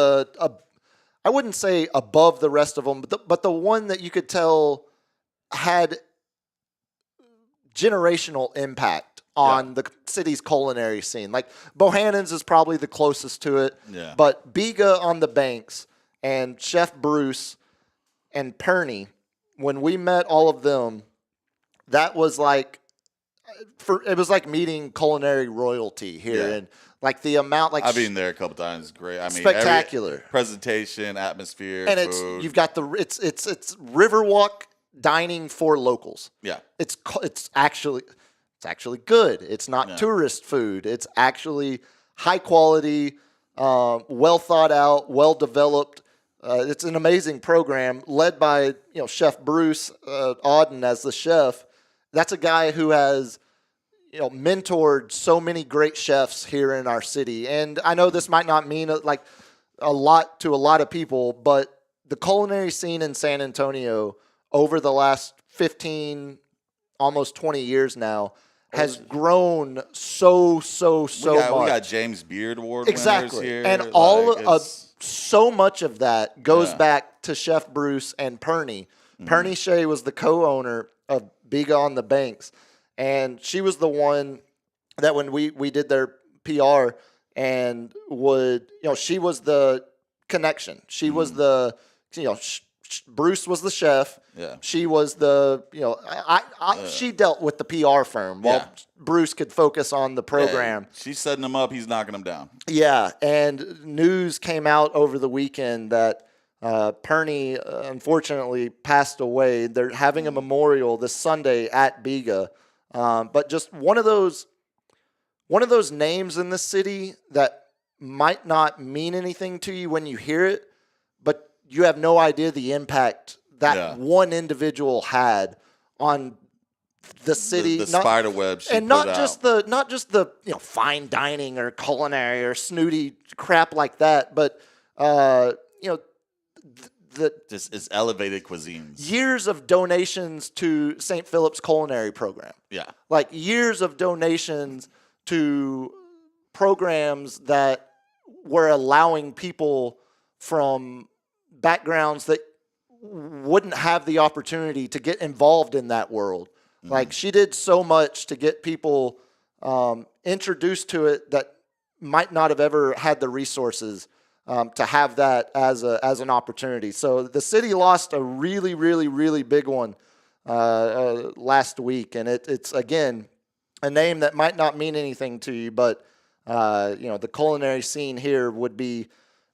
I wouldn't say above the rest of them, but the one that you could tell had generational impact on the city's culinary scene. Like Bohannon's is probably the closest to it, but Biga on the Banks and Chef Bruce and Perny, when we met all of them, that was like it was like meeting culinary royalty here, and like the amount, like I've been there a couple times. Great, I mean, spectacular presentation, atmosphere, and food. You've got it's Riverwalk dining for locals. Yeah, it's actually good. It's not tourist food. It's actually high quality, well thought out, well developed. It's an amazing program led by Chef Bruce Auden as the chef. That's a guy who has mentored so many great chefs here in our city. And I know this might not mean like a lot to a lot of people, but the culinary scene in San Antonio over the last 15, almost 20 years now has grown so much. We got James Beard Award winners here. And so much of that goes back to Chef Bruce and Perny. Perny Shea was the co-owner of Biga on the Banks. And she was the one that when we did their PR and she was the connection. She was the, Bruce was the chef. Yeah. She was the, she dealt with the PR firm while Bruce could focus on the program. Yeah, she's setting him up. He's knocking him down. Yeah. And news came out over the weekend that Perny unfortunately passed away. They're having a memorial this Sunday at Biga. But just one of those names in the city that might not mean anything to you when you hear it, but you have no idea the impact that one individual had on the city, the spider web, and not just the fine dining or culinary or snooty crap like that, but it's elevated cuisines. Years of donations to St. Philip's Culinary Program. Yeah. Like years of donations to programs that were allowing people from backgrounds that wouldn't have the opportunity to get involved in that world. Mm-hmm. Like she did so much to get people introduced to it that might not have ever had the resources to have that as an opportunity. So the city lost a really, really, really big one last week, and it's again a name that might not mean anything to you, but the culinary scene here would be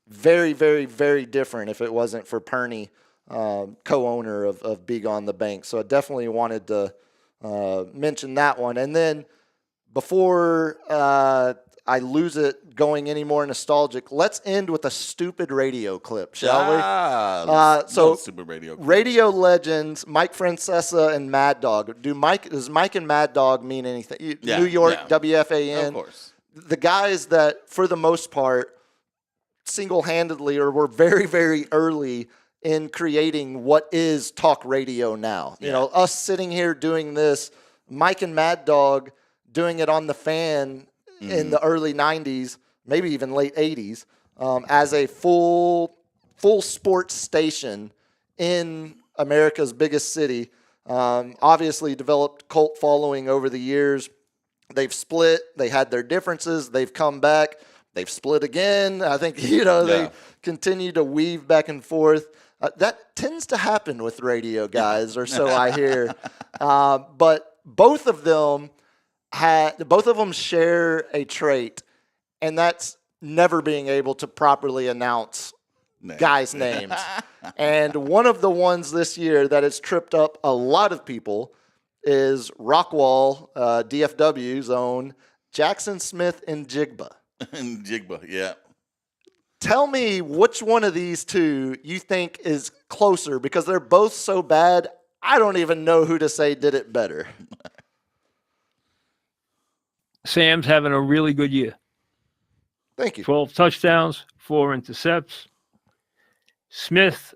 very, very, very different if it wasn't for Perny, co-owner of Biga on the Bank. So I definitely wanted to mention that one. And then before I lose it going any more nostalgic, let's end with a stupid radio clip, shall we? So stupid radio legends, Mike Francesa and Mad Dog. Does Mike and Mad Dog mean anything? Yeah, New York, yeah. WFAN. Of course. The guys that, for the most part, single-handedly or were very, very early in creating what is talk radio now. You know, us sitting here doing this, Mike and Mad Dog doing it on the Fan in the early 90s, maybe even late 80s, as a full sports station in America's biggest city. Obviously developed cult following over the years. They've split. They had their differences. They've come back. They've split again. I think, they continue to weave back and forth. That tends to happen with radio guys, or so I hear. But both of them share a trait, and that's never being able to properly announce guys' names. And one of the ones this year that has tripped up a lot of people is Rockwall, DFW's own Jackson Smith and Jigba. Jigba, yeah. Tell me which one of these two you think is closer, because they're both so bad, I don't even know who to say did it better. Sam's having a really good year. Thank you. 12 touchdowns, 4 intercepts. Smith,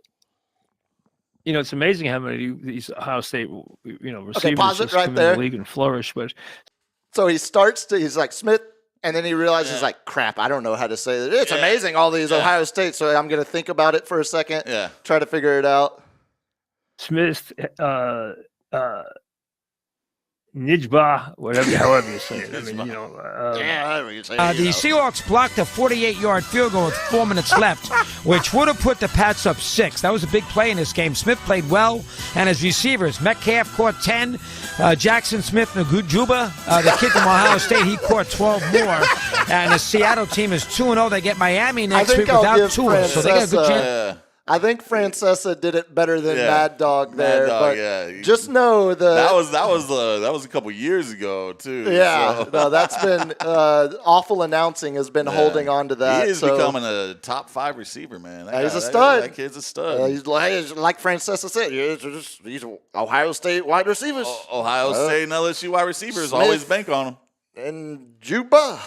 it's amazing how many these Ohio State, receivers pause it just right come in there. the league and flourish. But So he's like Smith, and then he realizes like, crap, I don't know how to say that. It's amazing, all these Ohio State. So I'm going to think about it for a second. Yeah. Try to figure it out. Smith, Nijba, however you say it. However you say it. The Seahawks blocked a 48-yard field goal with 4 minutes left, which would have put the Pats up 6. That was a big play in this game. Smith played well, and his receivers, Metcalf caught 10, Jackson Smith, Nagujuba, the kid from Ohio State, he caught 12 more. And the Seattle team is 2-0. They get Miami next week without Tua, so they got a good chance. I think Francesa did it better than Mad Dog there, Mad Dog, but just know that was a couple years ago too. Yeah, so. No, that's been awful announcing has been holding on to that. He is becoming a top 5 receiver, man. He's a stud. That kid's a stud. He's like Francesa said, he's Ohio State wide receivers. Ohio State and LSU wide receivers Smith always bank on them. And Juba.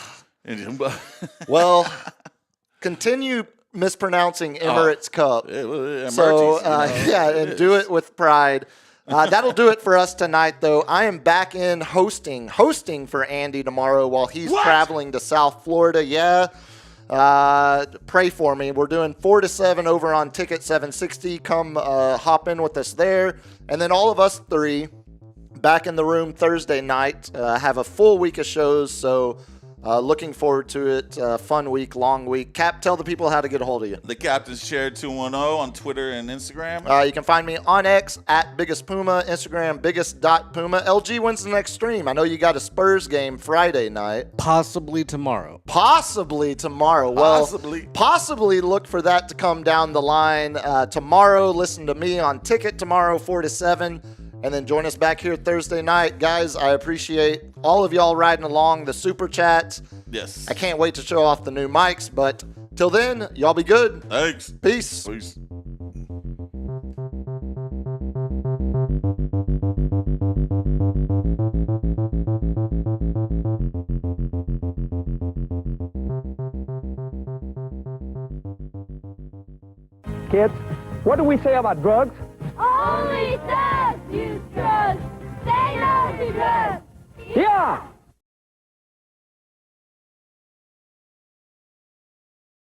Well, continue mispronouncing Emirates Cup. So, and do it with pride. That'll do it for us tonight, though. I am back in hosting for Andy tomorrow while he's traveling to South Florida. Yeah. Pray for me. We're doing 4 to 7 over on Ticket 760. Come hop in with us there. And then all of us 3 back in the room Thursday night. Have a full week of shows, so looking forward to it. Fun week, long week. Cap, tell the people how to get a hold of you. The Captain's Chair 210 on Twitter and Instagram. You can find me on X at Biggest Puma, Instagram biggest.puma. LG, when's the next stream? I know you got a Spurs game Friday night. Possibly tomorrow. Well, possibly look for that to come down the line. Tomorrow, listen to me on Ticket tomorrow, 4 to 7. And then join us back here Thursday night. Guys, I appreciate all of y'all riding along, the super chats. Yes. I can't wait to show off the new mics, but till then, y'all be good. Thanks. Peace. Kids, what do we say about drugs? Only